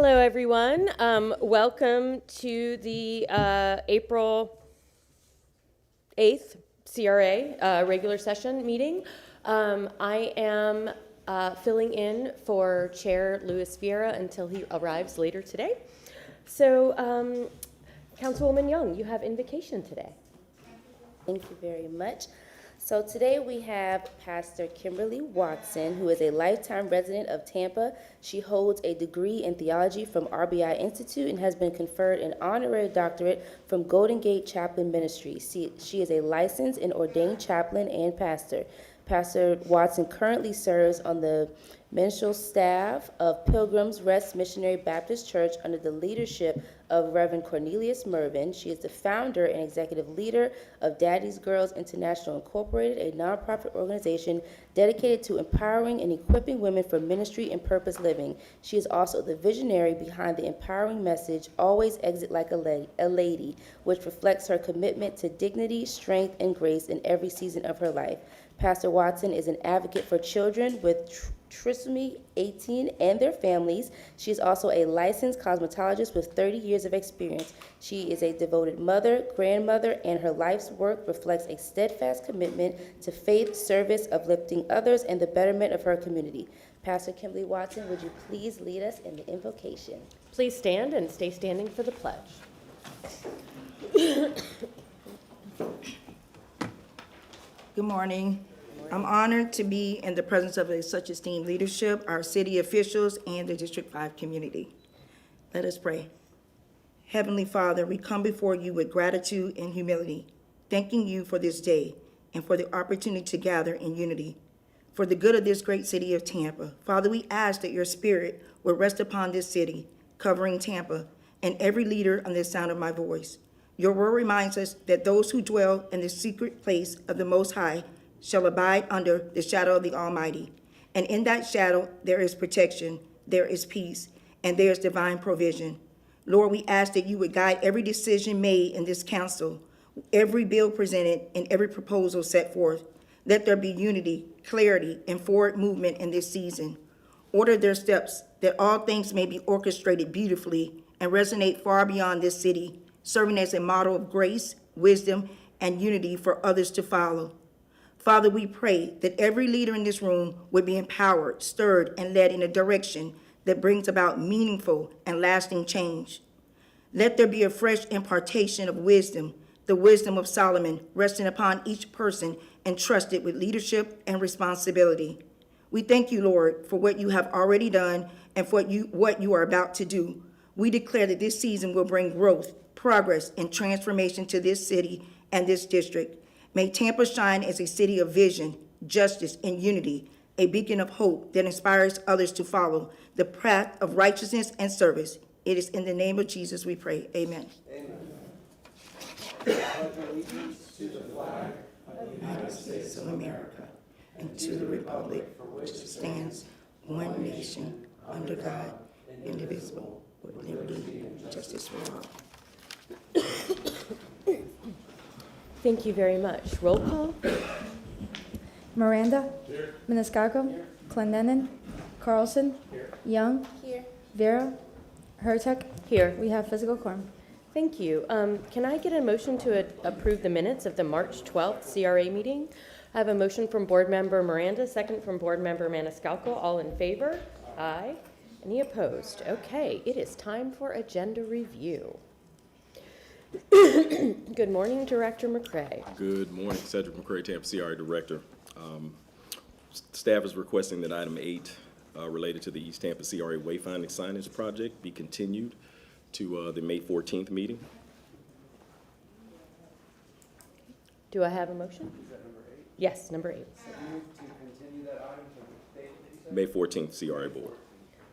Hello, everyone. Welcome to the April 8th CRA regular session meeting. I am filling in for Chair Luis Vieira until he arrives later today. So, Councilwoman Young, you have invocation today. Thank you very much. So today we have Pastor Kimberly Watson, who is a lifetime resident of Tampa. She holds a degree in theology from RBI Institute and has been conferred an honorary doctorate from Golden Gate Chaplain Ministry. She is a licensed and ordained chaplain and pastor. Pastor Watson currently serves on the ministerial staff of Pilgrim's Rest Missionary Baptist Church under the leadership of Reverend Cornelius Mervin. She is the founder and executive leader of Daddy's Girls International Incorporated, a nonprofit organization dedicated to empowering and equipping women for ministry and purpose living. She is also the visionary behind the empowering message, Always Exit Like a Lady, which reflects her commitment to dignity, strength, and grace in every season of her life. Pastor Watson is an advocate for children with trisomy 18 and their families. She is also a licensed cosmetologist with 30 years of experience. She is a devoted mother, grandmother, and her life's work reflects a steadfast commitment to faith, service, uplifting others, and the betterment of her community. Pastor Kimberly Watson, would you please lead us in the invocation? Please stand and stay standing for the pledge. Good morning. I'm honored to be in the presence of such esteemed leadership, our city officials, and the District 5 community. Let us pray. Heavenly Father, we come before you with gratitude and humility, thanking you for this day and for the opportunity to gather in unity. For the good of this great city of Tampa, Father, we ask that your spirit will rest upon this city, covering Tampa and every leader on the sound of my voice. Your word reminds us that those who dwell in the secret place of the Most High shall abide under the shadow of the Almighty. And in that shadow, there is protection, there is peace, and there is divine provision. Lord, we ask that you would guide every decision made in this council, every bill presented, and every proposal set forth. Let there be unity, clarity, and forward movement in this season. Order their steps that all things may be orchestrated beautifully and resonate far beyond this city, serving as a model of grace, wisdom, and unity for others to follow. Father, we pray that every leader in this room would be empowered, stirred, and led in a direction that brings about meaningful and lasting change. Let there be a fresh impartation of wisdom, the wisdom of Solomon, resting upon each person entrusted with leadership and responsibility. We thank you, Lord, for what you have already done and for what you are about to do. We declare that this season will bring growth, progress, and transformation to this city and this district. May Tampa shine as a city of vision, justice, and unity, a beacon of hope that inspires others to follow the path of righteousness and service. It is in the name of Jesus we pray. Amen. Amen. Allegiance to the flag of the United States of America and to the republic for which it stands, one nation, under God, indivisible, with liberty and justice for all. Thank you very much. Roll call. Miranda. Here. Maniscalco. Here. Clendenin. Carlson. Here. Young. Here. Vera. Hurtak. Here. We have physical quorum. Thank you. Can I get a motion to approve the minutes of the March 12th CRA meeting? I have a motion from Board Member Miranda, second from Board Member Maniscalco. All in favor? Aye. Any opposed? Okay, it is time for agenda review. Good morning, Director McCray. Good morning, Cedric McCray, Tampa CRA Director. Staff is requesting that item 8 related to the East Tampa CRA wayfinding signage project be continued to the May 14th meeting. Do I have a motion? Is that number 8? Yes, number 8. Move to continue that item to the date that you said? May 14th CRA Board.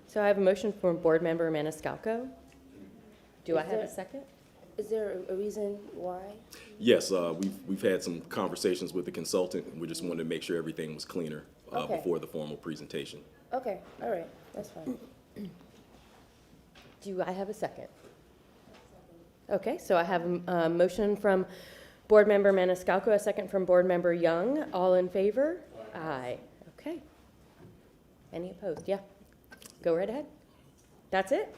So I have a motion from Board Member Maniscalco. Do I have a second? Is there a reason why? Yes, we've had some conversations with the consultant, and we just wanted to make sure everything was cleaner Okay. before the formal presentation. Okay, all right, that's fine. Do I have a second? Okay, so I have a motion from Board Member Maniscalco, a second from Board Member Young. All in favor? Aye. Okay. Any opposed? Yeah. Go right ahead. That's it?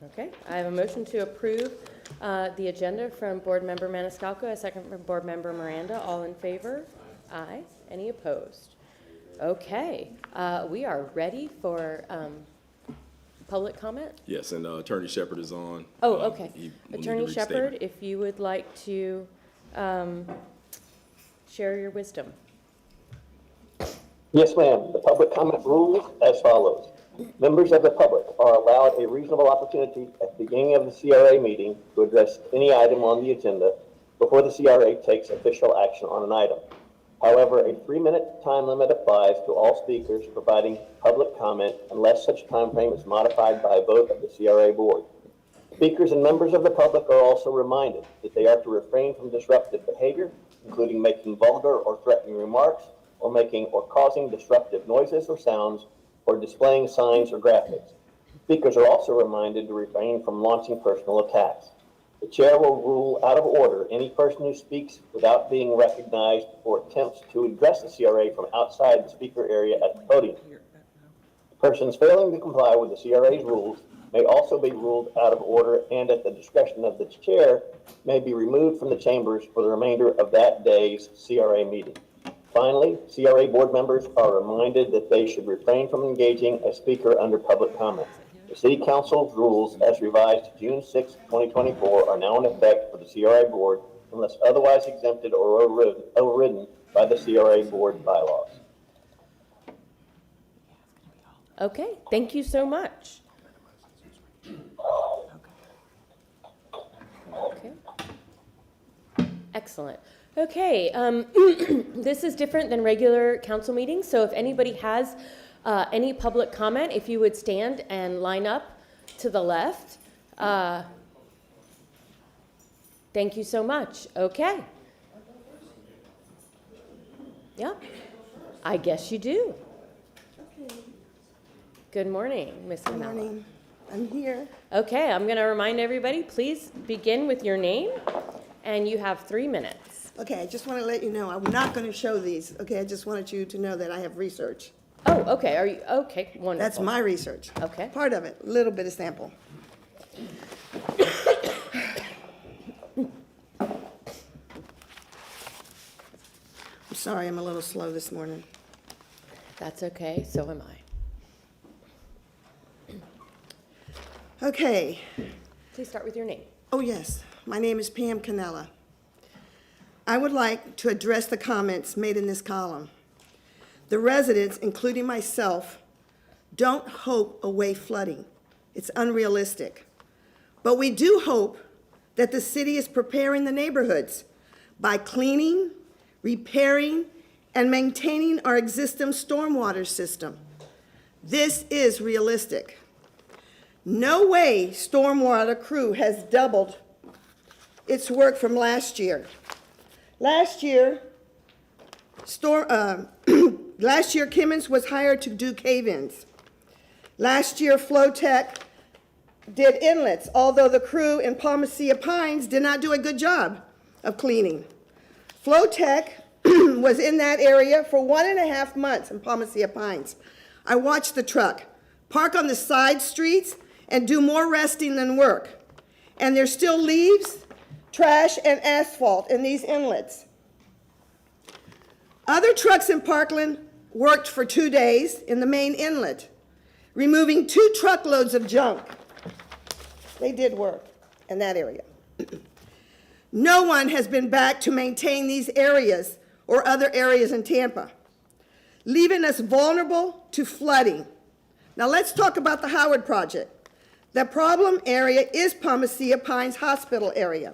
Okay, I have a motion to approve the agenda from Board Member Maniscalco, a second from Board Member Miranda. All in favor? Aye. Any opposed? Okay, we are ready for public comment. Yes, and Attorney Shepherd is on. Oh, okay. He will need Attorney to read Shepherd, statement. if you would like to share your wisdom. Yes, ma'am. The public comment rules as follows. Members of the public are allowed a reasonable opportunity at the beginning of the CRA meeting to address any item on the agenda before the CRA takes official action on an item. However, a 3-minute time limit applies to all speakers providing public comment unless such time frame is modified by a vote of the CRA board. Speakers and members of the public are also reminded that they are to refrain from disruptive behavior, including making vulgar or threatening remarks, or making or causing disruptive noises or sounds, or displaying signs or graphics. Speakers are also reminded to refrain from launching personal attacks. The chair will rule out of order any person who speaks without being recognized or attempts to address the CRA from outside the speaker area at the podium. Persons failing to comply with the CRA's rules may also be ruled out of order and at the discretion of the chair may be removed from the chambers for the remainder of that day's CRA meeting. Finally, CRA board members are reminded that they should refrain from engaging a speaker under public comment. The City Council's rules as revised June 6, 2024 are now in effect for the CRA board unless otherwise exempted or overridden by the CRA board bylaws. Okay, thank you so much. Okay. Excellent. Okay, this is different than regular council meetings, so if anybody has any public comment, if you would stand and line up to the left. Thank you so much. Okay. Yeah, I guess you do. Good morning, Ms. Good Canella. morning. I'm here. Okay, I'm going to remind everybody, please begin with your name, and you have 3 minutes. Okay, I just want to let you know, I'm not going to show these. Okay, I just wanted you to know that I have research. Oh, okay, are you, okay, wonderful. That's my research. Okay. Part of it, a little bit of sample. I'm sorry, I'm a little slow this morning. That's okay, so am I. Okay. Please start with your name. Oh, yes. My name is Pam Canella. I would like to address the comments made in this column. The residents, including myself, don't hope away flooding. It's unrealistic. But we do hope that the city is preparing the neighborhoods by cleaning, repairing, and maintaining our existing stormwater system. This is realistic. No way stormwater crew has doubled its work from last year. Last year, Kimmons was hired to do cave-ins. Last year, Flowtech did inlets, although the crew in Palmacia Pines did not do a good job of cleaning. Flowtech was in that area for 1.5 months in Palmacia Pines. I watched the truck park on the side streets and do more resting than work. And there's still leaves, trash, and asphalt in these inlets. Other trucks in Parkland worked for 2 days in the main inlet, removing 2 truckloads of junk. They did work in that area. No one has been back to maintain these areas or other areas in Tampa, leaving us vulnerable to flooding. Now let's talk about the Howard project. The problem area is Palmacia Pines Hospital area.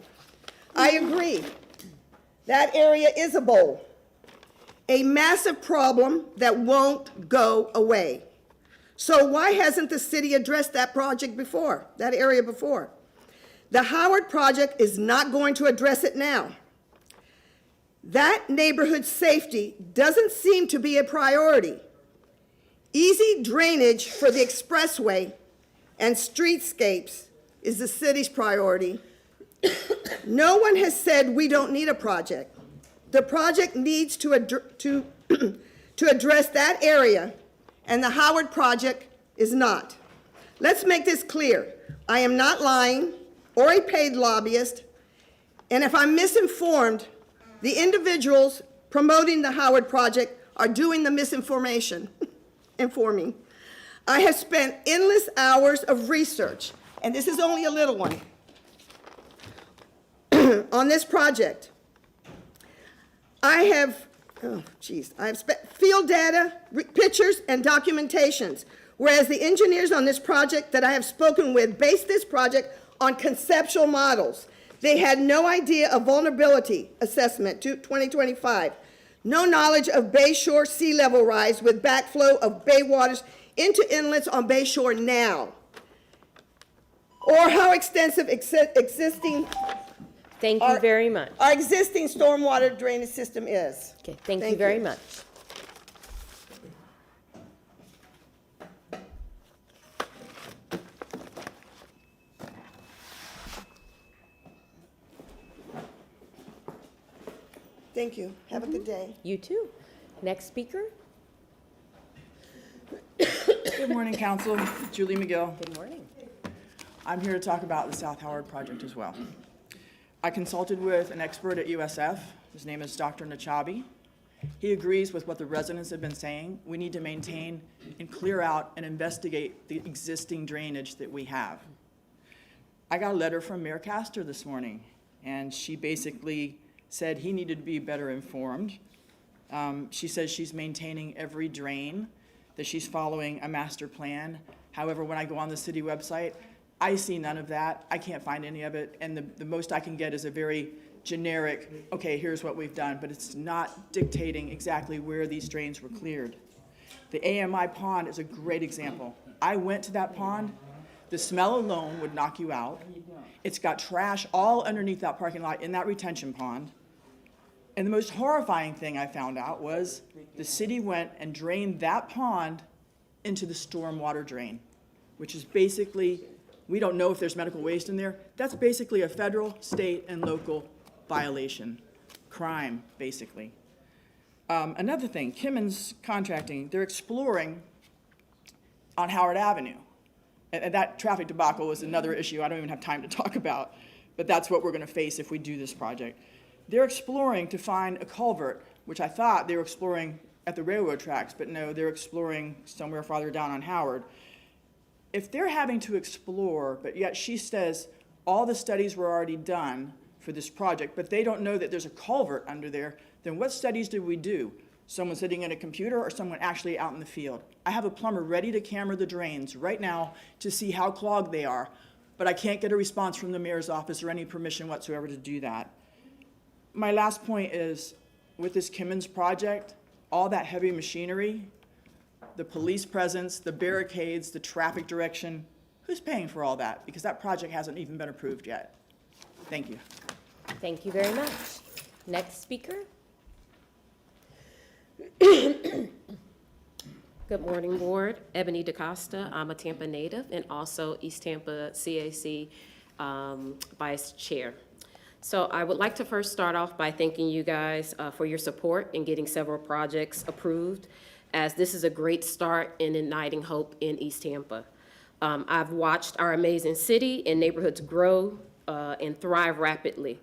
I agree. That area is a bowl. A massive problem that won't go away. So why hasn't the city addressed that project before, that area before? The Howard project is not going to address it now. That neighborhood safety doesn't seem to be a priority. Easy drainage for the expressway and streetscapes is the city's priority. No one has said we don't need a project. The project needs to address that area, and the Howard project is not. Let's make this clear. I am not lying or a paid lobbyist, and if I'm misinformed, the individuals promoting the Howard Project are doing the misinformation, informing. I have spent endless hours of research, and this is only a little one, on this project. I have spent field data, pictures, and documentations, whereas the engineers on this project that I have spoken with based this project on conceptual models. They had no idea of vulnerability assessment to 2025, no knowledge of bay shore sea level rise with backflow of bay waters into inlets on bay shore now, or how extensive existing Thank you very much. our existing stormwater drainage system is. Okay, thank you very much. Thank you. Have a good day. You too. Next speaker. Good morning, Council. Julie McGill. Good morning. I'm here to talk about the South Howard project as well. I consulted with an expert at USF. His name is Dr. Nachabi. He agrees with what the residents have been saying. We need to maintain and clear out and investigate the existing drainage that we have. I got a letter from Mayor Castor this morning, and she basically said he needed to be better informed. She says she's maintaining every drain, that she's following a master plan. However, when I go on the city website, I see none of that. I can't find any of it, and the most I can get is a very generic, okay, here's what we've done, but it's not dictating exactly where these drains were cleared. The AMI pond is a great example. I went to that pond. The smell alone would knock you out. It's got trash all underneath that parking lot in that retention pond. And the most horrifying thing I found out was the city went and drained that pond into the stormwater drain, which is basically, we don't know if there's medical waste in there. That's basically a federal, state, and local violation, crime, basically. Another thing, Kimmons Contracting, they're exploring on Howard Avenue. And that traffic debacle was another issue I don't even have time to talk about, but that's what we're going to face if we do this project. They're exploring to find a culvert, which I thought they were exploring at the railroad tracks, but no, they're exploring somewhere farther down on Howard. If they're having to explore, but yet she says all the studies were already done for this project, but they don't know that there's a culvert under there, then what studies did we do? Someone sitting in a computer or someone actually out in the field? I have a plumber ready to camera the drains right now to see how clogged they are, but I can't get a response from the mayor's office or any permission whatsoever to do that. My last point is, with this Kimmons project, all that heavy machinery, the police presence, the barricades, the traffic direction, who's paying for all that? Because that project hasn't even been approved yet. Thank you. Thank you very much. Next speaker. Good morning, Board. Ebony DaCosta. I'm a Tampa native and also East Tampa CAC Vice Chair. So I would like to first start off by thanking you guys for your support in getting several projects approved, as this is a great start in igniting hope in East Tampa. I've watched our amazing city and neighborhoods grow and thrive rapidly,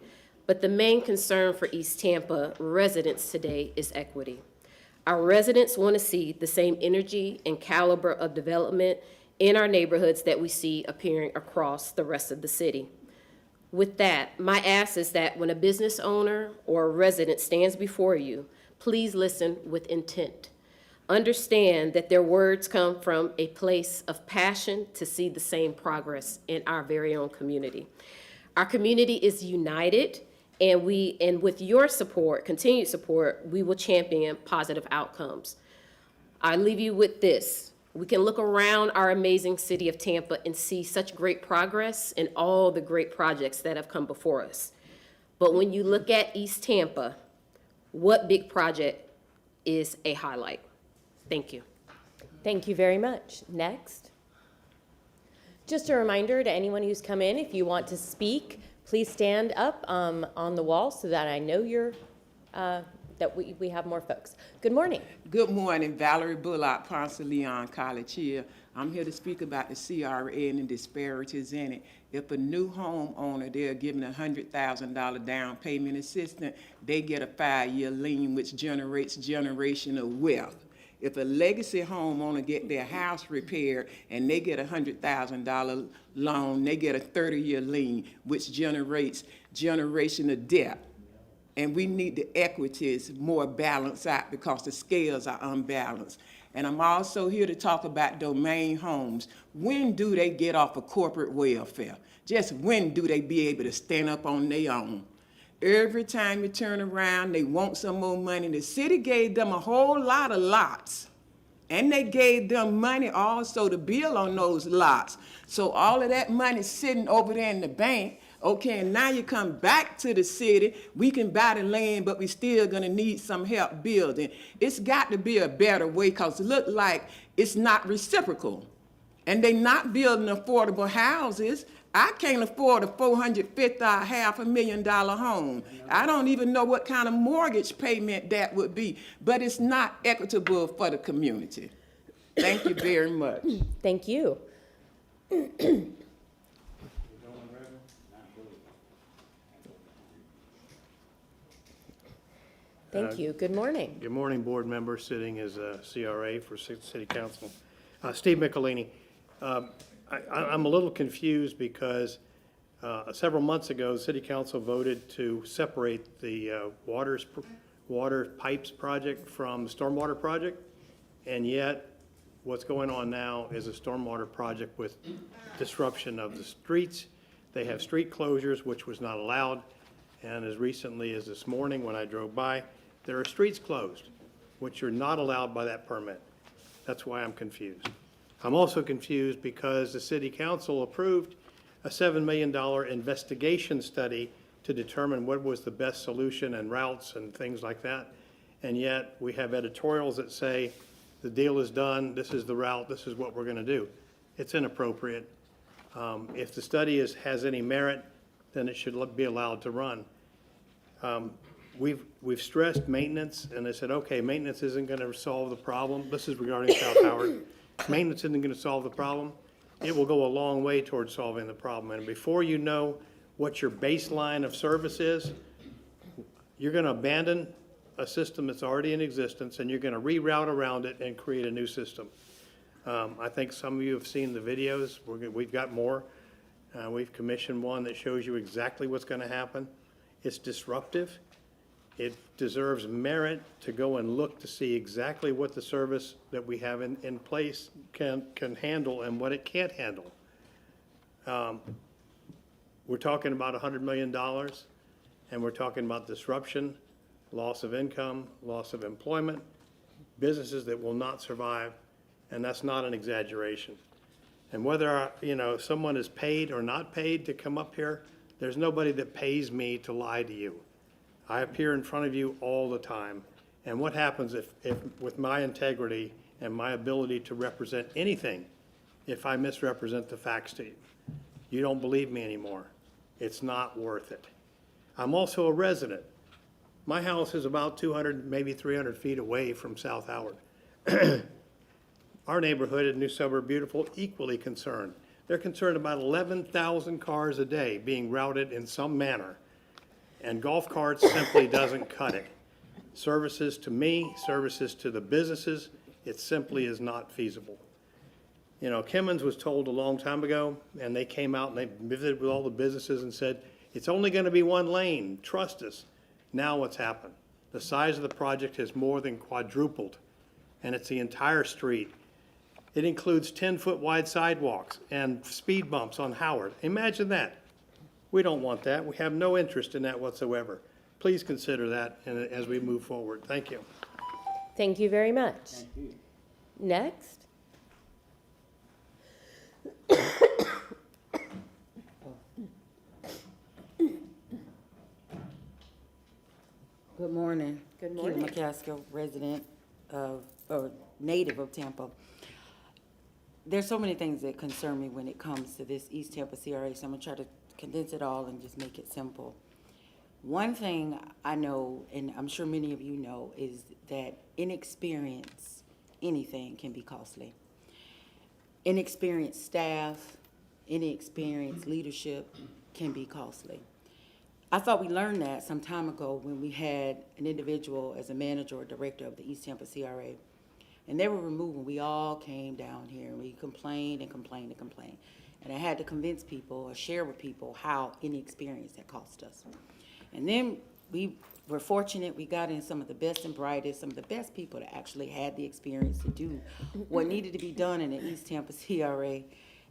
but the main concern for East Tampa residents today is equity. Our residents want to see the same energy and caliber of development in our neighborhoods that we see appearing across the rest of the city. With that, my ask is that when a business owner or a resident stands before you, please listen with intent. Understand that their words come from a place of passion to see the same progress in our very own community. Our community is united, and with your support, continued support, we will champion positive outcomes. I leave you with this. We can look around our amazing city of Tampa and see such great progress in all the great projects that have come before us. But when you look at East Tampa, what big project is a highlight? Thank you. Thank you very much. Next. Just a reminder to anyone who's come in, if you want to speak, please stand up on the wall so that I know you're, that we have more folks. Good morning. Good morning, Valerie Bullock, Ponce Leon College here. I'm here to speak about the CRA and the disparities in it. If a new homeowner, they're given a $100,000 down payment assistance, they get a 5-year lien, which generates generational wealth. If a legacy homeowner get their house repaired and they get a $100,000 loan, they get a 30-year lien, which generates generational debt. And we need the equities more balanced out because the scales are unbalanced. And I'm also here to talk about domain homes. When do they get off of corporate welfare? Just when do they be able to stand up on their own? Every time you turn around, they want some more money. The city gave them a whole lot of lots. And they gave them money also to build on those lots. So all of that money sitting over there in the bank. Okay, and now you come back to the city, we can buy the land, but we still gonna need some help building. It's got to be a better way, because it look like it's not reciprocal. And they not building affordable houses. I can't afford a $450,000, $500,000 home. I don't even know what kind of mortgage payment that would be, but it's not equitable for the community. Thank you very much. Thank you. Thank you. Good morning. Good morning, board members, sitting as a CRA for City Council. Steve Michelini. I'm a little confused because several months ago, City Council voted to separate the water pipes project from the stormwater project, and yet what's going on now is a stormwater project with disruption of the streets. They have street closures, which was not allowed, and as recently as this morning when I drove by, there are streets closed, which are not allowed by that permit. That's why I'm confused. I'm also confused because the City Council approved a $7 million investigation study to determine what was the best solution and routes and things like that. And yet we have editorials that say the deal is done, this is the route, this is what we're gonna do. It's inappropriate. If the study has any merit, then it should be allowed to run. We've stressed maintenance, and they said, okay, maintenance isn't gonna solve the problem. This is regarding South Howard. Maintenance isn't gonna solve the problem. It will go a long way towards solving the problem. And before you know what your baseline of service is, you're gonna abandon a system that's already in existence, and you're gonna reroute around it and create a new system. I think some of you have seen the videos. We've got more. We've commissioned one that shows you exactly what's gonna happen. It's disruptive. It deserves merit to go and look to see exactly what the service that we have in place can handle and what it can't handle. We're talking about $100 million, and we're talking about disruption, loss of income, loss of employment, businesses that will not survive, and that's not an exaggeration. And whether someone is paid or not paid to come up here, there's nobody that pays me to lie to you. I appear in front of you all the time. And what happens if with my integrity and my ability to represent anything, if I misrepresent the facts to you? You don't believe me anymore. It's not worth it. I'm also a resident. My house is about 200, maybe 300 feet away from South Howard. Our neighborhood in New Suburb Beautiful, equally concerned. They're concerned about 11,000 cars a day being routed in some manner. And golf carts simply doesn't cut it. Services to me, services to the businesses, it simply is not feasible. Kimmons was told a long time ago, and they came out and they visited with all the businesses and said, it's only gonna be one lane, trust us. Now what's happened? The size of the project has more than quadrupled, and it's the entire street. It includes 10-foot wide sidewalks and speed bumps on Howard. Imagine that. We don't want that. We have no interest in that whatsoever. Please consider that as we move forward. Thank you. Thank you very much. Thank you. Next. Good morning. Good morning. Keita McCaskill, resident or native of Tampa. There's so many things that concern me when it comes to this East Tampa CRA, so I'm gonna try to condense it all and just make it simple. One thing I know, and I'm sure many of you know, is that inexperience, anything can be costly. inexperienced staff, inexperienced leadership can be costly. I thought we learned that some time ago when we had an individual as a manager or director of the East Tampa CRA. And they were removed when we all came down here and we complained and complained and complained. And I had to convince people or share with people how inexperience had cost us. And then we were fortunate, we got in some of the best and brightest, some of the best people that actually had the experience to do what needed to be done in the East Tampa CRA.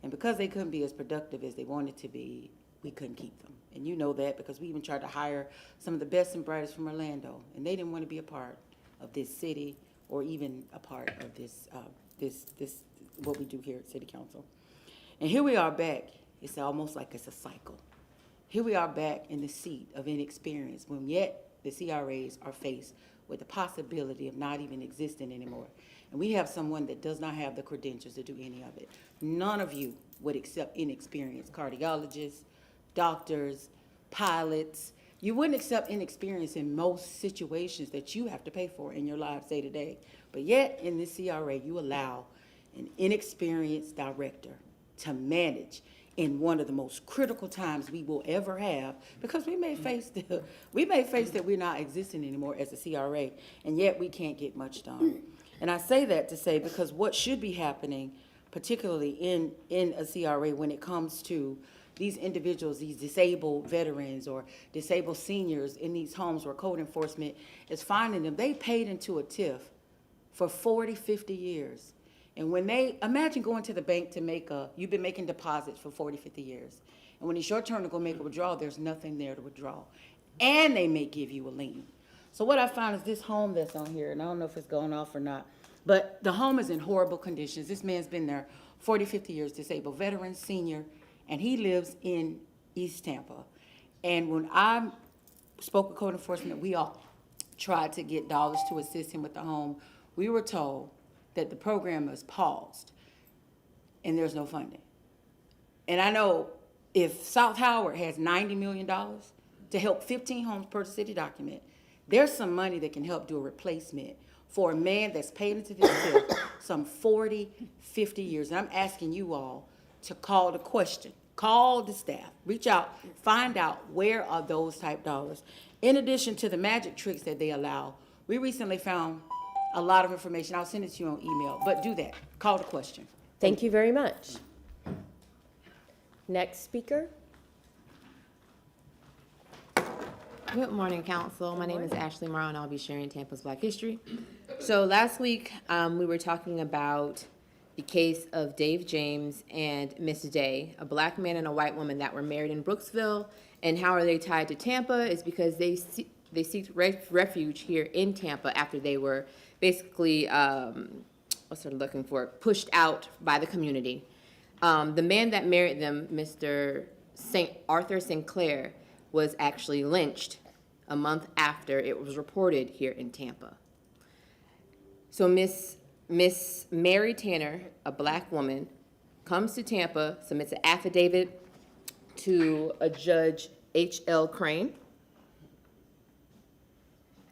And because they couldn't be as productive as they wanted to be, we couldn't keep them. And you know that because we even tried to hire some of the best and brightest from Orlando, and they didn't want to be a part of this city or even a part of this, what we do here at City Council. And here we are back. It's almost like it's a cycle. Here we are back in the seat of inexperience when yet the CRAs are faced with the possibility of not even existing anymore. And we have someone that does not have the credentials to do any of it. None of you would accept inexperienced cardiologists, doctors, pilots. You wouldn't accept inexperience in most situations that you have to pay for in your lives day to day. But yet in this CRA, you allow an inexperienced director to manage in one of the most critical times we will ever have, because we may face that we're not existing anymore as a CRA, and yet we can't get much done. And I say that to say because what should be happening, particularly in a CRA when it comes to these individuals, these disabled veterans or disabled seniors in these homes where code enforcement is finding them, they paid into a TIF for 40, 50 years. And when they, imagine going to the bank to make you've been making deposits for 40, 50 years. And when it's your turn to go make a withdrawal, there's nothing there to withdraw. And they may give you a lien. So what I found is this home that's on here, and I don't know if it's going off or not, but the home is in horrible conditions. This man's been there 40, 50 years, disabled veteran, senior, and he lives in East Tampa. And when I spoke with code enforcement, we all tried to get dollars to assist him with the home. We were told that the program is paused and there's no funding. And I know if South Howard has $90 million to help 15 homes per the city document, there's some money that can help do a replacement for a man that's paid into this bill some 40, 50 years. And I'm asking you all to call the question, call the staff, reach out, find out where are those type dollars. In addition to the magic tricks that they allow, we recently found a lot of information. I'll send it to you on email, but do that. Call the question. Thank you very much. Next speaker. Good morning, Council. My name is Ashley Morrow, and I'll be sharing Tampa's Black History. So last week, we were talking about the case of Dave James and Miss Day, a black man and a white woman that were married in Brooksville. And how are they tied to Tampa is because they seek refuge here in Tampa after they were basically, looking for, pushed out by the community. The man that married them, Mr. Arthur Sinclair, was actually lynched a month after it was reported here in Tampa. So Miss Mary Tanner, a black woman, comes to Tampa, submits an affidavit to a Judge H.L. Crane.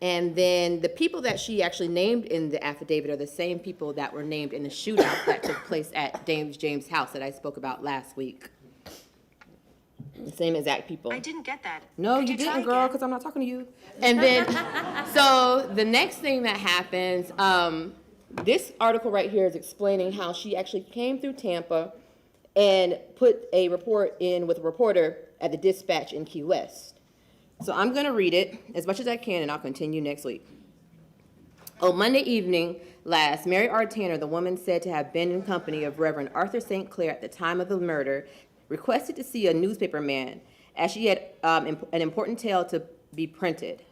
And then the people that she actually named in the affidavit are the same people that were named in the shootout that took place at Dave James' house that I spoke about last week. The same exact people. I didn't get that. No, you didn't, girl, because I'm not talking to you. And then, so the next thing that happens, this article right here is explaining how she actually came through Tampa and put a report in with a reporter at the Dispatch in Key West. So I'm going to read it as much as I can, and I'll continue next week. On Monday evening last, Mary R. Tanner, the woman said to have been in company of Reverend Arthur St. Clair at the time of the murder, requested to see a newspaper man as she had an important tale to be printed.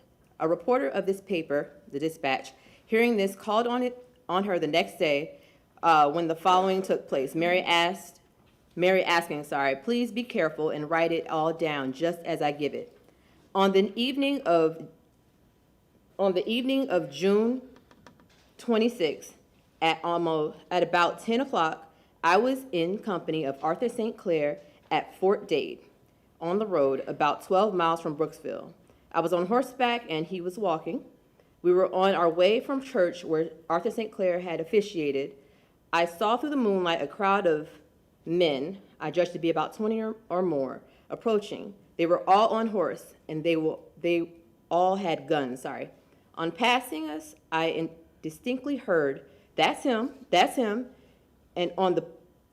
A reporter of this paper, the Dispatch, hearing this, called on her the next day when the following took place. Mary asking, please be careful and write it all down just as I give it. On the evening of June 26th, at about 10 o'clock, I was in company of Arthur St. Clair at Fort Dade on the road about 12 miles from Brooksville. I was on horseback and he was walking. We were on our way from church where Arthur St. Clair had officiated I saw through the moonlight a crowd of men, I judged to be about 20 or more, approaching. They were all on horse, and they all had guns, sorry. On passing us, I distinctly heard, that's him, and on the,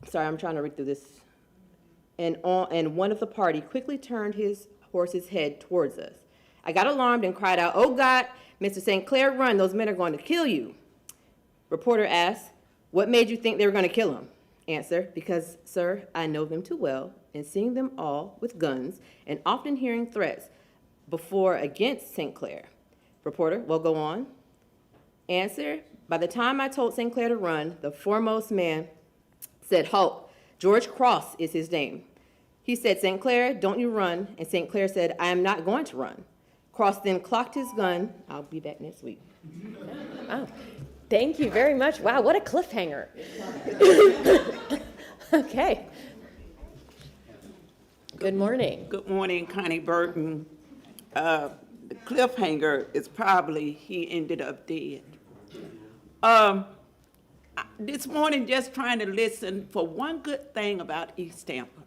sorry, I'm trying to read through this. And one of the party quickly turned his horse's head towards us. I got alarmed and cried out, "Oh God, Mr. St. Clair, run, those men are going to kill you." Reporter asked, "What made you think they were going to kill him?" Answer, "Because, sir, I know them too well, and seeing them all with guns, and often hearing threats before against St. Clair." Reporter, "Well, go on." Answer, "By the time I told St. Clair to run, the foremost man said, 'Halt, George Cross is his name.' He said, 'St. Clair, don't you run.' And St. Clair said, 'I am not going to run.' Cross then clocked his gun. I'll be back next week." Wow. Thank you very much. Wow, what a cliffhanger. Okay. Good morning. Good morning, Connie Burton. The cliffhanger is probably he ended up dead. This morning, just trying to listen for one good thing about East Tampa.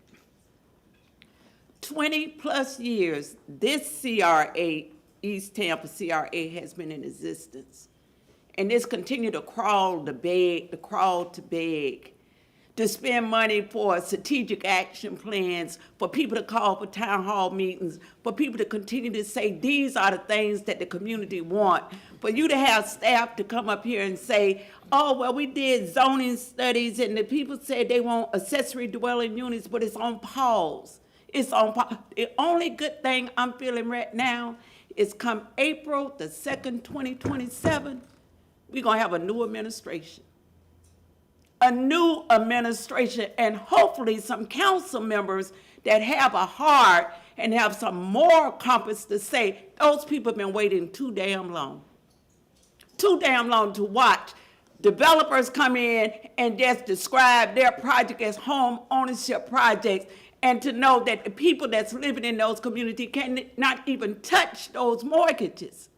20-plus years, this CRA, East Tampa CRA, has been in existence. And this continue to crawl to beg, to spend money for strategic action plans, for people to call for town hall meetings, for people to continue to say these are the things that the community want, for you to have staff to come up here and say, "Oh, well, we did zoning studies and the people said they want accessory dwelling units, but it's on pause." It's on pause. The only good thing I'm feeling right now is come April the 2nd, 2027, we're going to have a new administration. And hopefully some council members that have a heart and have some moral compass to say, those people have been waiting too damn long to watch developers come in and just describe their project as home ownership projects, and to know that the people that's living in those communities cannot even touch those mortgages.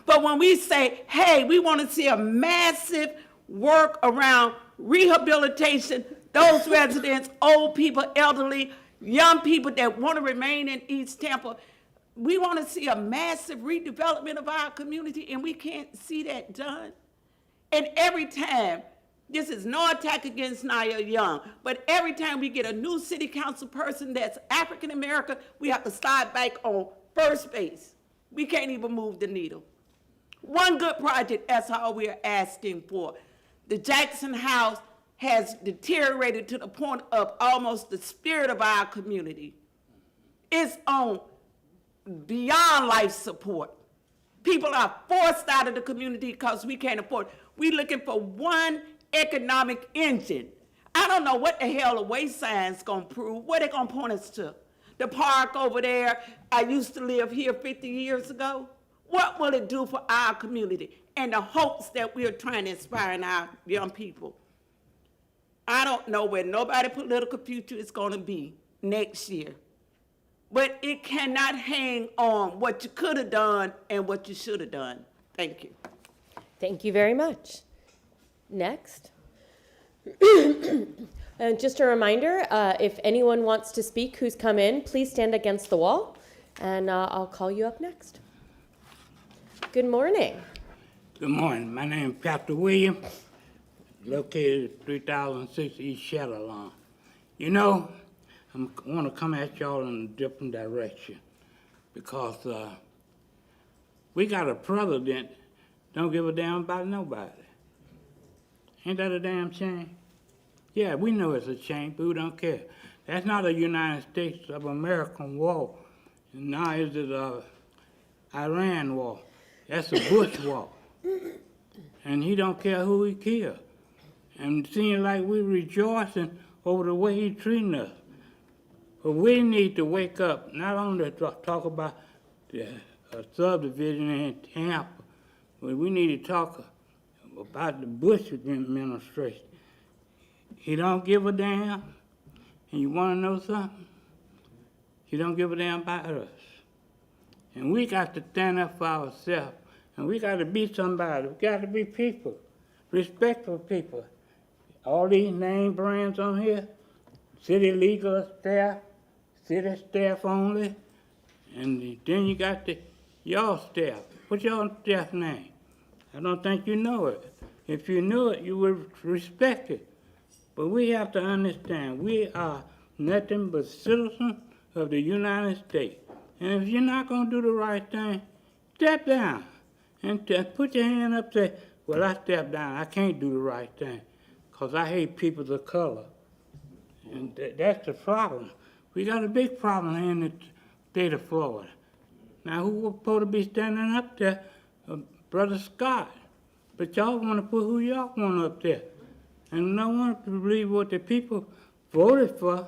But when we say, hey, we want to see a massive work around rehabilitation, those residents, old people, elderly, young people that want to remain in East Tampa, we want to see a massive redevelopment of our community, and we can't see that done. And every time, this is no attack against Naya Young, but every time we get a new city council person that's African American, we have to start back on first base. We can't even move the needle. One good project, that's all we're asking for. The Jackson House has deteriorated to the point of almost the spirit of our community. It's on beyond life support. People are forced out of the community because we can't afford it. We're looking for one economic engine. I don't know what the hell the way sign's gonna prove. What they gonna point us to? The park over there, I used to live here 50 years ago. What will it do for our community and the hopes that we're trying to inspire in our young people? I don't know where nobody's political future is gonna be next year, but it cannot hang on what you could have done and what you should have done. Thank you. Thank you very much. Next. And just a reminder, if anyone wants to speak who's come in, please stand against the wall, and I'll call you up next. Good morning. Good morning. My name is Pastor William, located at 3006 East Shadow Lawn. You know, I want to come at y'all in a different direction because we got a president don't give a damn about nobody. Ain't that a damn shame? Yeah, we know it's a shame, but we don't care. That's not a United States of America war. Now is it a Iran war. That's a Bush war. And he don't care who he kill. And it seems like we're rejoicing over the way he's treating us. But we need to wake up, not only to talk about the subdivision in Tampa, but we need to talk about the Bush administration. He don't give a damn, and you want to know something? He don't give a damn about us. And we got to stand up for ourselves, and we got to be somebody. We got to be people, respectful people. All these name brands on here, city legal staff, city staff only, and then you got y'all staff. What's y'all staff name? I don't think you know it. If you knew it, you would respect it. But we have to understand, we are nothing but citizens of the United States. And if you're not gonna do the right thing, step down. And put your hand up and say, well, I stepped down, I can't do the right thing, 'cause I hate people of color. And that's the problem. We got a big problem here in the state of Florida. Now, who was supposed to be standing up there? Brother Scott. But y'all want to put who y'all want up there. And no one to believe what the people voted for.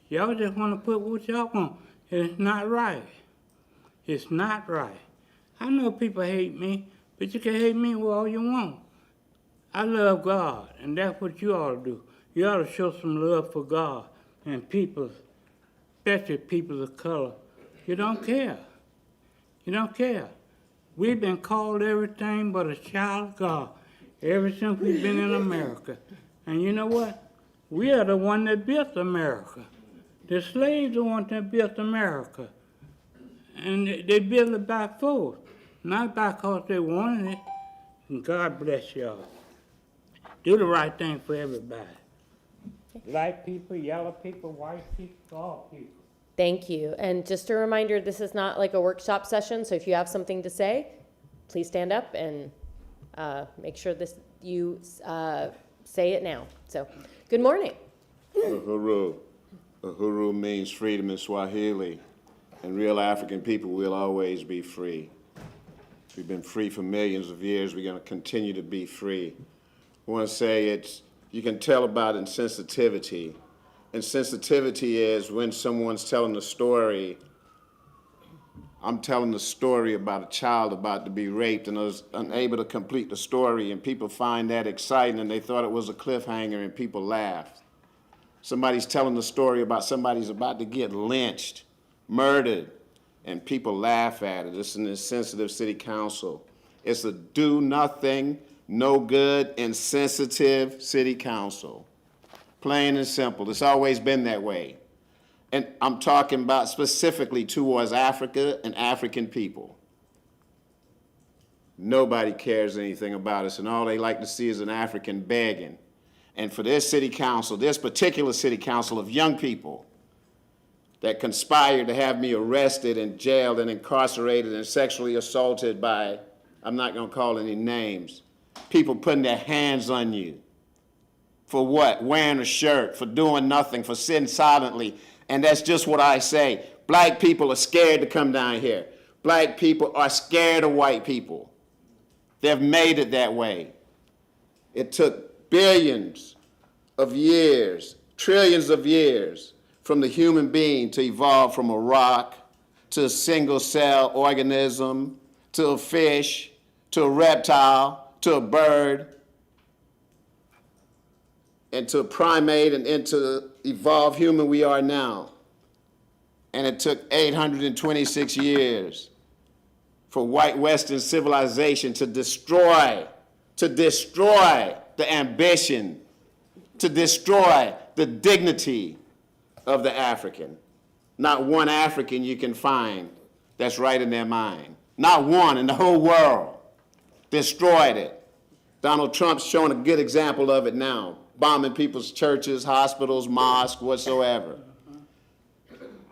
Y'all just want to put what y'all want. It's not right. It's not right. I know people hate me, but you can hate me with all you want. I love God, and that's what you ought to do. You ought to show some love for God and people, especially people of color. You don't care. You don't care. We've been called everything but a child of God ever since we've been in America. And you know what? We are the one that built America. The slaves are the ones that built America. And they built it by force, not because they wanted it. And God bless y'all. Do the right thing for everybody. Black people, yellow people, white people, all people. Thank you. And just a reminder, this is not like a workshop session, so if you have something to say, please stand up and make sure you say it now. So, good morning. Uhuru. Uhuru means freedom in Swahili. And real African people will always be free. We've been free for millions of years. We're going to continue to be free. I want to say you can tell about insensitivity. And sensitivity is when someone's telling a story. I'm telling the story about a child about to be raped, and I was unable to complete the story, and people find that exciting, and they thought it was a cliffhanger, and people laughed. Somebody's telling the story about somebody's about to get lynched, murdered, and people laugh at it. It's an insensitive city council. It's a do-nothing, no-good, insensitive city council. Plain and simple. It's always been that way. And I'm talking about specifically towards Africa and African people. Nobody cares anything about us, and all they like to see is an African begging. And for this city council, this particular city council of young people that conspired to have me arrested and jailed and incarcerated and sexually assaulted by, I'm not going to call any names, people putting their hands on you. For what? Wearing a shirt, for doing nothing, for sitting silently. And that's just what I say. Black people are scared to come down here. Black people are scared of white people. They've made it that way. It took billions of years, trillions of years, from the human being to evolve from a rock to a single-cell organism to a fish to a reptile to a bird, and to primate and into the evolved human we are now. And it took 826 years for white Western civilization to destroy the ambition, to destroy the dignity of the African. Not one African you can find that's right in their mind. Not one in the whole world. Destroyed it. Donald Trump's showing a good example of it now. Bombing people's churches, hospitals, mosques, whatsoever.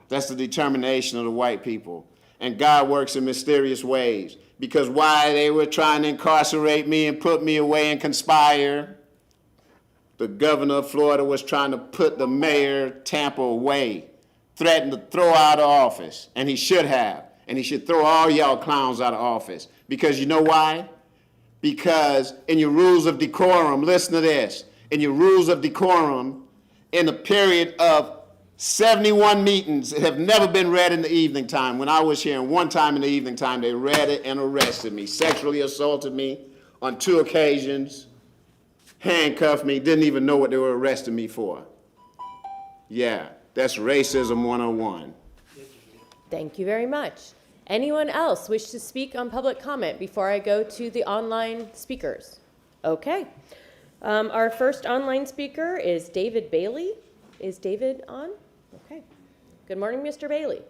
That's the determination of the white people. And God works in mysterious ways. Because while they were trying to incarcerate me and put me away and conspire, the governor of Florida was trying to put the mayor of Tampa away, threatened to throw out of office. And he should have. And he should throw all y'all clowns out of office. Because you know why? Because in your rules of decorum, listen to this, in your rules of decorum, in a period of 71 meetings that have never been read in the evening time. When I was here, and one time in the evening time, they read it and arrested me, sexually assaulted me on 2 occasions, handcuffed me, didn't even know what they were arresting me for. Yeah, that's racism 101. Thank you very much. Anyone else wish to speak on public comment before I go to the online speakers? Okay. Our first online speaker is David Bailey. Is David on? Okay. Good morning, Mr. Bailey.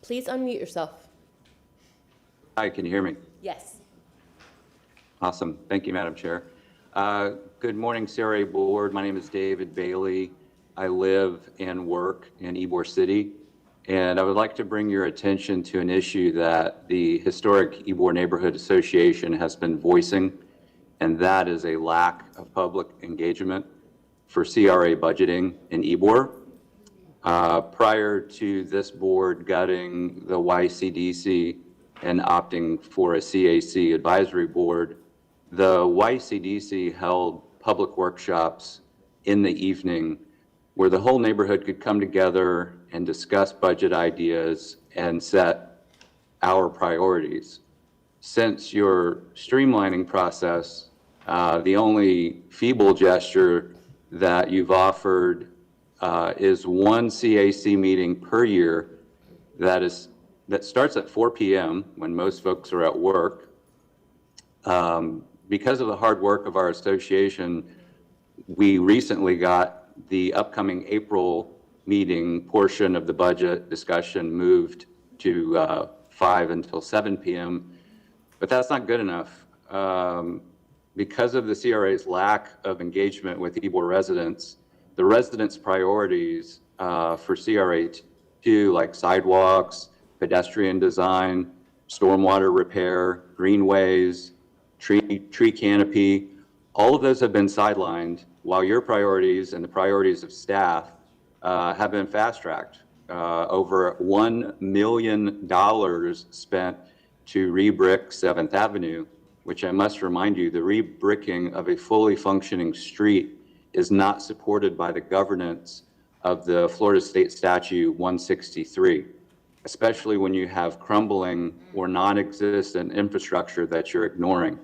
Please unmute yourself. Hi, can you hear me? Yes. Awesome. Thank you, Madam Chair. Good morning, CRA Board. My name is David Bailey. I live and work in Ybor City, and I would like to bring your attention to an issue that the Historic Ybor Neighborhood Association has been voicing, and that is a lack of public engagement for CRA budgeting in Ybor. Prior to this board gutting the YCDC and opting for a CAC advisory board, the YCDC held public workshops in the evening where the whole neighborhood could come together and discuss budget ideas and set our priorities. Since your streamlining process, the only feeble gesture that you've offered is one CAC meeting per year that starts at 4 p.m. when most folks are at work. Because of the hard work of our association, we recently got the upcoming April meeting portion of the budget discussion moved to 5 until 7 p.m., but that's not good enough. Because of the CRA's lack of engagement with Ybor residents, the residents' priorities for CRA2, like sidewalks, pedestrian design, stormwater repair, greenways, tree canopy, all of those have been sidelined while your priorities and the priorities of staff have been fast-tracked. Over $1 million spent to re-brick 7th Avenue, which I must remind you, the re-bricking of a fully functioning street is not supported by the governance of the Florida State Statute 163, especially when you have crumbling or non-existent infrastructure that you're ignoring.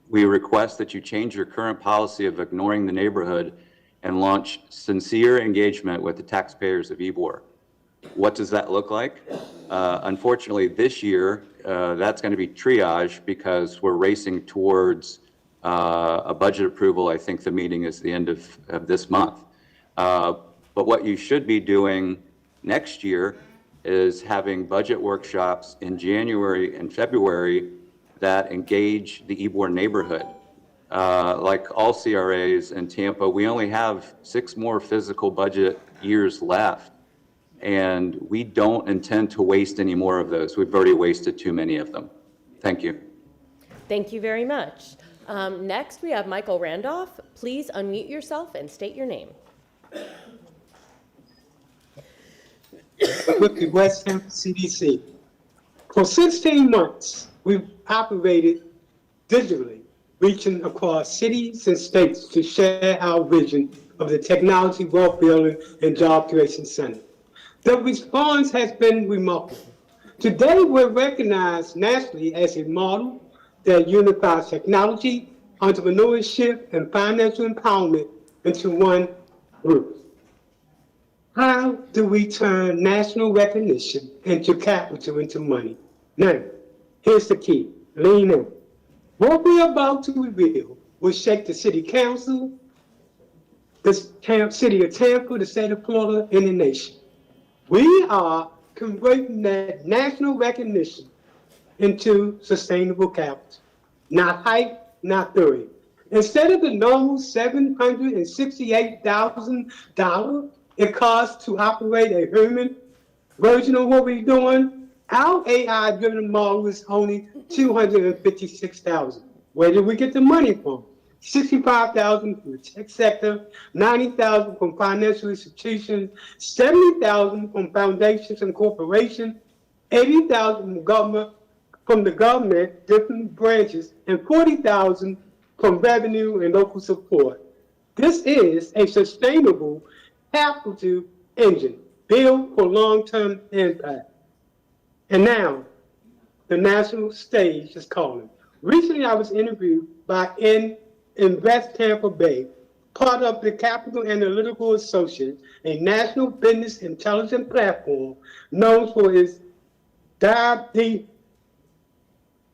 We request that you change your current policy of ignoring the neighborhood and launch sincere engagement with the taxpayers of Ybor. What does that look like? Unfortunately, this year, that's going to be triage because we're racing towards a budget approval. I think the meeting is the end of this month. But what you should be doing next year is having budget workshops in January and February that engage the Ybor neighborhood. Like all CRAs in Tampa, we only have 6 more physical budget years left, and we don't intend to waste any more of those. We've already wasted too many of them. Thank you. Thank you very much. Next, we have Michael Randolph. Please unmute yourself and state your name. With the West Tampa CDC. For 16 months, we've operated digitally, reaching across cities and states to share our vision of the Technology, Wealth Building, and Job Creation Center. The response has been remarkable. Today, we're recognized nationally as a model that unifies technology, entrepreneurship, and financial empowerment into one group. How do we turn national recognition into capital, into money? Now, here's the key, lean in. What we're about to reveal will shake the city council, the city of Tampa, the state of Florida, and the nation. We are converting that national recognition into sustainable capital. Not hype, not theory. Instead of the normal $768,000 it costs to operate a human version of what we're doing, our AI-driven model is only $256,000. Where did we get the money from? $65,000 from the tech sector, $90,000 from financial institutions, $70,000 from foundations and corporations, $80,000 from the government, different branches, and $40,000 from revenue and local support. This is a sustainable capital engine built for long-term impact. And now, the national stage is calling. Recently, I was interviewed by Invest Tampa Bay, part of the Capital Analytical Associates, a national business intelligence platform known for its deep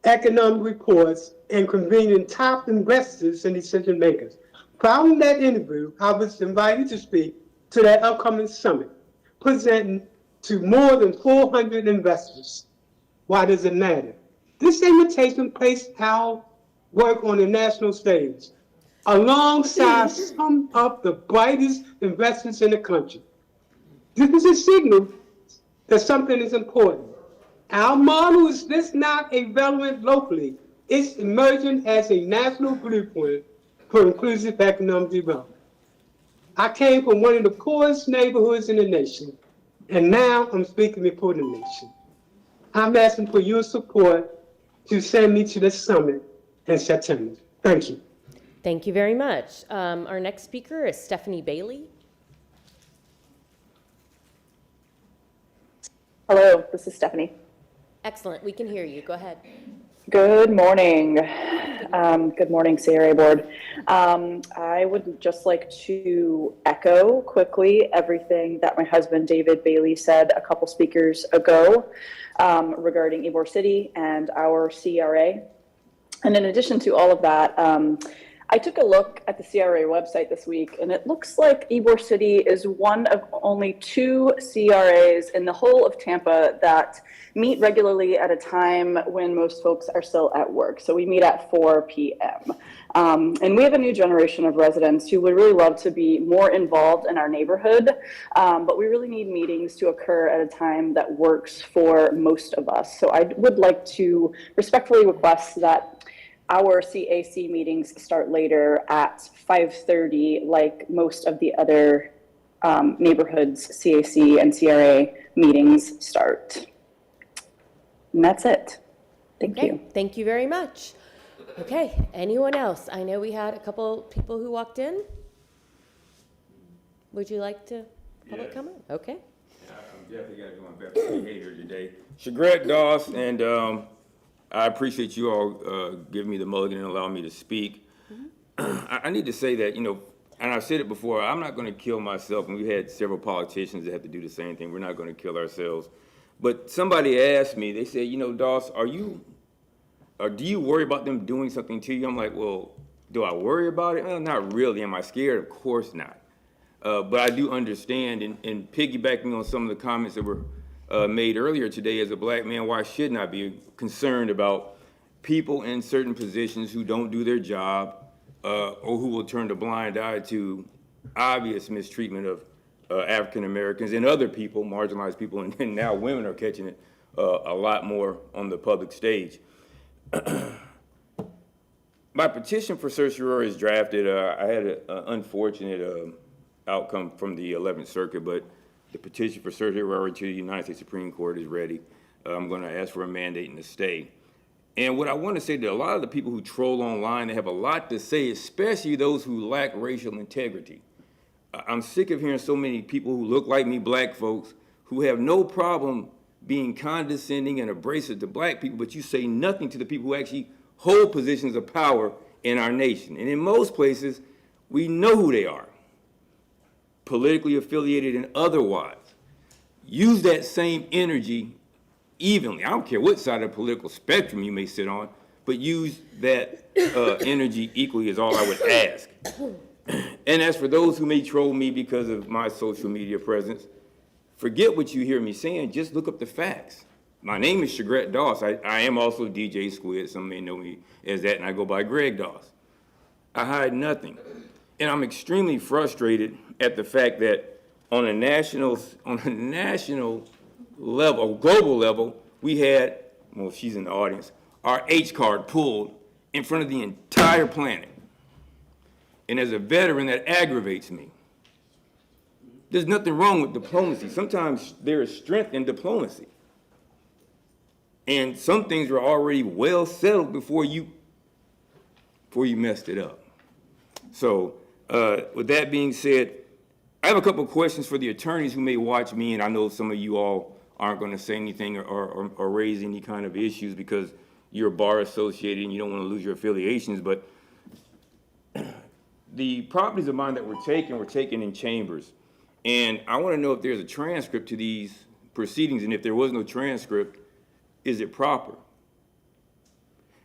economic reports, and convening top investors and decision makers. Following that interview, I was invited to speak to that upcoming summit, presenting to more than 400 investors. Why does it matter? This invitation placed our work on the national stage alongside some of the brightest investors in the country. This is a signal that something is important. Our model is just not irrelevant locally. It's emerging as a national blueprint for inclusive economic development. I came from one of the poorest neighborhoods in the nation, and now I'm speaking before the nation. I'm asking for your support to send me to the summit in September. Thank you. Thank you very much. Our next speaker is Stephanie Bailey. Hello, this is Stephanie. Excellent. We can hear you. Go ahead. Good morning. Good morning, CRA board. I would just like to echo quickly everything that my husband, David Bailey, said a couple speakers ago regarding Ybor City and our CRA. And in addition to all of that, I took a look at the CRA website this week, and it looks like Ybor City is one of only 2 CRAs in the whole of Tampa that meet regularly at a time when most folks are still at work. So we meet at 4 p.m. And we have a new generation of residents who would really love to be more involved in our neighborhood, but we really need meetings to occur at a time that works for most of us. So I would like to respectfully request that our CAC meetings start later at 5:30, like most of the other neighborhoods CAC and CRA meetings start. And that's it. Thank you. Thank you very much. Okay, anyone else? I know we had a couple people who walked in. Would you like to public comment? Okay. I'm definitely got to go on best behavior today. Shagret Doss, and I appreciate you all giving me the mulligan and allowing me to speak. I need to say that, you know, and I've said it before, I'm not going to kill myself, and we've had several politicians that have to do the same thing. We're not going to kill ourselves. But somebody asked me, they said, you know, Doss, do you worry about them doing something to you? I'm like, well, do I worry about it? Well, not really. Am I scared? Of course not. But I do understand, and piggybacking on some of the comments that were made earlier today, as a black man, why shouldn't I be concerned about people in certain positions who don't do their job or who will turn a blind eye to obvious mistreatment of African Americans and other people, marginalized people, and now women are catching it a lot more on the public stage. My petition for certiorari is drafted. I had an unfortunate outcome from the 11th Circuit, but the petition for certiorari to the United States Supreme Court is ready. I'm going to ask for a mandate and a stay. And what I want to say to a lot of the people who troll online, they have a lot to say, especially those who lack racial integrity. I'm sick of hearing so many people who look like me, black folks, who have no problem being condescending and abrasive to black people, but you say nothing to the people who actually hold positions of power in our nation. And in most places, we know who they are, politically affiliated and otherwise. Use that same energy evenly. I don't care what side of the political spectrum you may sit on, but use that energy equally is all I would ask. And as for those who may troll me because of my social media presence, forget what you hear me saying, just look up the facts. My name is Shagret Doss. I am also DJ Squid. Some may know me as that, and I go by Greg Doss. I hide nothing. And I'm extremely frustrated at the fact that on a national level, global level, we had, well, she's in the audience, our H card pulled in front of the entire planet. And as a veteran, that aggravates me. There's nothing wrong with diplomacy. Sometimes there is strength in diplomacy. And some things were already well settled before you messed it up. So with that being said, I have a couple of questions for the attorneys who may watch me, and I know some of you all aren't going to say anything or raise any kind of issues because you're bar associated and you don't want to lose your affiliations, but the properties of mine that were taken in chambers. And I want to know if there's a transcript to these proceedings, and if there was no transcript, is it proper?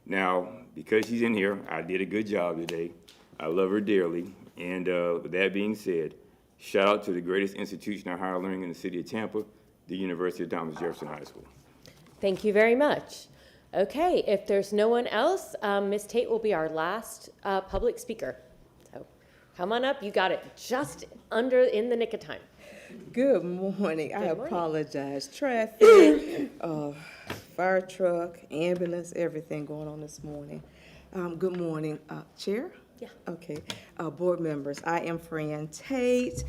Now, because she's in here, I did a good job today. I love her dearly. And with that being said, shout out to the greatest institution of higher learning in the city of Tampa, the University of Thomas Jefferson High School. Thank you very much. Okay, if there's no one else, Ms. Tate will be our last public speaker. So come on up, you got it just in the nick of time. Good morning. I Good morning. apologize. Traffic, fire truck, ambulance, everything going on this morning. Good morning, Chair? Yeah. Okay. Board members, I am Fran Tate,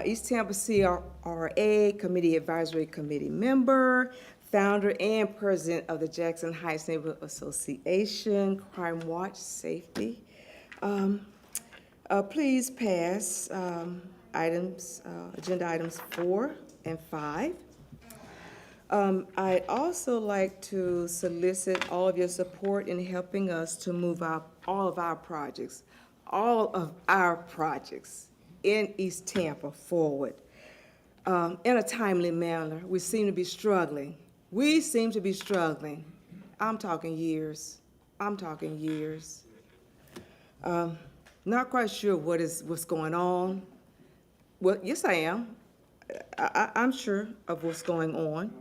East Tampa CRA Committee Advisory Committee member, founder and president of the Jackson Heights Neighborhood Association, Crime Watch Safety. Please pass agenda items 4 and 5. I'd also like to solicit all of your support in helping us to move all of our projects in East Tampa forward in a timely manner. We seem to be struggling. I'm talking years. Not quite sure what's going on. Well, yes, I am. I'm sure of what's going on.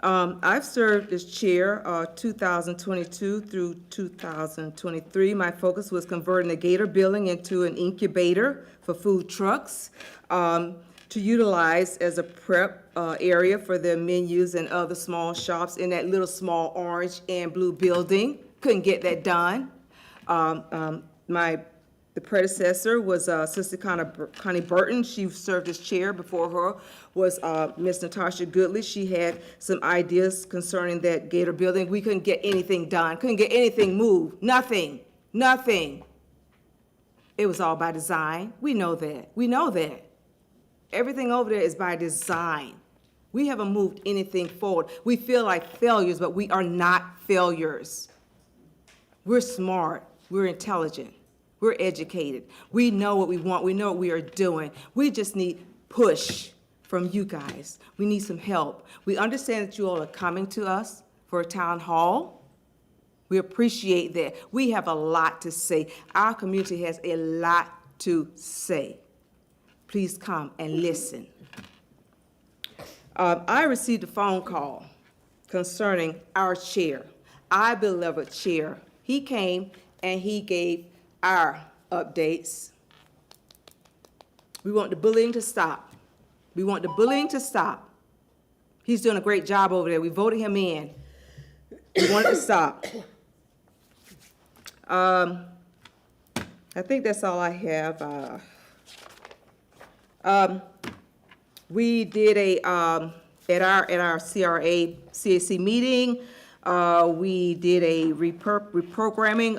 I've served as chair 2022 through 2023. My focus was converting the Gator building into an incubator for food trucks to utilize as a prep area for their menus and other small shops in that little small orange and blue building. Couldn't get that done. The predecessor was Sister Connie Burton. She served as chair. Before her was Miss Natasha Goodley. She had some ideas concerning that Gator building. We couldn't get anything done, couldn't get anything moved, nothing. It was all by design. We know that. Everything over there is by design. We haven't moved anything forward. We feel like failures, but we are not failures. We're smart, we're intelligent. We're educated. We know what we want. We know what we are doing. We just need push from you guys. We need some help. We understand that you all are coming to us for a town hall. We appreciate that. We have a lot to say. Our community has a lot to say. Please come and listen. I received a phone call concerning our chair, our beloved chair. He came and he gave our updates. We want the bullying to stop. He's doing a great job over there. We voted him in. We want it to stop. I think that's all I have. We did at our CRA CAC meeting, we did a reprogramming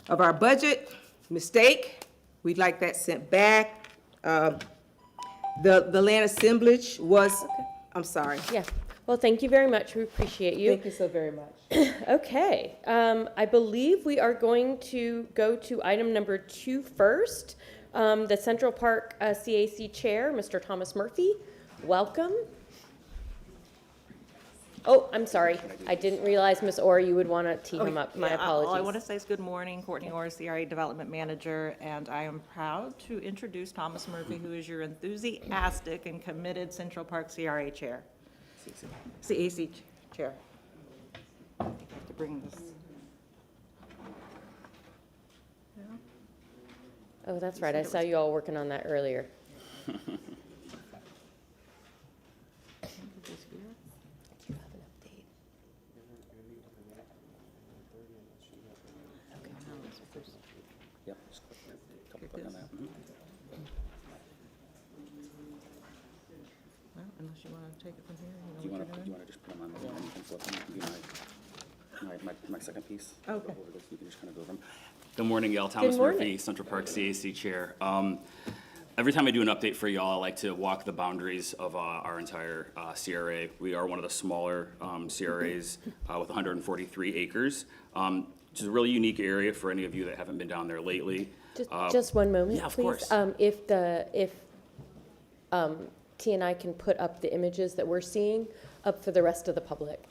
of our budget. Mistake. We'd like that sent back. The land assemblage was, I'm sorry. Yeah. Well, thank you very much. We appreciate you. Thank you so very much. Okay. I believe we are going to go to item number 2 first. The Central Park CAC Chair, Mr. Thomas Murphy. Welcome. Oh, I'm sorry. I didn't realize, Ms. Orr, you would want to tee him up. My apologies. All I want to say is good morning. Courtney Orr, CRA Development Manager, and I am proud to introduce Thomas Murphy, who is your enthusiastic and committed Central Park CRA Chair. CAC Chair. I have to bring this. Oh, that's right. I saw you all working on that earlier. Unless you want to take it from here. Do you want to just put them on the wall and you can flip them? You can be my second piece. Okay. You can just kind of go over them. Good morning, y'all. Thomas Murphy, Central Park CAC Chair. Every time I do an update for y'all, I like to walk the boundaries of our entire CRA. We are one of the smaller CRAs with 143 acres, which is a really unique area for any of you that haven't been down there lately. Just one moment, yeah, of please. course. If T and I can put up the images that we're seeing up for the rest of the public.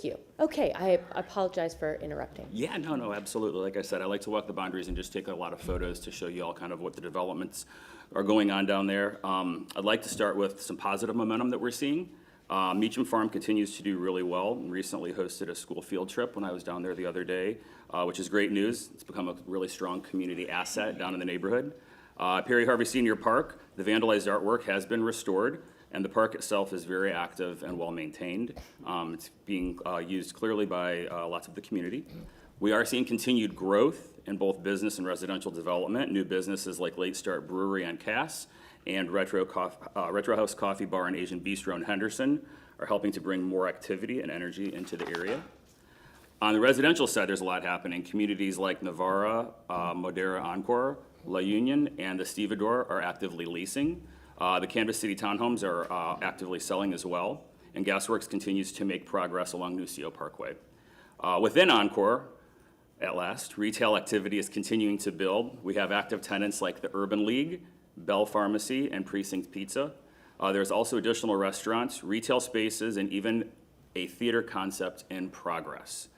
Thank you. Okay, I apologize for interrupting. Yeah, no, absolutely. Like I said, I like to walk the boundaries and just take a lot of photos to show you all kind of what the developments are going on down there. I'd like to start with some positive momentum that we're seeing. Meacham Farm continues to do really well and recently hosted a school field trip when I was down there the other day, which is great news. It's become a really strong community asset down in the neighborhood. Perry Harvey Senior Park, the vandalized artwork has been restored, and the park itself is very active and well-maintained. It's being used clearly by lots of the community. We are seeing continued growth in both business and residential development. New businesses like Late Start Brewery on Cass and Retro House Coffee Bar and Asian Bistro in Henderson are helping to bring more activity and energy into the area. On the residential side, there's a lot happening. Communities like Navarra, Modera Encore, La Union, and the Stevedore are actively leasing. The Kansas City townhomes are actively selling as well, and Gasworks continues to make progress along Nucio Parkway. Within Encore, at last, retail activity is continuing to build. We have active tenants like the Urban League, Bell Pharmacy, and Precinct Pizza. There's also additional restaurants, retail spaces, and even a theater concept in progress.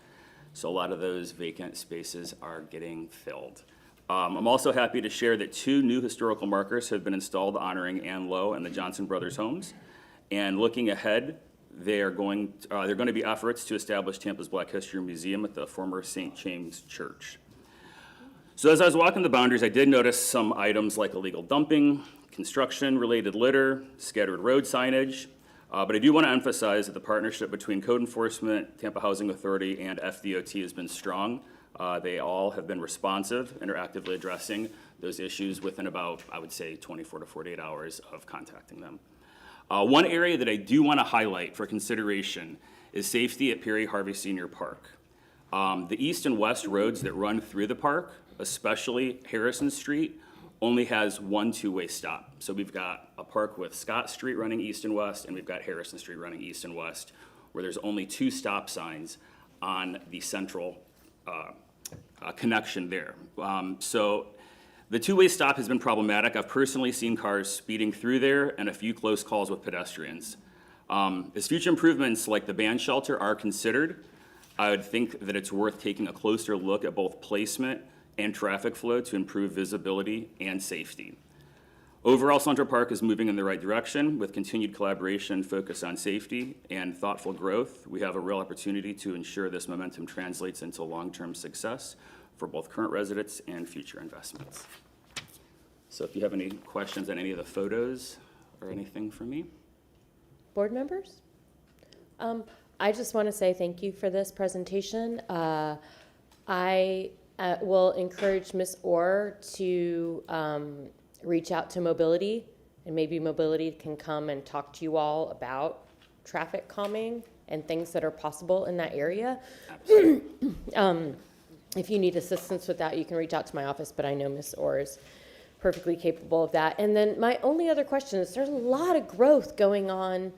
So a lot of those vacant spaces are getting filled. I'm also happy to share that 2 new historical markers have been installed honoring Ann Lowe and the Johnson Brothers homes. And looking ahead, they're going to be efforts to establish Tampa's Black History Museum at the former St. James Church. So as I was walking the boundaries, I did notice some items like illegal dumping, construction-related litter, scattered road signage, but I do want to emphasize that the partnership between code enforcement, Tampa Housing Authority, and FDOT has been strong. They all have been responsive and are actively addressing those issues within about, I would say, 24 to 48 hours of contacting them. One area that I do want to highlight for consideration is safety at Perry Harvey Senior Park. The east and west roads that run through the park, especially Harrison Street, only has 1 two-way stop. So we've got a park with Scott Street running east and west, and we've got Harrison Street running east and west, where there's only 2 stop signs on the central connection there. So the two-way stop has been problematic. I've personally seen cars speeding through there and a few close calls with pedestrians. As future improvements like the band shelter are considered, I would think that it's worth taking a closer look at both placement and traffic flow to improve visibility and safety. Overall, Central Park is moving in the right direction with continued collaboration, focus on safety, and thoughtful growth. We have a real opportunity to ensure this momentum translates into long-term success for both current residents and future investments. So if you have any questions on any of the photos or anything from me. Board members? I just want to say thank you for this presentation. I will encourage Ms. Orr to reach out to Mobility, and maybe Mobility can come and talk to you all about traffic calming and things that are possible in that area. If you need assistance with that, you can reach out to my office, but I know Ms. Orr is perfectly capable of that. And then my only other question is, there's a lot of growth going on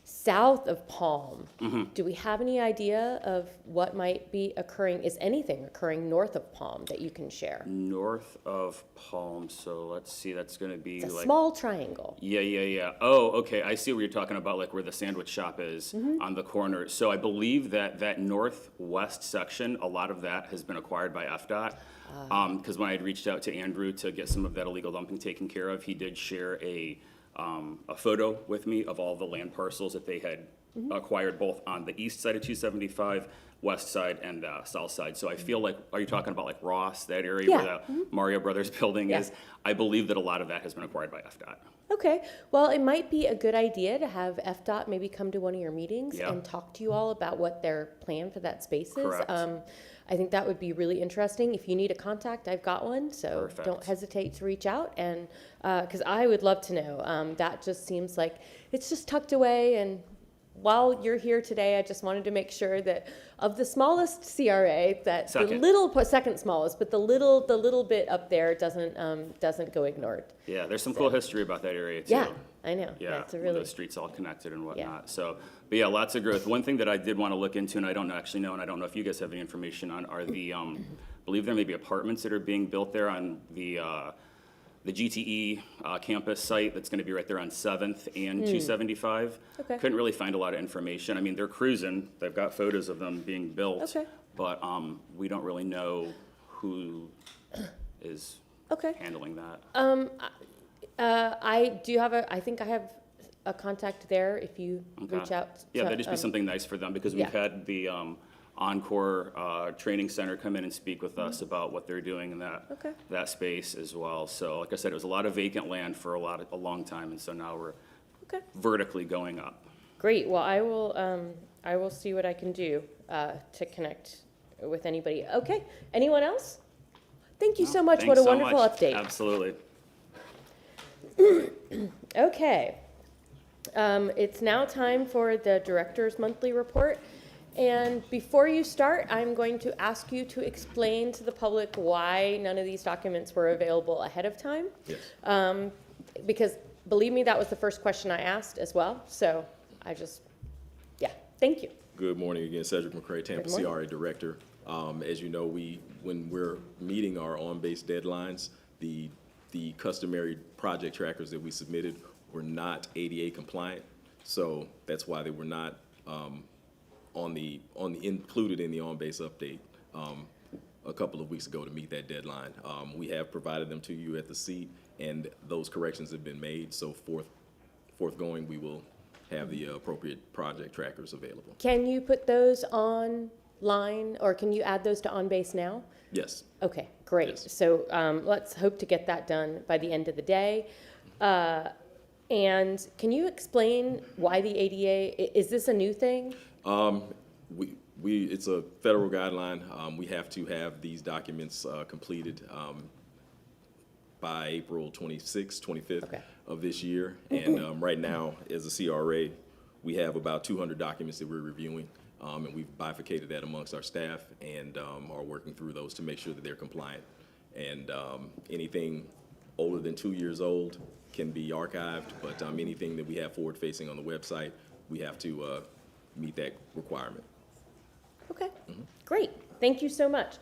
south of Palm. Do we have any idea of what might be occurring? Is anything occurring north of Palm that you can share? North of Palm, so let's see, that's gonna be It's a like. small triangle. Yeah. Oh, okay, I see what you're talking about, like where the sandwich shop is on the corner. So I believe that northwest section, a lot of that has been acquired by FDOT. Because when I had reached out to Andrew to get some of that illegal dumping taken care of, he did share a photo with me of all the land parcels that they had acquired both on the east side of 275, west side, and south side. So I feel like, are you talking about like Ross, that area where the Mario Brothers building is? I believe that a lot of that has been acquired by FDOT. Okay, well, it might be a good idea to have FDOT maybe come to one of your meetings and talk to you all about what their plan for that space is. Correct. I think that would be really interesting. If you need a contact, I've got one, so Perfect. don't hesitate to reach out. And because I would love to know, that just seems like it's just tucked away. And while you're here today, I just wanted to make sure that of the smallest CRA, that Second. the little second smallest, but the little bit up there doesn't go ignored. Yeah, there's some cool history about that area too. Yeah, I know. Yeah, It's a really the streets all connected and whatnot. So, but yeah, lots of growth. One thing that I did want to look into, and I don't actually know, and I don't know if you guys have any information on, are the, I believe there may be apartments that are being built there on the the GTE campus site that's going to be right there on 7th and 275. Okay. Couldn't really find a lot of information. I mean, they're cruising. They've got photos of them being built. Okay. But we don't really know who is Okay. handling that. I do have I think I have a contact there if you Okay. reach out. Yeah, to, that'd just be something nice for them, because we've yeah. had the Encore Training Center come in and speak with us about what they're doing in Okay. that space as well. So like I said, it was a lot of vacant land for a long time, and so now we're Okay. vertically going up. Great. Well, I will see what I can do to connect with anybody. Okay. Anyone else? Thank you so much. Thanks What a so wonderful much. update. Absolutely. Okay. It's now time for the director's monthly report. And before you start, I'm going to ask you to explain to the public why none of these documents were available ahead of time. Yes. Because believe me, that was the first question I asked as well. So yeah, thank you. Good morning again, Cedric McCray, Tampa Good morning. CRA Director. As you know, when we're meeting our on-base deadlines, the customary project trackers that we submitted were not ADA compliant. So that's why they were not included in the on-base update a couple of weeks ago to meet that deadline. We have provided them to you at the seat, and those corrections have been made. So forthgoing, we will have the appropriate project trackers available. Can you put those online, or can you add those to OnBase now? Yes. Okay, great. Yes. So let's hope to get that done by the end of the day. And can you explain why the ADA, is this a new thing? It's a federal guideline. We have to have these documents completed by April 26th, 25th Okay. of this year. And right now, as a CRA, we have about 200 documents that we're reviewing. And we've bifurcated that amongst our staff and are working through those to make sure that they're compliant. And anything older than 2 years old can be archived, but anything that we have forward-facing on the website, we have to meet that requirement. Okay, great. Thank you so much.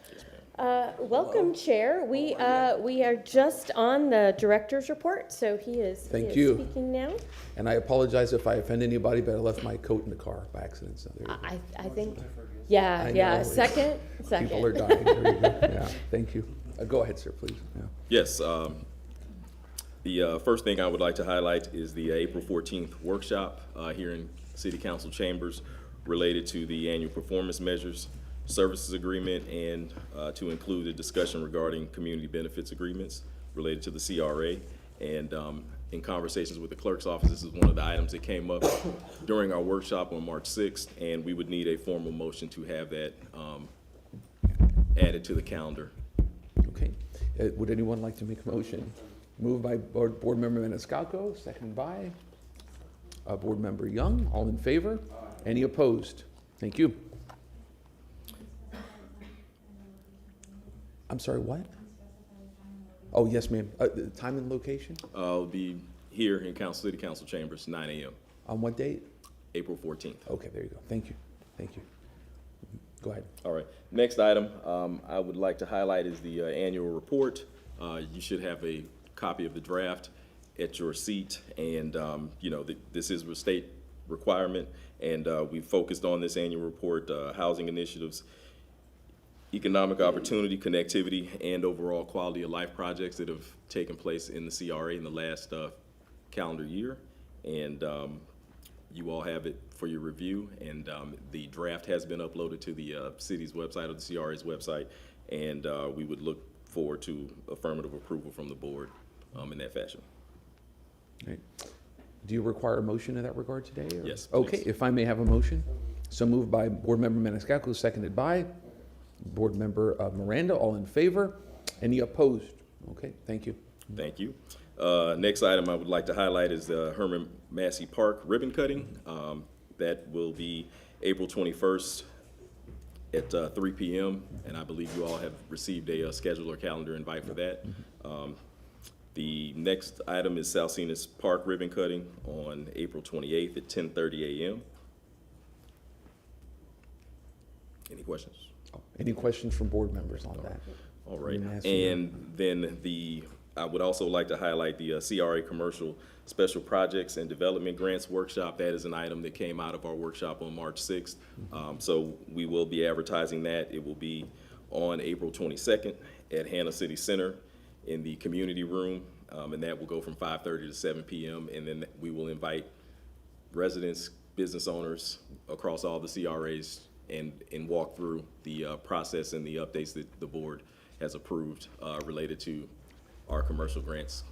Welcome, Chair. We are just on the director's report, so he is Thank you. Speaking now. And I apologize if I offend anybody, but I left my coat in the car by accident, so there you go. I think, I yeah. know. Second. People are dying. There you go. Yeah, thank you. Go ahead, sir, please. Yeah. Yes. The first thing I would like to highlight is the April 14th workshop here in City Council chambers related to the annual performance measures, services agreement, and to include a discussion regarding community benefits agreements related to the CRA. And in conversations with the clerk's office, this is one of the items that came up during our workshop on March 6th, and we would need a formal motion to have that added to the calendar. Okay. Would anyone like to make a motion? Moved by Board Member Maniscalco, second by Board Member Young. All in favor? Any opposed? Thank you. I'm sorry, what? Oh, yes, ma'am. Time and location? I'll be here in City Council chambers, 9 a.m. On what date? April 14th. Okay, there you go. Thank you. Thank you. Go ahead. All right. Next item I would like to highlight is the annual report. You should have a copy of the draft at your seat, and this is a state requirement, and we focused on this annual report, housing initiatives, economic opportunity, connectivity, and overall quality of life projects that have taken place in the CRA in the last calendar year. And you all have it for your review, and the draft has been uploaded to the city's website or the CRA's website, and we would look forward to affirmative approval from the board in that fashion. All right. Do you require a motion in that regard today? Or? Yes, Okay, please. if I may have a motion. So moved by Board Member Maniscalco, seconded by Board Member Miranda. All in favor? Any opposed? Okay, thank you. Thank you. Next item I would like to highlight is the Herman Massey Park ribbon cutting. That will be April 21st at 3 p.m. And I believe you all have received a schedule or calendar invite for that. The next item is Salsinas Park ribbon cutting on April 28th at 10:30 a.m. Any questions? Any questions from board members on that? All right. Massey. And then the I would also like to highlight the CRA Commercial Special Projects and Development Grants Workshop. That is an item that came out of our workshop on March 6th. So we will be advertising that. It will be on April 22nd at Hannah City Center in the community room, and that will go from 5:30 to 7 p.m. And then we will invite residents, business owners across all the CRAs and walk through the process and the updates that the board has approved related to our commercial grants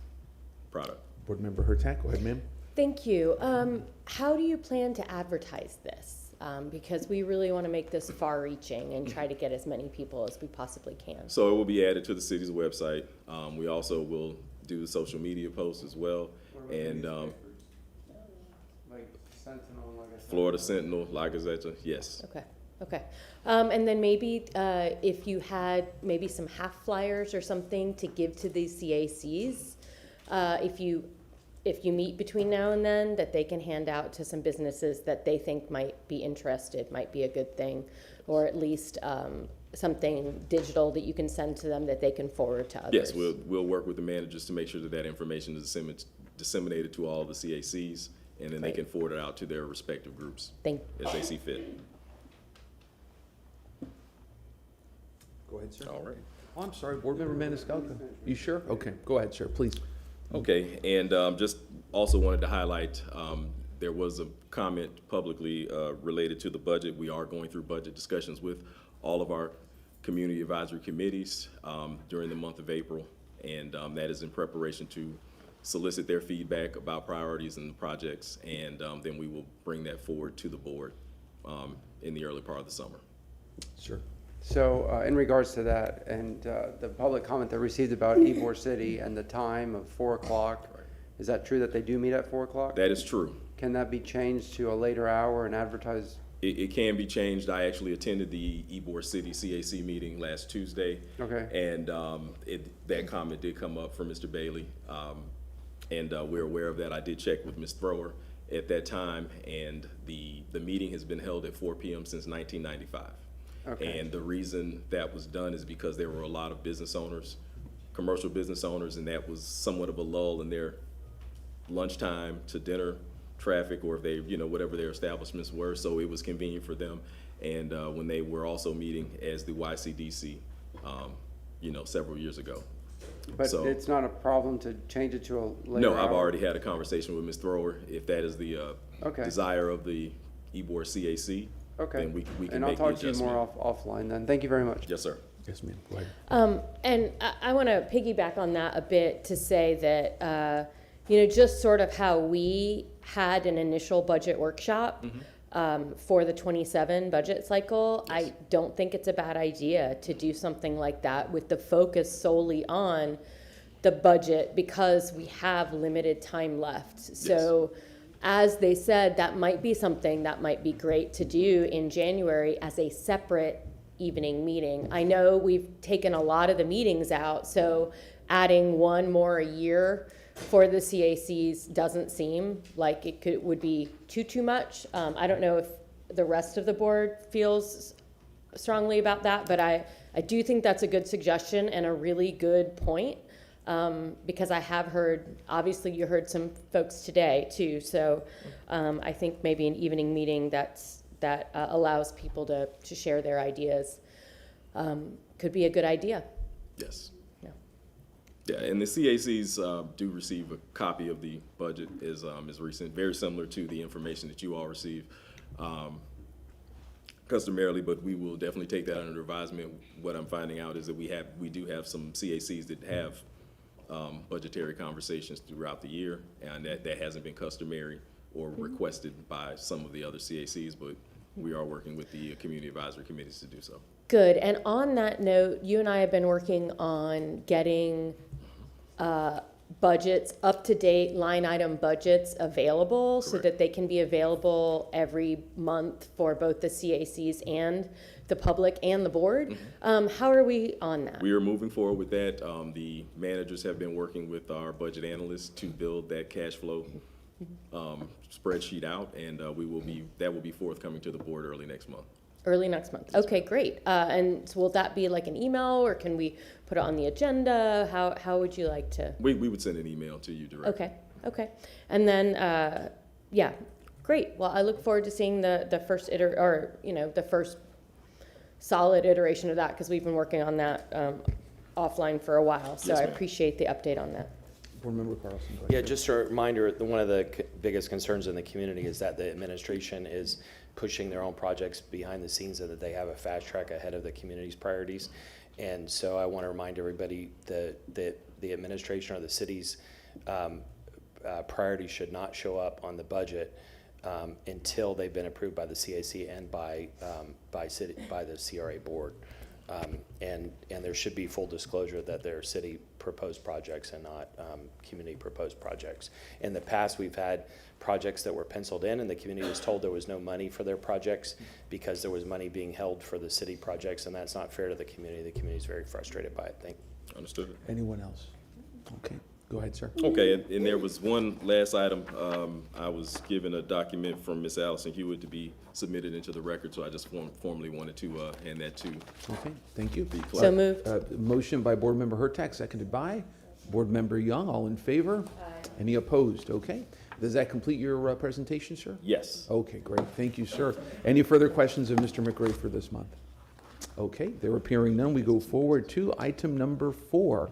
product. Board Member Hurtak, go ahead, ma'am. Thank you. How do you plan to advertise this? Because we really want to make this far-reaching and try to get as many people as we possibly can. So it will be added to the city's website. We also will do social media posts as well. And like Sentinel, like I said. Florida Sentinel, La Gazette, yes. Okay, okay. And then maybe if you had maybe some half flyers or something to give to these CACs, if you meet between now and then, that they can hand out to some businesses that they think might be interested, might be a good thing, or at least something digital that you can send to them that they can forward to others. Yes, we'll work with the managers to make sure that that information is disseminated to all the CACs, and then they can forward it out to their respective groups as they see fit. Go ahead, sir. All right. Oh, I'm sorry, Board Member Maniscalco. You sure? Okay, go ahead, sir, please. Okay, and just also wanted to highlight, there was a comment publicly related to the budget. We are going through budget discussions with all of our community advisory committees during the month of April, and that is in preparation to solicit their feedback about priorities and the projects, and then we will bring that forward to the board in the early part of the summer. Sure. So in regards to that and the public comment that received about Ybor City and the time of 4 o'clock, is that true that they do meet at 4 o'clock? That is true. Can that be changed to a later hour and advertised? It can be changed. I actually attended the Ybor City CAC meeting last Tuesday. Okay. And that comment did come up from Mr. Bailey. And we're aware of that. I did check with Ms. Thrower at that time, and the meeting has been held at 4 p.m. since 1995. Okay. And the reason that was done is because there were a lot of business owners, commercial business owners, and that was somewhat of a lull in their lunchtime to dinner traffic, or if they, whatever their establishments were. So it was convenient for them. And when they were also meeting as the YCDC, several years ago. But so, it's not a problem to change it to a later no, I've hour? already had a conversation with Ms. Thrower. If that is the desire of the Ybor CAC, okay. then we can and I'll make talk the to you adjustment. more offline then. Thank you very much. Yes, sir. Yes, ma'am. Go ahead. And I want to piggyback on that a bit to say that, just sort of how we had an initial budget workshop for the 27 budget cycle, yes. I don't think it's a bad idea to do something like that with the focus solely on the budget because we have limited time left. So as they said, that might be something that might be great to do in January as a separate evening meeting. I know we've taken a lot of the meetings out, so adding one more a year for the CACs doesn't seem like it would be too much. I don't know if the rest of the board feels strongly about that, but I do think that's a good suggestion and a really good point. Because I have heard, obviously you heard some folks today too, so I think maybe an evening meeting that allows people to share their ideas could be a good idea. Yes. Yeah, and the CACs do receive a copy of the budget as recent, very similar to the information that you all receive customarily, but we will definitely take that under advisement. What I'm finding out is that we do have some CACs that have budgetary conversations throughout the year, and that hasn't been customary or requested by some of the other CACs, but we are working with the community advisory committees to do so. Good, and on that note, you and I have been working on getting budgets, up-to-date line item budgets available so that they can be available every month for both the CACs and the public and the board. How are we on that? We are moving forward with that. The managers have been working with our budget analysts to build that cash flow spreadsheet out, and that will be forthcoming to the board early next month. Early next month. Okay, great. And so will that be like an email, or can we put it on the agenda? How would you like to? We would send an email to you directly. Okay. And then, yeah, great. Well, I look forward to seeing the first the first solid iteration of that, because we've been working on that offline for a while. So Yes, I ma'am. appreciate the update on that. Board Member Carlson, go ahead. Yeah, just a reminder, one of the biggest concerns in the community is that the administration is pushing their own projects behind the scenes and that they have a fast track ahead of the community's priorities. And so I want to remind everybody that the administration or the city's priorities should not show up on the budget until they've been approved by the CAC and by the CRA board. And there should be full disclosure that they're city proposed projects and not community proposed projects. In the past, we've had projects that were penciled in and the community was told there was no money for their projects because there was money being held for the city projects, and that's not fair to the community. The community is very frustrated by it. Understood. Anyone else? Okay, go ahead, sir. Okay, and there was one last item. I was given a document from Ms. Allison Hewitt to be submitted into the record, so I just formally wanted to hand that to. Okay, thank you. the clerk. So moved. Motion by Board Member Hurtak, seconded by Board Member Young. All in favor? Any opposed? Okay. Does that complete your presentation, sir? Yes. Okay, great. Thank you, sir. Any further questions of Mr. McRae for this month? Okay, there appearing none, we go forward to item number 4.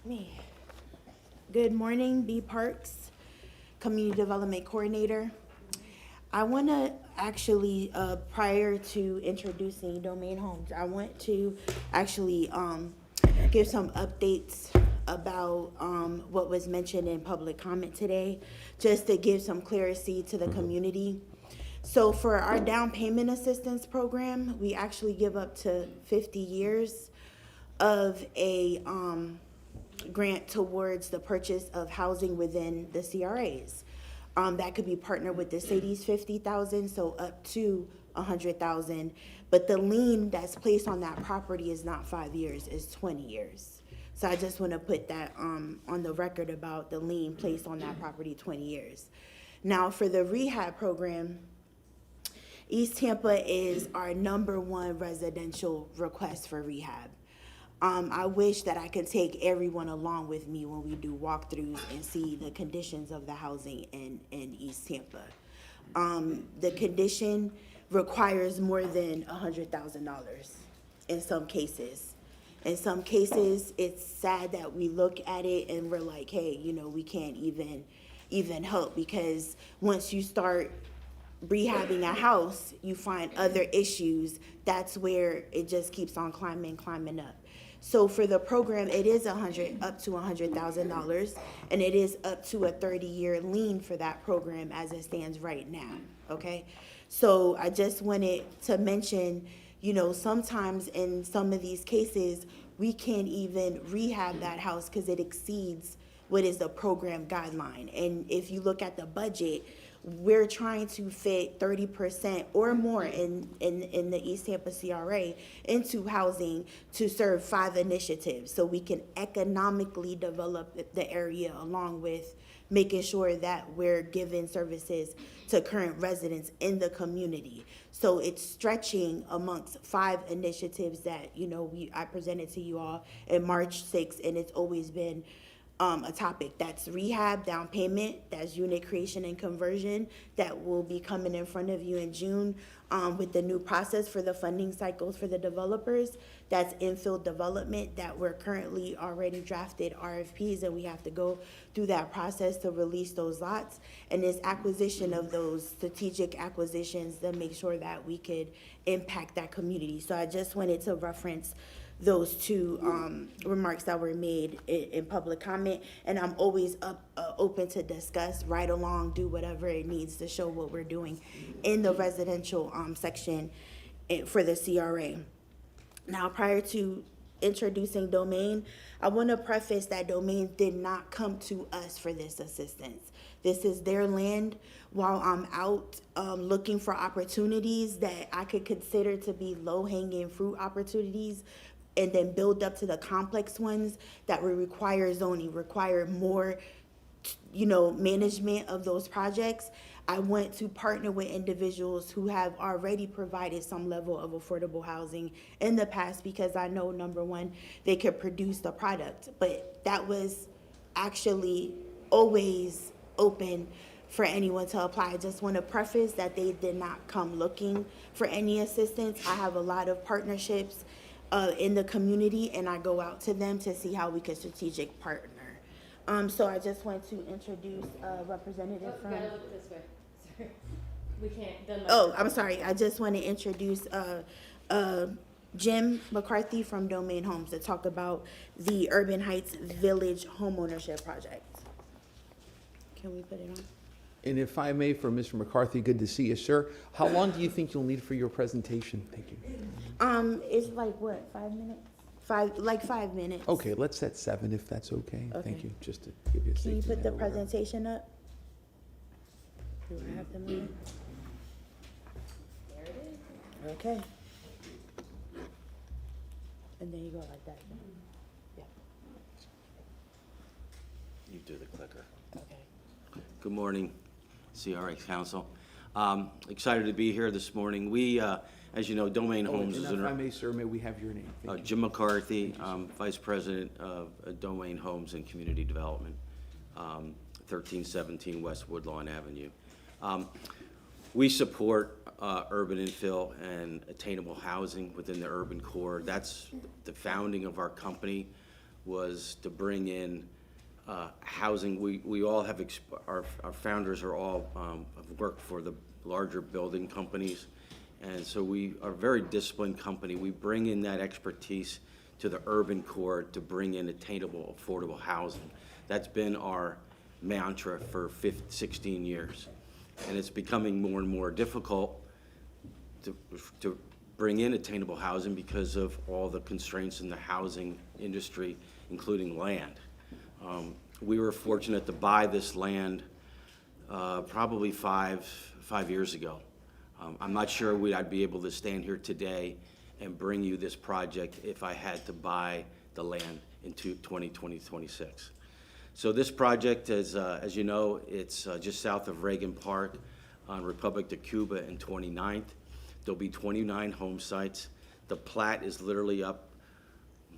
Me. Good morning, B Parks, Community Development Coordinator. I want to actually, prior to introducing Domain Homes, I want to actually give some updates about what was mentioned in public comment today, just to give some clarity to the community. So for our down payment assistance program, we actually give up to 50 years of a grant towards the purchase of housing within the CRAs. That could be partnered with the city's 50,000, so up to 100,000. But the lien that's placed on that property is not 5 years, it's 20 years. So I just want to put that on the record about the lien placed on that property, 20 years. Now for the rehab program, East Tampa is our #1 residential request for rehab. I wish that I could take everyone along with me when we do walkthroughs and see the conditions of the housing in East Tampa. The condition requires more than $100,000 in some cases. In some cases, it's sad that we look at it and we're like, hey, we can't even help, because once you start rehabbing a house, you find other issues. That's where it just keeps on climbing up. So for the program, it is up to $100,000, and it is up to a 30-year lien for that program as it stands right now, okay? So I just wanted to mention, sometimes in some of these cases, we can't even rehab that house because it exceeds what is the program guideline. And if you look at the budget, we're trying to fit 30% or more in the East Tampa CRA into housing to serve 5 initiatives, so we can economically develop the area along with making sure that we're giving services to current residents in the community. So it's stretching amongst 5 initiatives that I presented to you all in March 6th, and it's always been a topic. That's rehab, down payment, that's unit creation and conversion, that will be coming in front of you in June with the new process for the funding cycles for the developers. That's infill development, that we're currently already drafted RFPs, and we have to go through that process to release those lots. And this acquisition of those strategic acquisitions to make sure that we could impact that community. So I just wanted to reference those 2 remarks that were made in public comment, and I'm always open to discuss, ride along, do whatever it needs to show what we're doing in the residential section for the CRA. Now, prior to introducing Domain, I want to preface that Domain did not come to us for this assistance. This is their land. While I'm out looking for opportunities that I could consider to be low-hanging fruit opportunities, and then build up to the complex ones that will require zoning, require more, management of those projects, I want to partner with individuals who have already provided some level of affordable housing in the past, because I know, number one, they could produce the product. But that was actually always open for anyone to apply. I just want to preface that they did not come looking for any assistance. I have a lot of partnerships in the community, and I go out to them to see how we can strategic partner. So I just want to introduce a representative from. Look this way. Sorry. We can't. Oh, I'm sorry. I just want to introduce Jim McCarthy from Domain Homes to talk about the Urban Heights Village Homeownership Project. Can we put it on? And if I may, for Mr. McCarthy, good to see you, sir. How long do you think you'll need for your presentation? Thank you. It's like what, 5 minutes? 5 minutes. Okay, let's set 7 if that's okay. Okay. Thank you, just to give you a safety Can you put net the over there. presentation up? Do I have to move? There it is. Okay. And then you go like that. Yeah. You do the clicker. Okay. Good morning, CRA Council. Excited to be here this morning. We, as you know, Domain Homes is And if I an... may, sir, may we have your name? Thank you. Jim McCarthy, Vice President of Domain Homes and Community Development, 1317 West Woodlawn Avenue. We support urban infill and attainable housing within the urban core. That's the founding of our company, was to bring in housing. We all have, our founders are all have worked for the larger building companies. And so we are a very disciplined company. We bring in that expertise to the urban core to bring in attainable, affordable housing. That's been our mantra for 16 years. And it's becoming more and more difficult to bring in attainable housing because of all the constraints in the housing industry, including land. We were fortunate to buy this land probably five years ago. I'm not sure I'd be able to stand here today and bring you this project if I had to buy the land in 2026. So this project, as you know, it's just south of Reagan Park on Republic de Cuba and 29th. There'll be 29 home sites. The plat is literally up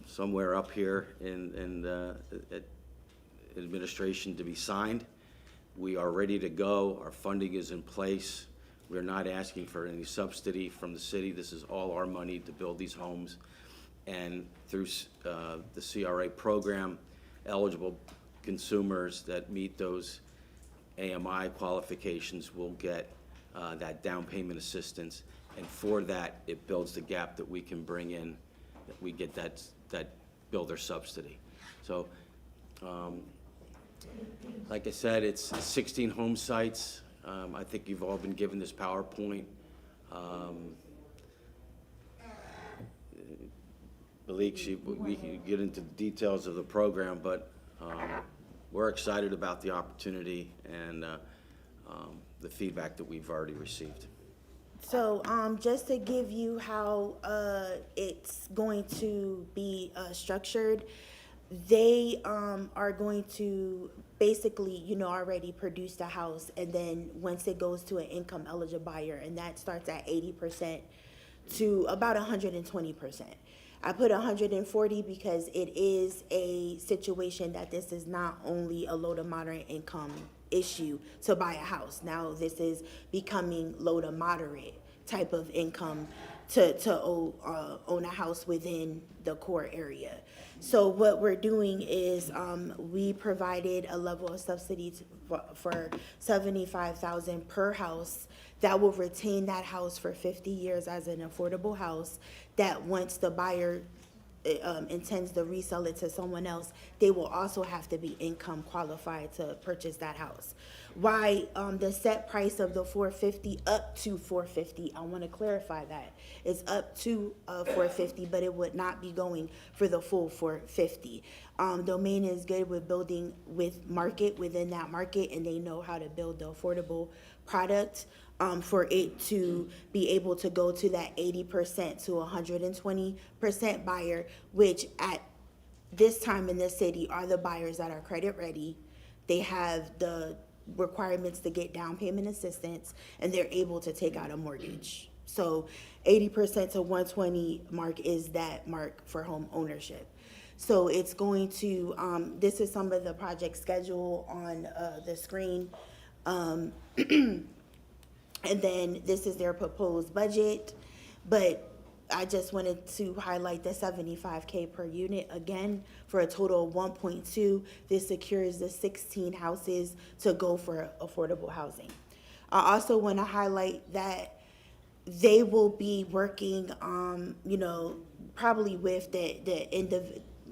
somewhere up here in administration to be signed. We are ready to go. Our funding is in place. We're not asking for any subsidy from the city. This is all our money to build these homes. And through the CRA program, eligible consumers that meet those AMI qualifications will get that down payment assistance. And for that, it builds the gap that we can bring in, that we get that builder subsidy. So, like I said, it's 16 home sites. I think you've all been given this PowerPoint. Malik, we can get into the details of the program, but we're excited about the opportunity and the feedback that we've already received. So, just to give you how it's going to be structured, they are going to basically, already produce the house, and then once it goes to an income eligible buyer, and that starts at 80% to about 120%. I put 140 because it is a situation that this is not only a low to moderate income issue to buy a house. Now this is becoming low to moderate type of income to own a house within the core area. So what we're doing is we provided a level of subsidy for $75,000 per house that will retain that house for 50 years as an affordable house, that once the buyer intends to resell it to someone else, they will also have to be income qualified to purchase that house. Why the set price of the $450 up to $450? I want to clarify that it's up to $450, but it would not be going for the full $450. Domain is good with building with market within that market, and they know how to build the affordable product. For it to be able to go to that 80% to 120% buyer, which at this time in the city are the buyers that are credit ready. They have the requirements to get down payment assistance, and they're able to take out a mortgage. So 80% to 120 mark is that mark for home ownership. So it's going to, this is some of the project schedule on the screen. And then this is their proposed budget. But I just wanted to highlight the $75K per unit again for a total of 1.2. This secures the 16 houses to go for affordable housing. I also want to highlight that they will be working, probably with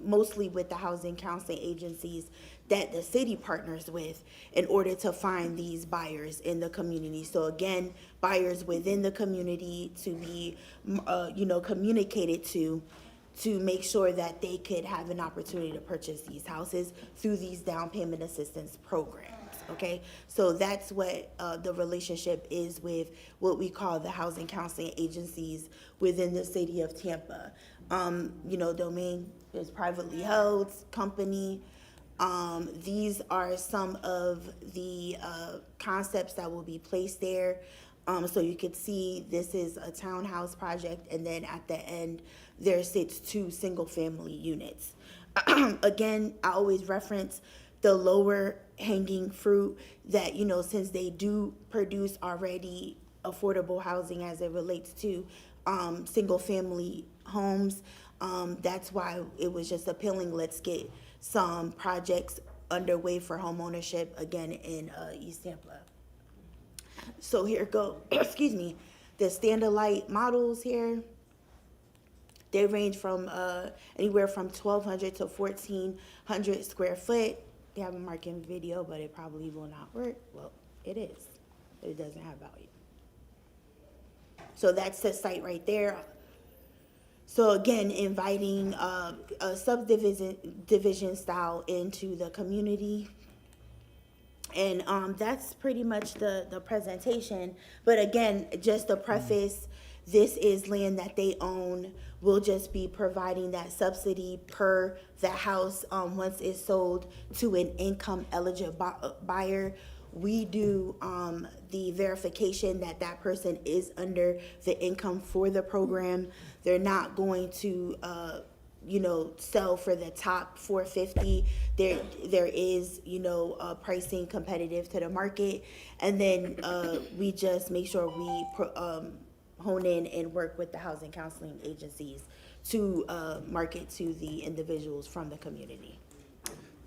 mostly with the housing counseling agencies that the city partners with in order to find these buyers in the community. So again, buyers within the community to be, communicated to make sure that they could have an opportunity to purchase these houses through these down payment assistance programs. Okay, so that's what the relationship is with what we call the housing counseling agencies within the city of Tampa. Domain is privately held company. These are some of the concepts that will be placed there. So you could see this is a townhouse project, and then at the end there sits 2 single-family units. Again, I always reference the lower hanging fruit that, since they do produce already affordable housing as it relates to single-family homes, that's why it was just appealing. Let's get some projects underway for homeownership again in East Tampa. So here go, excuse me, the Stand-A-Light models here. They range from anywhere from 1,200 to 1,400 square foot. They have a marking video, but it probably will not work. Well, it is, but it doesn't have value. So that's the site right there. So again, inviting a subdivision style into the community. And that's pretty much the presentation. But again, just to preface, this is land that they own. We'll just be providing that subsidy per the house once it's sold to an income eligible buyer. We do the verification that that person is under the income for the program. They're not going to sell for the top 450. There is, pricing competitive to the market. And then we just make sure we hone in and work with the housing counseling agencies to market to the individuals from the community.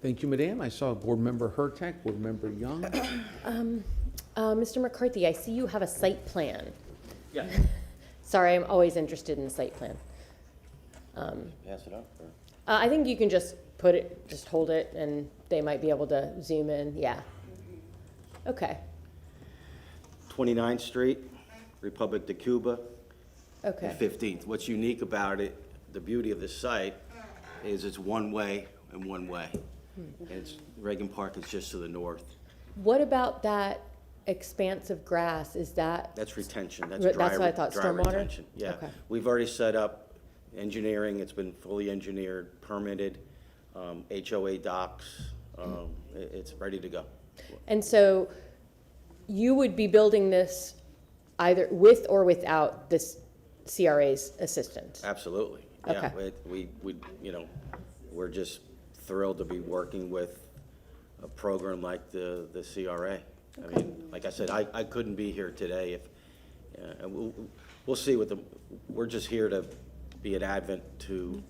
Thank you, Madam. I saw Board Member Hurtak, Board Member Young. Mr. McCarthy, I see you have a site plan. Yeah. Sorry, I'm always interested in the site plan. Pass it up. Or? I think you can just just hold it, and they might be able to zoom in. Yeah. Okay. 29th Street, Republic de Cuba. Okay. And 15th. What's unique about it, the beauty of this site, is it's one way and one way. And it's Reagan Park is just to the north. What about that expanse of grass? Is that? That's retention. That's That's dry, what I thought. dry Stormwater. retention. Yeah. Okay. We've already set up engineering. It's been fully engineered, permitted, HOA docs. It's ready to go. And so, you would be building this either with or without this CRA's assistance? Absolutely. Okay. Yeah, we we're just thrilled to be working with a program like the CRA. I mean, like I said, I couldn't be here today if, and we'll see we're just here to be an advent to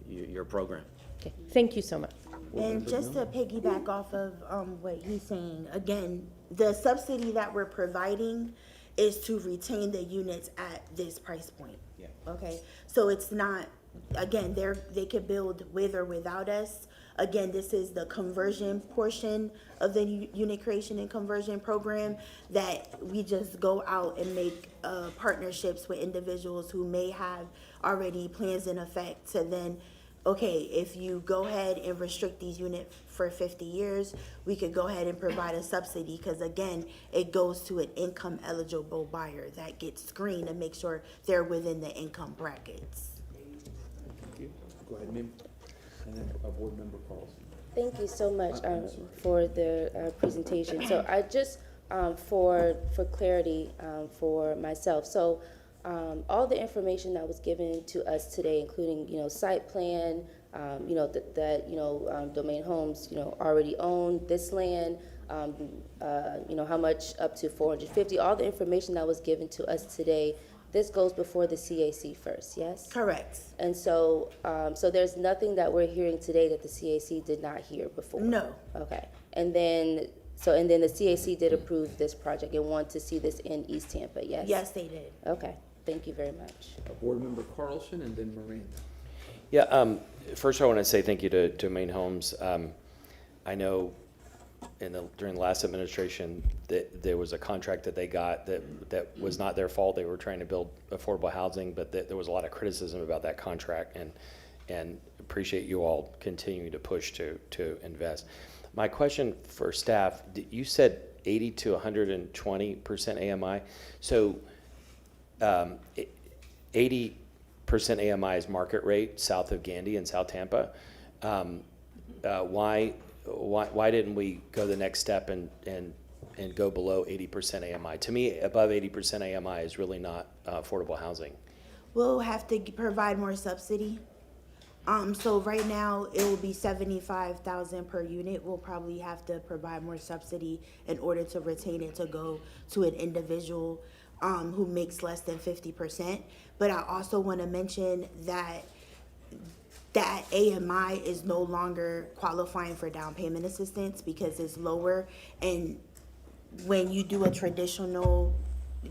your program. Okay, thank you so much. And just to piggyback off of what he's saying, again, the subsidy that we're providing is to retain the units at this price point. Yeah. Okay, so it's not, again, they could build with or without us. Again, this is the conversion portion of the unit creation and conversion program that we just go out and make partnerships with individuals who may have already plans in effect to then, okay, if you go ahead and restrict these units for 50 years, we could go ahead and provide a subsidy, because again, it goes to an income eligible buyer that gets screened to make sure they're within the income brackets. Thank you. Go ahead, ma'am. And then Board Member Carlson. Thank you so much for the presentation. So I just, for clarity for myself, so all the information that was given to us today, including, site plan, that Domain Homes, already own this land, how much up to 450, all the information that was given to us today, this goes before the CAC first, yes? Correct. And so, so there's nothing that we're hearing today that the CAC did not hear before? No. Okay. And then the CAC did approve this project and want to see this in East Tampa, yes? Yes, they did. Okay. Thank you very much. Board Member Carlson and then Miranda. Yeah, first I want to say thank you to Domain Homes. I know during the last administration that there was a contract that they got that was not their fault. They were trying to build affordable housing, but there was a lot of criticism about that contract, and appreciate you all continuing to push to invest. My question for staff, you said 80 to 120% AMI. So 80% AMI is market rate south of Gandy and South Tampa. Why didn't we go the next step and go below 80% AMI? To me, above 80% AMI is really not affordable housing. We'll have to provide more subsidy. So right now it will be $75,000 per unit. We'll probably have to provide more subsidy in order to retain it to go to an individual who makes less than 50%. But I also want to mention that AMI is no longer qualifying for down payment assistance because it's lower. And when you do a traditional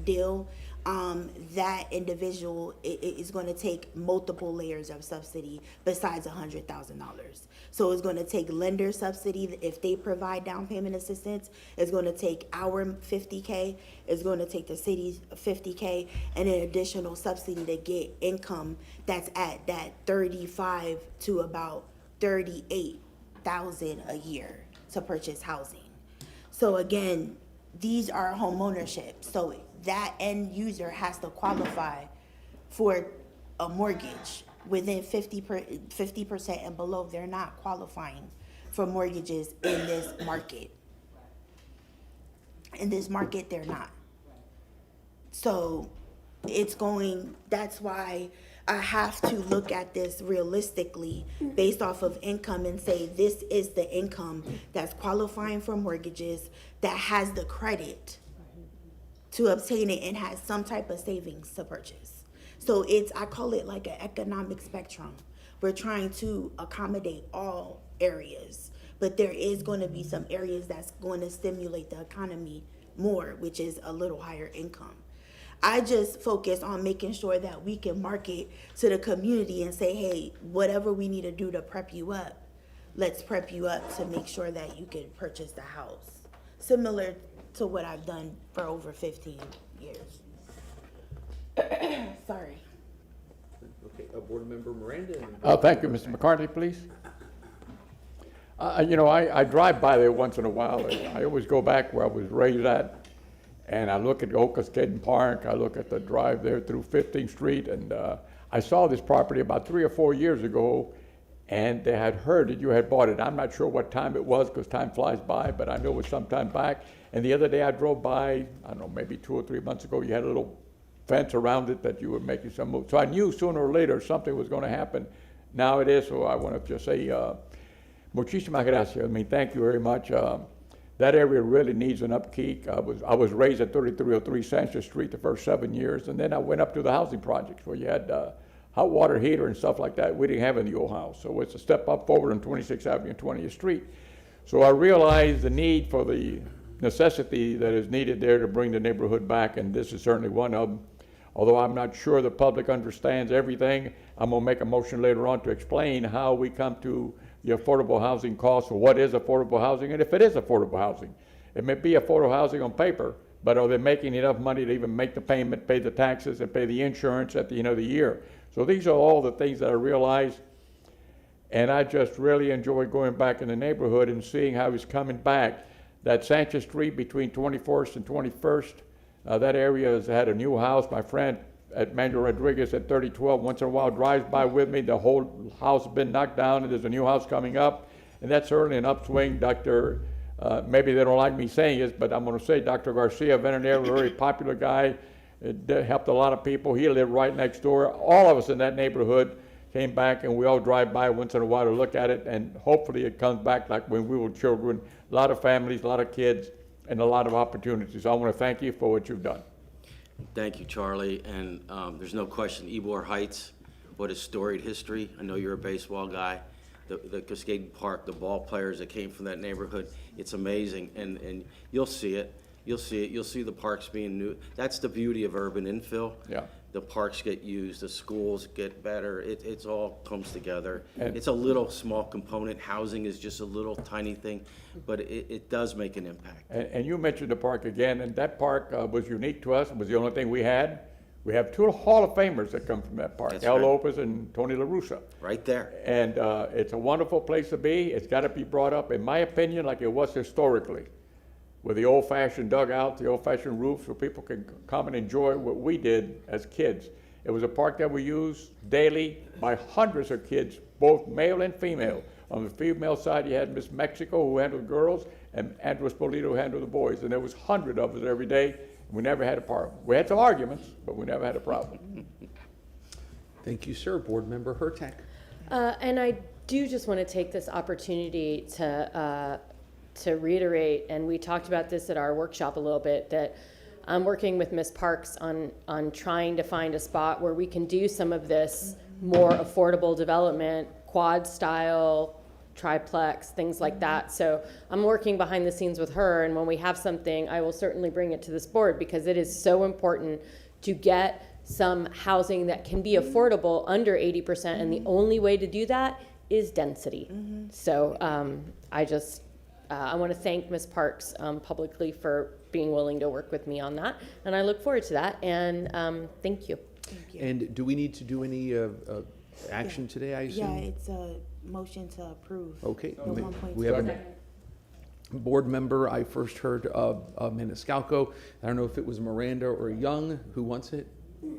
deal, that individual is going to take multiple layers of subsidy besides $100,000. So it's going to take lender subsidy if they provide down payment assistance. It's going to take our $50K. It's going to take the city's $50K, and an additional subsidy to get income that's at that 35 to about 38,000 a year to purchase housing. So again, these are homeownership. So that end user has to qualify for a mortgage within 50% and below. They're not qualifying for mortgages in this market. In this market, they're not. So that's why I have to look at this realistically based off of income and say this is the income that's qualifying for mortgages, that has the credit to obtain it and has some type of savings to purchase. So I call it like an economic spectrum. We're trying to accommodate all areas, but there is going to be some areas that's going to stimulate the economy more, which is a little higher income. I just focus on making sure that we can market to the community and say, hey, whatever we need to do to prep you up, let's prep you up to make sure that you can purchase the house. Similar to what I've done for over 15 years. Sorry. Okay, Board Member Miranda. Thank you, Mr. McCarthy, please. I drive by there once in a while. I always go back where I was raised at, and I look at Oka Skating Park. I look at the drive there through 15th Street, and I saw this property about 3 or 4 years ago, and they had heard that you had bought it. I'm not sure what time it was because time flies by, but I know it was some time back. And the other day I drove by, I don't know, maybe 2 or 3 months ago, you had a little fence around it that you were making some move. So I knew sooner or later something was going to happen. Now it is, so I want to just say, muchísimas gracias. I mean, thank you very much. That area really needs an upkeep. I was raised at 3303 Sanchez Street the first 7 years, and then I went up to the housing projects where you had hot water heater and stuff like that. We didn't have in the old house, so it's a step up forward on 26th Avenue and 20th Street. So I realized the need for the necessity that is needed there to bring the neighborhood back, and this is certainly one of them. Although I'm not sure the public understands everything, I'm going to make a motion later on to explain how we come to the affordable housing costs, or what is affordable housing, and if it is affordable housing. It may be affordable housing on paper, but are they making enough money to even make the payment, pay the taxes, and pay the insurance at the end of the year? So these are all the things that I realized, and I just really enjoy going back in the neighborhood and seeing how it's coming back. That Sanchez Street between 21st and 21st, that area has had a new house. My friend at Manuel Rodriguez at 3012 once in a while drives by with me. The whole house has been knocked down, and there's a new house coming up. and that's certainly an upswing. Dr., maybe they don't like me saying this, but I'm going to say Dr. Garcia, veterinarian, a very popular guy. It helped a lot of people. He lived right next door. All of us in that neighborhood came back, and we all drive by once in a while to look at it, and hopefully it comes back like when we were children. A lot of families, a lot of kids, and a lot of opportunities. I want to thank you for what you've done. Thank you, Charlie. And there's no question, Ybor Heights, what a storied history. I know you're a baseball guy. The Cascade Park, the ball players that came from that neighborhood, it's amazing. And you'll see it. You'll see it. You'll see the parks being new. That's the beauty of urban infill. Yeah. The parks get used, the schools get better. It's all comes together. And- It's a little small component. Housing is just a little tiny thing, but it does make an impact. And you mentioned the park again, and that park was unique to us. It was the only thing we had. We have 2 Hall of Famers that come from that park, That's Al right. Lopez and Tony La Russa. Right there. And it's a wonderful place to be. It's got to be brought up, in my opinion, like it was historically, with the old-fashioned dugouts, the old-fashioned roofs, so people can come and enjoy what we did as kids. It was a park that we used daily by hundreds of kids, both male and female. On the female side, you had Miss Mexico, who handled girls, and Andres Polito, who handled the boys. And there was hundreds of us every day. We never had a problem. We had some arguments, but we never had a problem. Thank you, sir. Board Member Hurtak. And I do just want to take this opportunity to reiterate, and we talked about this at our workshop a little bit, that I'm working with Ms. Parks on trying to find a spot where we can do some of this more affordable development, quad style, triplex, things like that. So I'm working behind the scenes with her, and when we have something, I will certainly bring it to this board, because it is so important to get some housing that can be affordable under 80%, and the only way to do that is density. So I want to thank Ms. Parks publicly for being willing to work with me on that, and I look forward to that, and thank you. And do we need to do any action today, I assume? Yeah, it's a motion to approve. Okay. The 1.2. We have a board member. I first heard of Maniscalco. I don't know if it was Miranda or Young. Who wants it?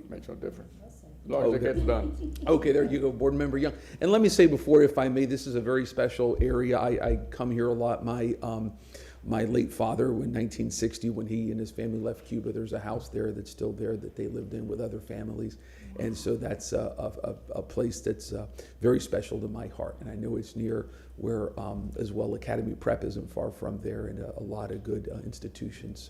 Makes no difference, as long as it gets done. Okay, there you go, Board Member Young. And let me say before, if I may, this is a very special area. I come here a lot. My late father, in 1960, when he and his family left Cuba, there's a house there that's still there that they lived in with other families. And so that's a place that's very special to my heart. And I know it's near where, as well, Academy Prep isn't far from there, and a lot of good institutions.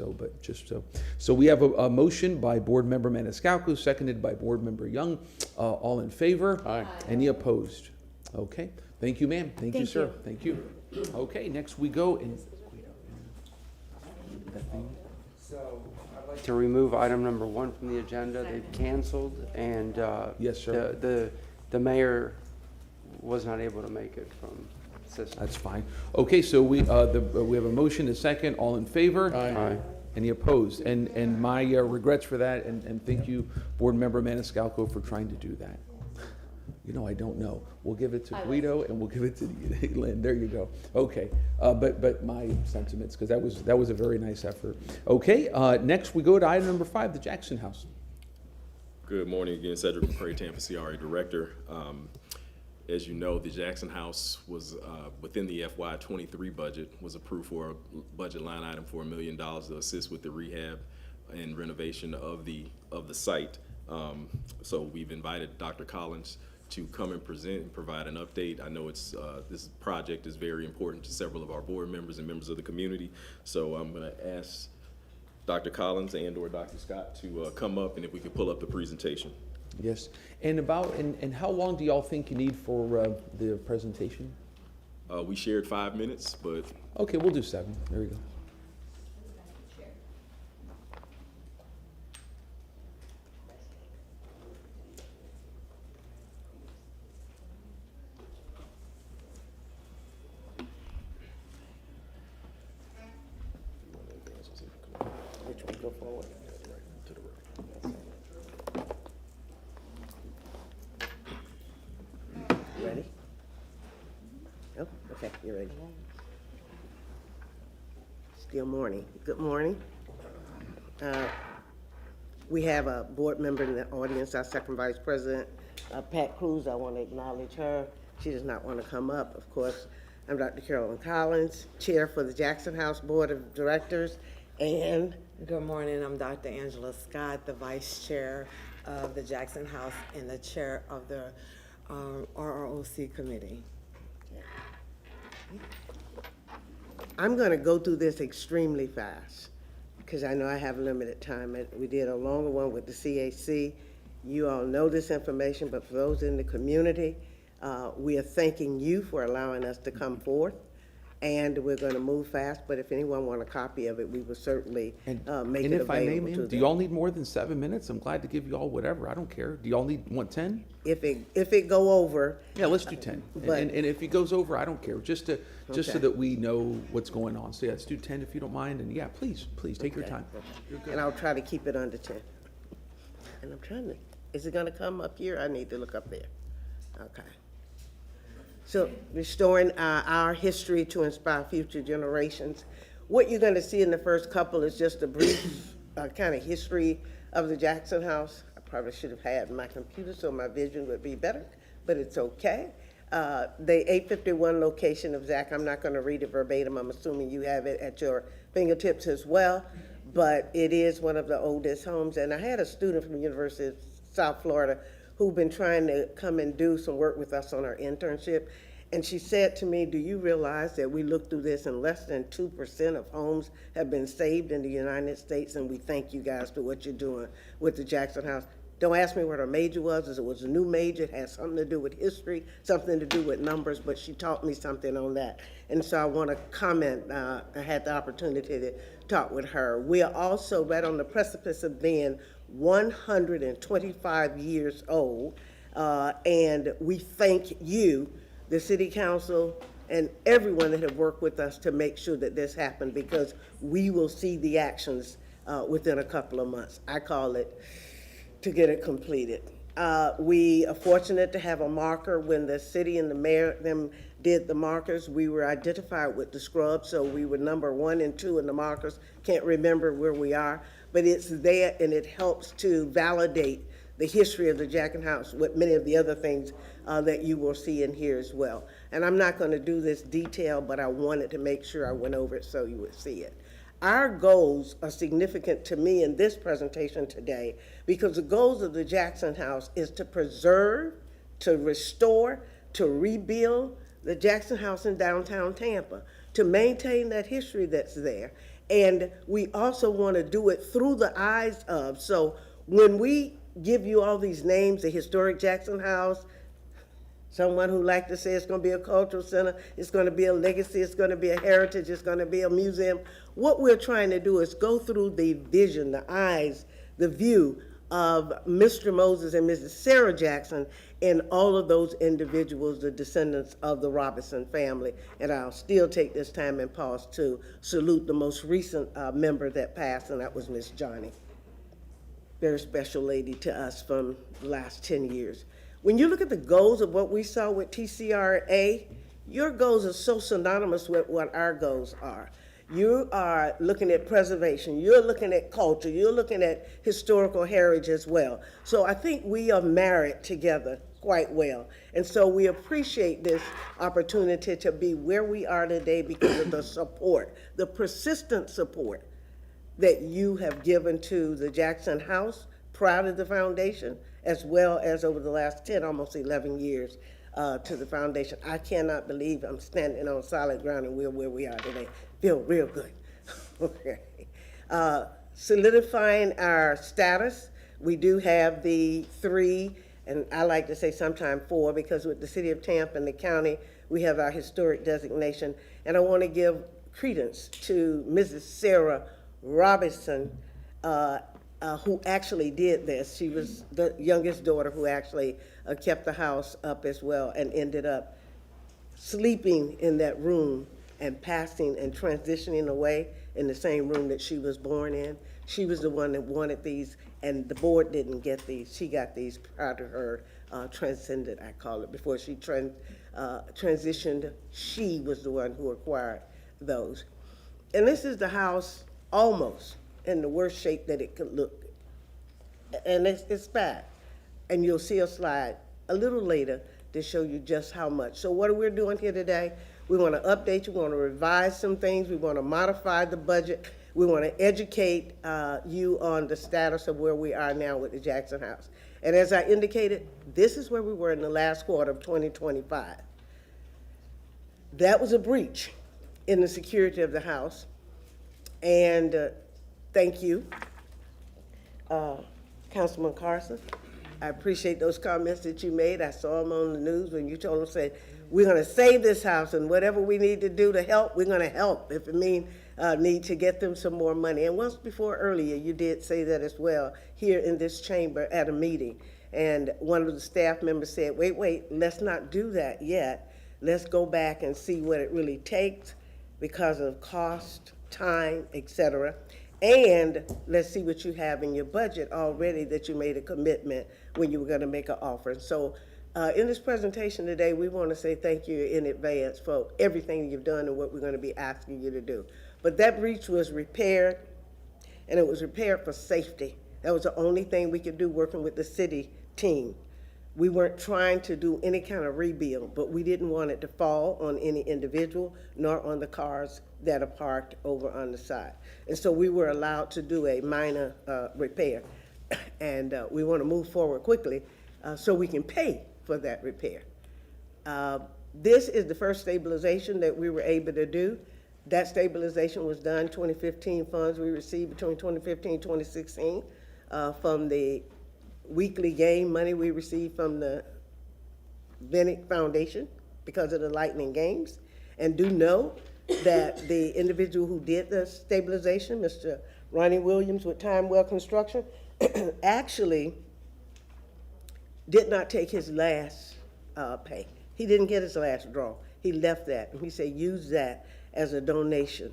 So we have a motion by Board Member Maniscalco, seconded by Board Member Young. All in favor? Aye. Any opposed? Okay. Thank you, ma'am. Thank you, sir. Thank you. Okay, next we go in. So I'd like to remove item number 1 from the agenda. They've canceled, and yes, sir. The mayor was not able to make it from system. That's fine. Okay, so we have a motion, a second. All in favor? Aye. Any opposed? And my regrets for that, and thank you, Board Member Maniscalco, for trying to do that. You know, I don't know. We'll give it to Guido, and we'll give it to Lynn. There you go. Okay, but my sentiments, because that was a very nice effort. Okay, next we go to item number 5, the Jackson House. Good morning again, Cedric McCray, Tampa CRA Director. As you know, the Jackson House was within the FY23 budget, was approved for a budget line item for $1 million to assist with the rehab and renovation of the site. So we've invited Dr. Collins to come and present and provide an update. I know this project is very important to several of our board members and members of the community. So I'm going to ask Dr. Collins and/or Dr. Scott to come up, and if we could pull up the presentation. Yes, and how long do y'all think you need for the presentation? We shared 5 minutes, but okay, we'll do 7. There we go. Which one go forward? Ready? Oh, okay, you're ready. Still morning. Good morning. We have a board member in the audience, our second vice president, Pat Cruz. I want to acknowledge her. She does not want to come up. Of course, I'm Dr. Carolyn Collins, Chair for the Jackson House Board of Directors, and good morning. I'm Dr. Angela Scott, the Vice Chair of the Jackson House and the Chair of the RROC Committee. I'm going to go through this extremely fast because I know I have limited time. We did a longer one with the CAC. You all know this information, but for those in the community, we are thanking you for allowing us to come forth, and we're going to move fast, but if anyone want a copy of it, we will certainly make it available to them. And if I may, ma'am, do you all need more than 7 minutes? I'm glad to give you all whatever. I don't care. Do you all want 10? If it go over. Yeah, let's do 10. But- And if it goes over, I don't care, just so Okay. that we know what's going on. So yeah, let's do 10 if you don't mind, and yeah, please, take your Okay. time. You're good. And I'll try to keep it under 10. And I'm trying to, is it gonna come up here? I need to look up there. Okay. So restoring our history to inspire future generations. What you're gonna see in the first couple is just a brief kind of history of the Jackson House. I probably should have had my computer so my vision would be better, but it's okay. The 851 location of Zach, I'm not gonna read it verbatim. I'm assuming you have it at your fingertips as well, but it is one of the oldest homes. And I had a student from the University of South Florida who've been trying to come and do some work with us on our internship. And she said to me, do you realize that we looked through this and less than 2% of homes have been saved in the United States? And we thank you guys for what you're doing with the Jackson House. Don't ask me what her major was, as it was a new major. It had something to do with history, something to do with numbers, but she taught me something on that. And so I want to comment, I had the opportunity to talk with her. We are also right on the precipice of being 125 years old, and we thank you, the City Council, and everyone that have worked with us to make sure that this happened, because we will see the actions within a couple of months. I call it to get it completed. We are fortunate to have a marker. When the city and the mayor them did the markers, we were identified with the scrub, so we were number 1 and 2 in the markers. Can't remember where we are, but it's there, and it helps to validate the history of the Jackson House with many of the other things that you will see in here as well. And I'm not going to do this detail, but I wanted to make sure I went over it so you would see it. Our goals are significant to me in this presentation today, because the goals of the Jackson House is to preserve, to restore, to rebuild the Jackson House in downtown Tampa, to maintain that history that's there. And we also want to do it through the eyes of, so when we give you all these names, the historic Jackson House, someone who like to say it's going to be a cultural center, it's going to be a legacy, it's going to be a heritage, it's going to be a museum. What we're trying to do is go through the vision, the eyes, the view of Mr. Moses and Mrs. Sarah Jackson and all of those individuals, the descendants of the Robinson family. And I'll still take this time and pause to salute the most recent member that passed, and that was Miss Johnny. Very special lady to us from the last 10 years. When you look at the goals of what we saw with TCRA, your goals are so synonymous with what our goals are. You are looking at preservation, you're looking at culture, you're looking at historical heritage as well. So I think we are married together quite well. And so we appreciate this opportunity to be where we are today because of the support, the persistent support that you have given to the Jackson House, proud of the foundation, as well as over the last 10, almost 11 years to the foundation. I cannot believe I'm standing on solid ground and we're where we are today. Feel real good. Okay. Solidifying our status, we do have the 3, and I like to say sometimes 4, because with the city of Tampa and the county, we have our historic designation. And I want to give credence to Mrs. Sarah Robinson, who actually did this. She was the youngest daughter who actually kept the house up as well and ended up sleeping in that room and passing and transitioning away in the same room that she was born in. She was the one that wanted these, and the board didn't get these. She got these prior to her transcended, I call it. Before she transitioned, she was the one who acquired those. And this is the house almost in the worst shape that it could look. And it's bad. And you'll see a slide a little later to show you just how much. So what we're doing here today, We want to update you, we want to revise some things, we want to modify the budget. We want to educate you on the status of where we are now with the Jackson House. And as I indicated, this is where we were in the last quarter of 2025. That was a breach in the security of the house. And thank you, Councilman Carson. I appreciate those comments that you made. I saw them on the news when you told them, said, we're going to save this house, and whatever we need to do to help, we're going to help. If it means need to get them some more money. And once before earlier, you did say that as well here in this chamber at a meeting. And one of the staff members said, wait, let's not do that yet. Let's go back and see what it really takes because of cost, time, etc. And let's see what you have in your budget already that you made a commitment when you were going to make an offer. So in this presentation today, we want to say thank you in advance for everything you've done and what we're going to be asking you to do. But that breach was repaired, and it was repaired for safety. That was the only thing we could do working with the city team. We weren't trying to do any kind of rebuild, but we didn't want it to fall on any individual nor on the cars that are parked over on the side. And so we were allowed to do a minor repair. And we want to move forward quickly so we can pay for that repair. This is the first stabilization that we were able to do. That stabilization was done 2015 funds we received between 2015 and 2016 from the weekly game money we received from the Bennett Foundation because of the Lightning Games. And do know that the individual who did the stabilization, Mr. Ronnie Williams with Timewell Construction, actually did not take his last pay. He didn't get his last draw. He left that, and he said use that as a donation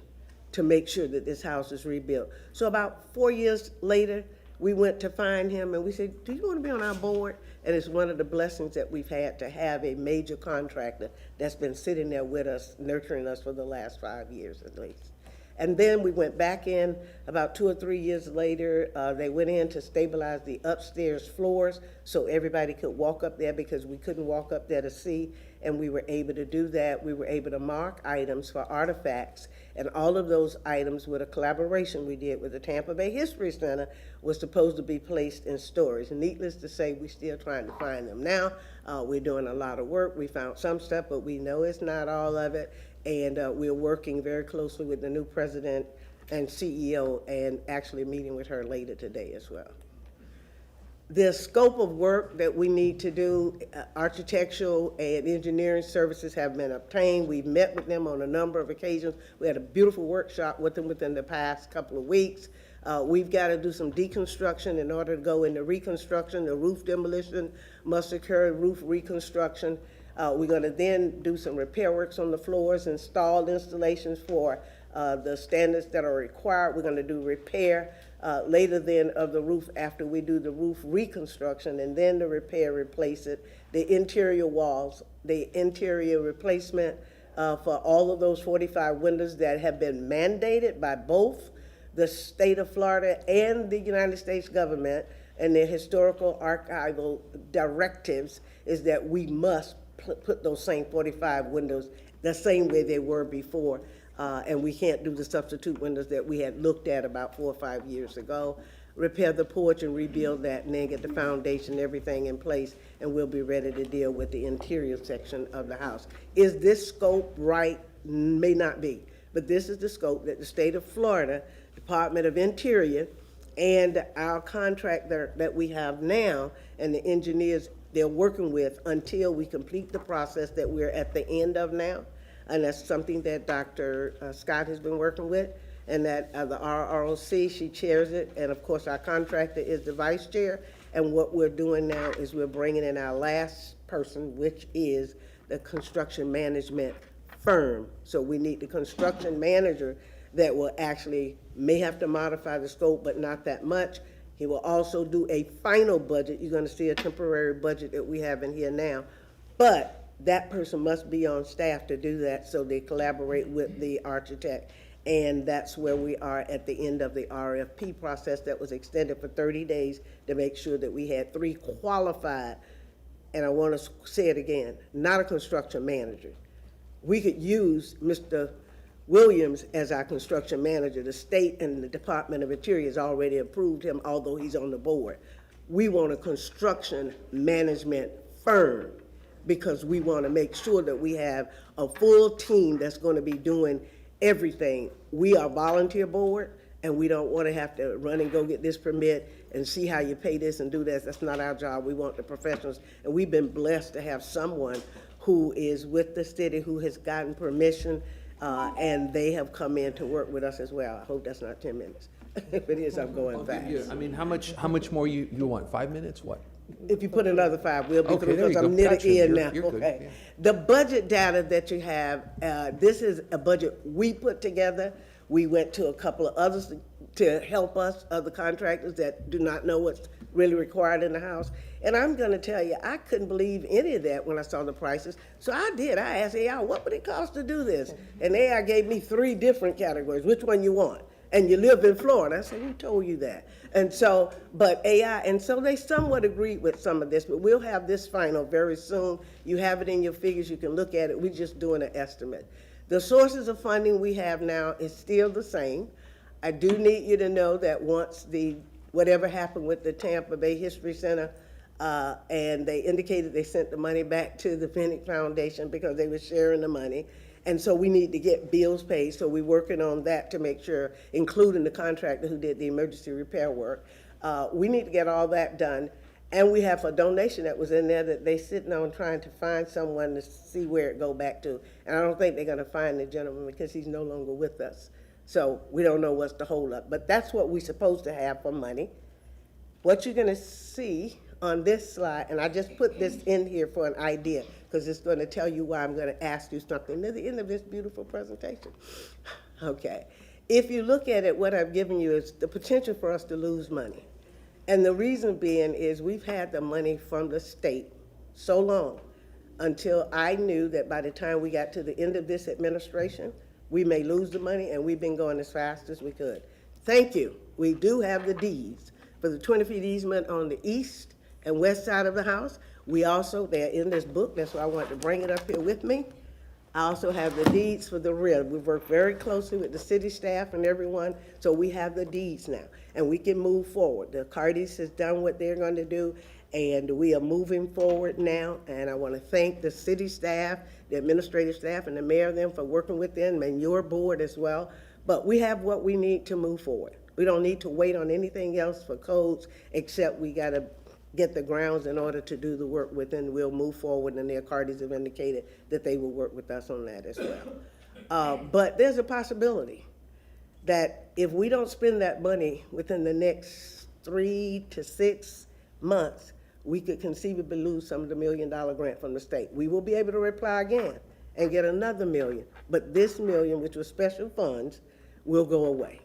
to make sure that this house is rebuilt. So about 4 years later, we went to find him and we said, do you want to be on our board? And it's one of the blessings that we've had to have a major contractor that's been sitting there with us, nurturing us for the last 5 years at least. And then we went back in about 2 or 3 years later. They went in to stabilize the upstairs floors so everybody could walk up there because we couldn't walk up there to see. And we were able to do that. We were able to mark items for artifacts. And all of those items with a collaboration we did with the Tampa Bay History Center was supposed to be placed in storage. Needless to say, we're still trying to find them now. We're doing a lot of work. We found some stuff, but we know it's not all of it. And we're working very closely with the new president and CEO and actually meeting with her later today as well. The scope of work that we need to do, architectural and engineering services have been obtained. We've met with them on a number of occasions. We had a beautiful workshop with them within the past couple of weeks. We've got to do some deconstruction in order to go into reconstruction. The roof demolition must occur, roof reconstruction. We're going to then do some repair works on the floors, install installations for the standards that are required. We're going to do repair later then of the roof after we do the roof reconstruction, and then the repair, replace it. The interior walls, the interior replacement for all of those 45 windows that have been mandated by both the state of Florida and the United States government, and their historical archival directives is that we must put those same 45 windows the same way they were before. And we can't do the substitute windows that we had looked at about 4 or 5 years ago. Repair the porch and rebuild that, and then get the foundation, everything in place, and we'll be ready to deal with the interior section of the house. Is this scope right? May not be, but this is the scope that the state of Florida, Department of Interior, and our contractor that we have now, and the engineers they're working with until we complete the process that we're at the end of now. And that's something that Dr. Scott has been working with, and that the RROC, she chairs it, and of course our contractor is the vice chair. And what we're doing now is we're bringing in our last person, which is the construction management firm. So we need the construction manager that will actually may have to modify the scope, but not that much. He will also do a final budget. You're going to see a temporary budget that we have in here now, but that person must be on staff to do that, so they collaborate with the architect. And that's where we are at the end of the RFP process that was extended for 30 days to make sure that we had 3 qualified, and I want to say it again, not a construction manager, we could use Mr. Williams as our construction manager. The state and the Department of Interior has already approved him, although he's on the board. We want a construction management firm because we want to make sure that we have a full team that's going to be doing everything. We are a volunteer board, and we don't want to have to run and go get this permit and see how you pay this and do this. That's not our job. We want the professionals. And we've been blessed to have someone who is with the city, who has gotten permission, and they have come in to work with us as well. I hope that's not 10 minutes. If it is, I'm going fast. Yeah, I mean, how much more you want? 5 minutes? What? If you put another 5, we'll be Okay, through, there because you I'm go. near Gotcha. the end You're- now, you're good, okay? yeah. The budget data that you have, this is a budget we put together. We went to a couple of others to help us, other contractors that do not know what's really required in the house. And I'm gonna tell you, I couldn't believe any of that when I saw the prices. So I did, I asked AI, what would it cost to do this? And AI gave me 3 different categories, which one you want? And you live in Florida. I said, who told you that? And so, but AI, and so they somewhat agreed with some of this, but we'll have this final very soon. You have it in your figures, you can look at it. We're just doing an estimate. The sources of funding we have now is still the same. I do need you to know that once whatever happened with the Tampa Bay History Center, and they indicated they sent the money back to the Phoenix Foundation because they were sharing the money. And so we need to get bills paid, so we're working on that to make sure, including the contractor who did the emergency repair work. We need to get all that done. And we have a donation that was in there that they sitting on trying to find someone to see where it go back to. And I don't think they're gonna find the gentleman because he's no longer with us. So we don't know what's the holdup, but that's what we're supposed to have for money. What you're gonna see on this slide, and I just put this in here for an idea, because it's gonna tell you why I'm gonna ask you something at the end of this beautiful presentation. Okay, if you look at it, what I've given you is the potential for us to lose money. And the reason being is we've had the money from the state so long until I knew that by the time we got to the end of this administration, we may lose the money, and we've been going as fast as we could. Thank you. We do have the deeds for the 20-feet easement on the east and west side of the house. We also, they're in this book, that's why I wanted to bring it up here with me. I also have the deeds for the rear. We've worked very closely with the city staff and everyone, so we have the deeds now, and we can move forward. The Cardis has done what they're going to do, and we are moving forward now, and I want to thank the city staff, the administrative staff, and the mayor and them for working with them, and your board as well. But we have what we need to move forward. We don't need to wait on anything else for codes, except we got to get the grounds in order to do the work within. We'll move forward, and their parties have indicated that they will work with us on that as well. But there's a possibility that if we don't spend that money within the next 3 to 6 months, we could conceivably lose some of the $1 million grant from the state. We will be able to apply again and get another $1 million, but this $1 million, which was special funds, will go away.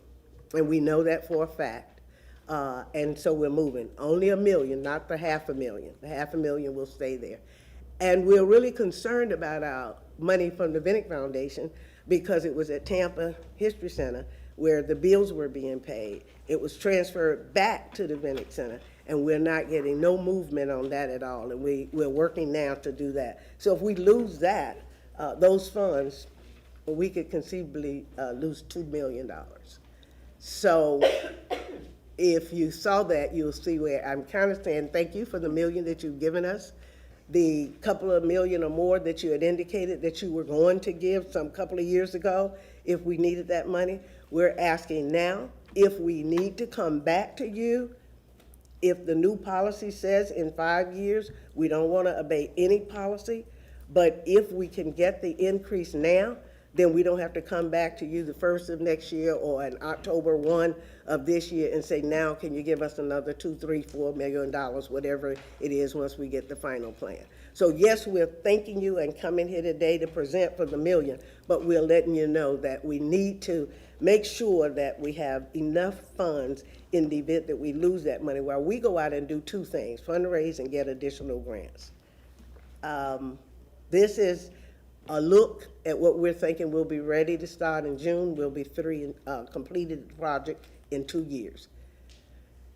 And we know that for a fact. And so we're moving. Only $1 million, not the $500,000. The $500,000 will stay there. And we're really concerned about our money from the Vinnick Foundation because it was at Tampa History Center where the bills were being paid. It was transferred back to the Vinnick Center, and we're not getting no movement on that at all. And we're working now to do that. So if we lose that, those funds, we could conceivably lose $2 million. So if you saw that, you'll see where I'm kind of saying thank you for the $1 million that you've given us. The couple of million or more that you had indicated that you were going to give some couple of years ago, if we needed that money, we're asking now if we need to come back to you. If the new policy says in 5 years, we don't want to abate any policy, but if we can get the increase now, then we don't have to come back to you the 1st of next year or in October 1 of this year and say, now can you give us another $2, $3, $4 million, whatever it is once we get the final plan. So yes, we're thanking you and coming here today to present for the $1 million, but we're letting you know that we need to make sure that we have enough funds in the event that we lose that money, while we go out and do 2 things, fundraise and get additional grants. This is a look at what we're thinking. We'll be ready to start in June. We'll be completed the project in 2 years.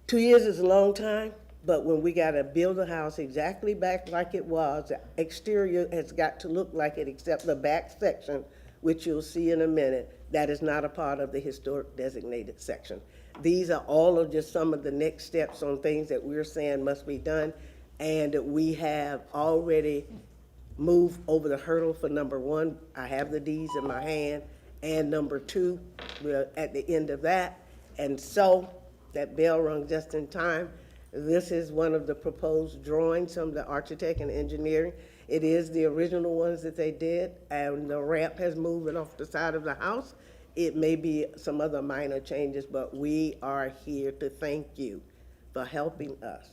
2 years is a long time, But when we gotta build a house exactly back like it was, the exterior has got to look like it except the back section, which you'll see in a minute, that is not a part of the historic designated section. These are all of just some of the next steps on things that we're saying must be done. And we have already moved over the hurdle for number one. I have the deeds in my hand. And number two, we're at the end of that. And so that bell rung just in time. This is one of the proposed drawings from the architect and engineering. It is the original ones that they did, and the ramp has moved off the side of the house. It may be some other minor changes, but we are here to thank you for helping us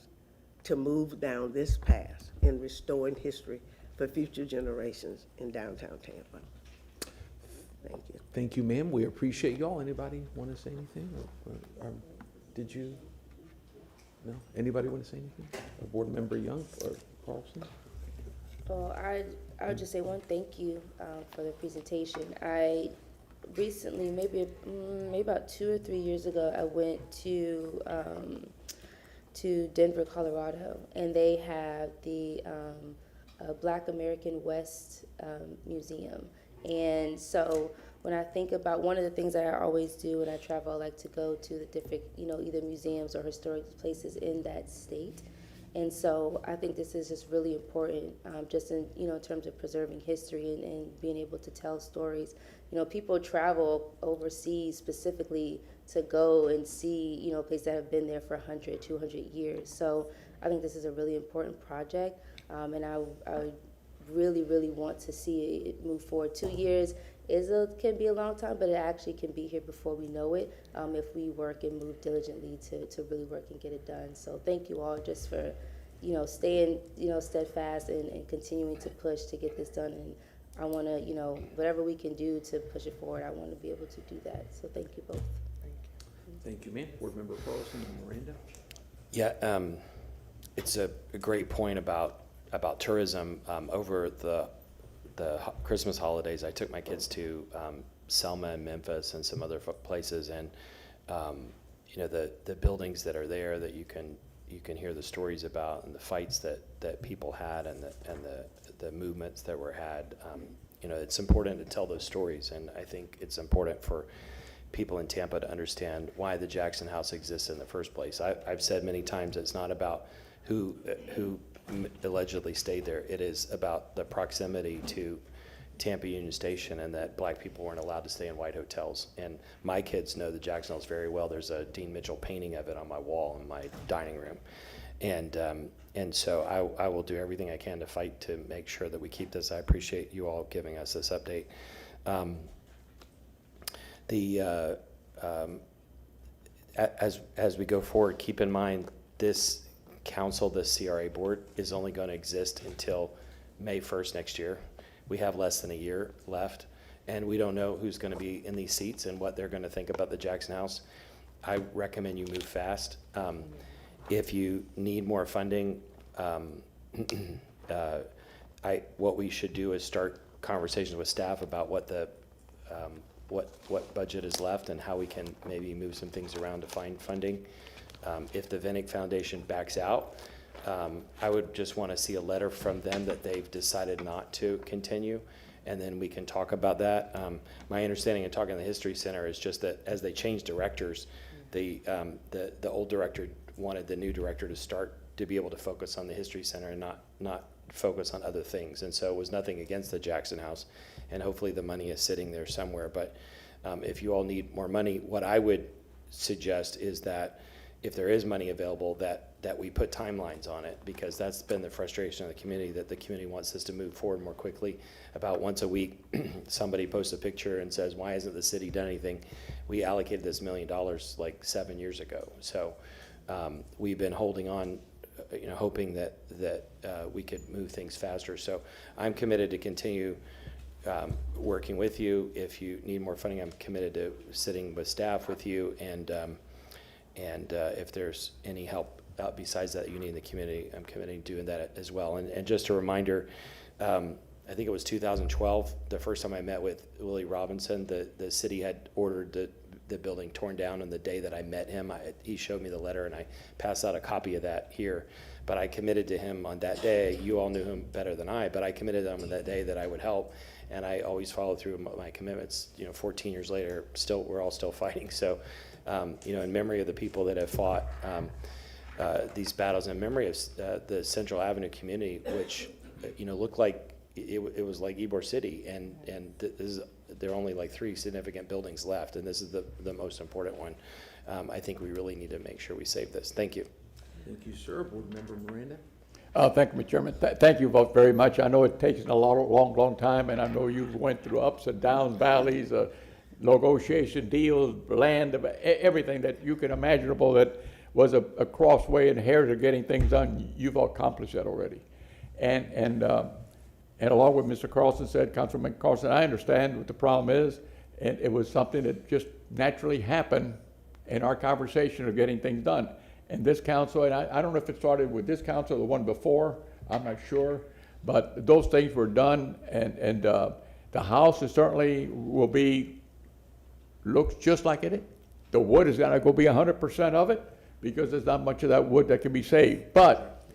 to move down this path in restoring history for future generations in downtown Tampa. Thank you. Thank you, ma'am. We appreciate y'all. Anybody want to say anything? Or did you? No? Anybody want to say anything? A board member Young or Carlson? Well, I would just say one thank you for the presentation. I recently, maybe about 2 or 3 years ago, I went to Denver, Colorado, and they have the Black American West Museum. And so when I think about one of the things that I always do when I travel, I like to go to the different, either museums or historic places in that state. And so I think this is just really important, just in, in terms of preserving history and being able to tell stories. People travel overseas specifically to go and see, places that have been there for 100, 200 years. So I think this is a really important project, and I really, really want to see it move forward. 2 years can be a long time, but it actually can be here before we know it, if we work and move diligently to really work and get it done. So thank you all just for, staying, steadfast and continuing to push to get this done. And I want to, whatever we can do to push it forward, I want to be able to do that. So thank you both. Thank you, ma'am. Board member Carlson and Miranda. Yeah, it's a great point about tourism. Over the Christmas holidays, I took my kids to Selma and Memphis and some other places, and the buildings that are there that you can hear the stories about, and the fights that people had, and the movements that were had. It's important to tell those stories, and I think it's important for people in Tampa to understand why the Jackson House exists in the first place. I've said many times it's not about who allegedly stayed there. It is about the proximity to Tampa Union Station, and that black people weren't allowed to stay in white hotels. And my kids know the Jackson House very well. There's a Dean Mitchell painting of it on my wall in my dining room. And so I will do everything I can to fight to make sure that we keep this. I appreciate you all giving us this update. As we go forward, keep in mind this council, this CRA board, is only going to exist until May 1st next year. We have less than a year left, and we don't know who's going to be in these seats and what they're going to think about the Jackson House. I recommend you move fast. If you need more funding, what we should do is start conversations with staff about what budget is left and how we can maybe move some things around to find funding. If the Vinnick Foundation backs out, I would just want to see a letter from them that they've decided not to continue, and then we can talk about that. My understanding in talking to the History Center is just that as they change directors, the old director wanted the new director to be able to focus on the History Center and not focus on other things. And so it was nothing against the Jackson House, and hopefully the money is sitting there somewhere. But if you all need more money, what I would suggest is that if there is money available, that we put timelines on it, because that's been the frustration of the community, that the community wants us to move forward more quickly. About once a week, somebody posts a picture and says, why hasn't the city done anything? We allocated this $1 million like 7 years ago. So we've been holding on, hoping that we could move things faster. So I'm committed to continue working with you. If you need more funding, I'm committed to sitting with staff with you, and if there's any help besides that you need in the community, I'm committed to doing that as well. And just a reminder, I think it was 2012, the first time I met with Willie Robinson, the city had ordered the the building torn down on the day that I met him. He showed me the letter, and I passed out a copy of that here. But I committed to him on that day. You all knew him better than I, but I committed to him on that day that I would help, and I always followed through my commitments. 14 years later, we're all still fighting. So, in memory of the people that have fought these battles, in memory of the Central Avenue community, which looked like it was like Ybor City, and there are only like 3 significant buildings left, and this is the most important one. I think we really need to make sure we save this. Thank you. Thank you, sir. Board Member Miranda. Thank you, Mr. Chairman. Thank you both very much. I know it takes a long time, and I know you went through ups and downs, valleys, negotiation, deals, land, everything that you can imaginable that was a crossway and hairs of getting things done. You've accomplished that already. And along with Mr. Carlson said, Councilman Carlson, I understand what the problem is, and it was something that just naturally happened in our conversation of getting things done. And this council, and I don't know if it started with this council or the one before, I'm not sure, but those things were done, and the house is certainly looks just like it is. The wood is gonna go be 100% of it, because there's not much of that wood that can be saved. But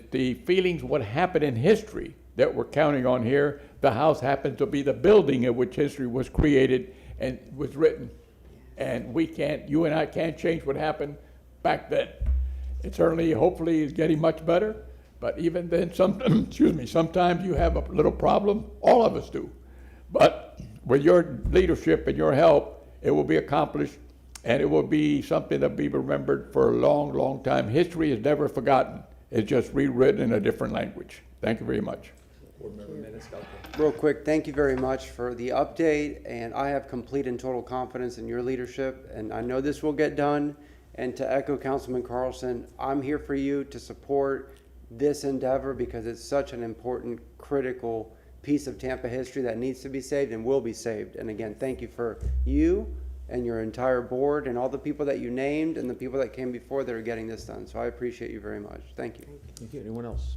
the feelings, what happened in history that we're counting on here, the house happens to be the building in which history was created and was written. And you and I can't change what happened back then. It certainly, hopefully, is getting much better, but even then, sometimes you have a little problem. All of us do. But with your leadership and your help, it will be accomplished, and it will be something that will be remembered for a long, long time. History is never forgotten. It's just rewritten in a different language. Thank you very much. Real quick, thank you very much for the update, and I have complete and total confidence in your leadership, and I know this will get done. And to echo Councilman Carlson, I'm here for you to support this endeavor because it's such an important, critical piece of Tampa history that needs to be saved and will be saved. And again, thank you for you and your entire board and all the people that you named and the people that came before that are getting this done. So I appreciate you very much. Thank you. Thank you. Anyone else?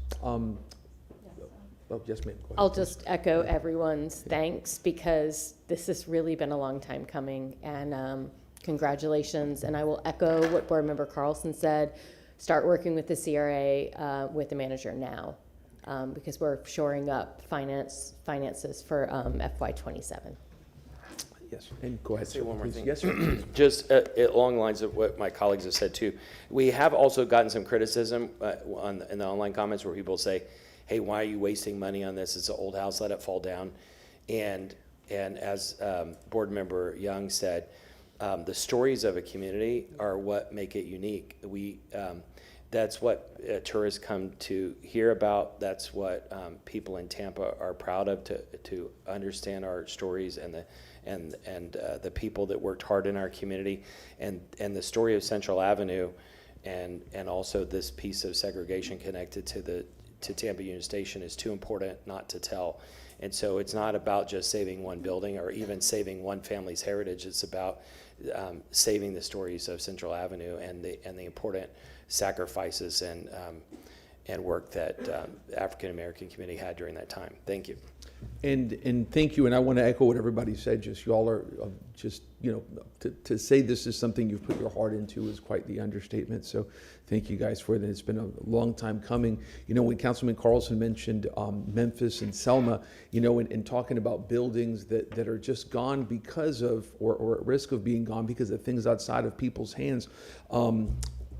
Yes, ma'am. Go ahead. I'll just echo everyone's thanks, because this has really been a long time coming, and congratulations. And I will echo what Board Member Carlson said. Start working with the CRA, with the manager now, because we're shoring up finances for FY27. Yes, and go ahead. Say one more please. thing. Yes, sir. Just along the lines of what my colleagues have said too. We have also gotten some criticism in the online comments where people say, hey, why are you wasting money on this? It's an old house, let it fall down. And as Board Member Young said, the stories of a community are what make it unique. That's what tourists come to hear about. That's what people in Tampa are proud of, to understand our stories and the people that worked hard in our community, and the story of Central Avenue, and also this piece of segregation connected to Tampa Union Station is too important not to tell. And so it's not about just saving one building or even saving one family's heritage. It's about saving the stories of Central Avenue and the important sacrifices and work that African American community had during that time. Thank you. And thank you, and I want to echo what everybody said. Just y'all are just, to say this is something you've put your heart into is quite the understatement. So thank you guys for that. It's been a long time coming. When Councilman Carlson mentioned Memphis and Selma, in talking about buildings that are just gone because of, or at risk of being gone because of things outside of people's hands.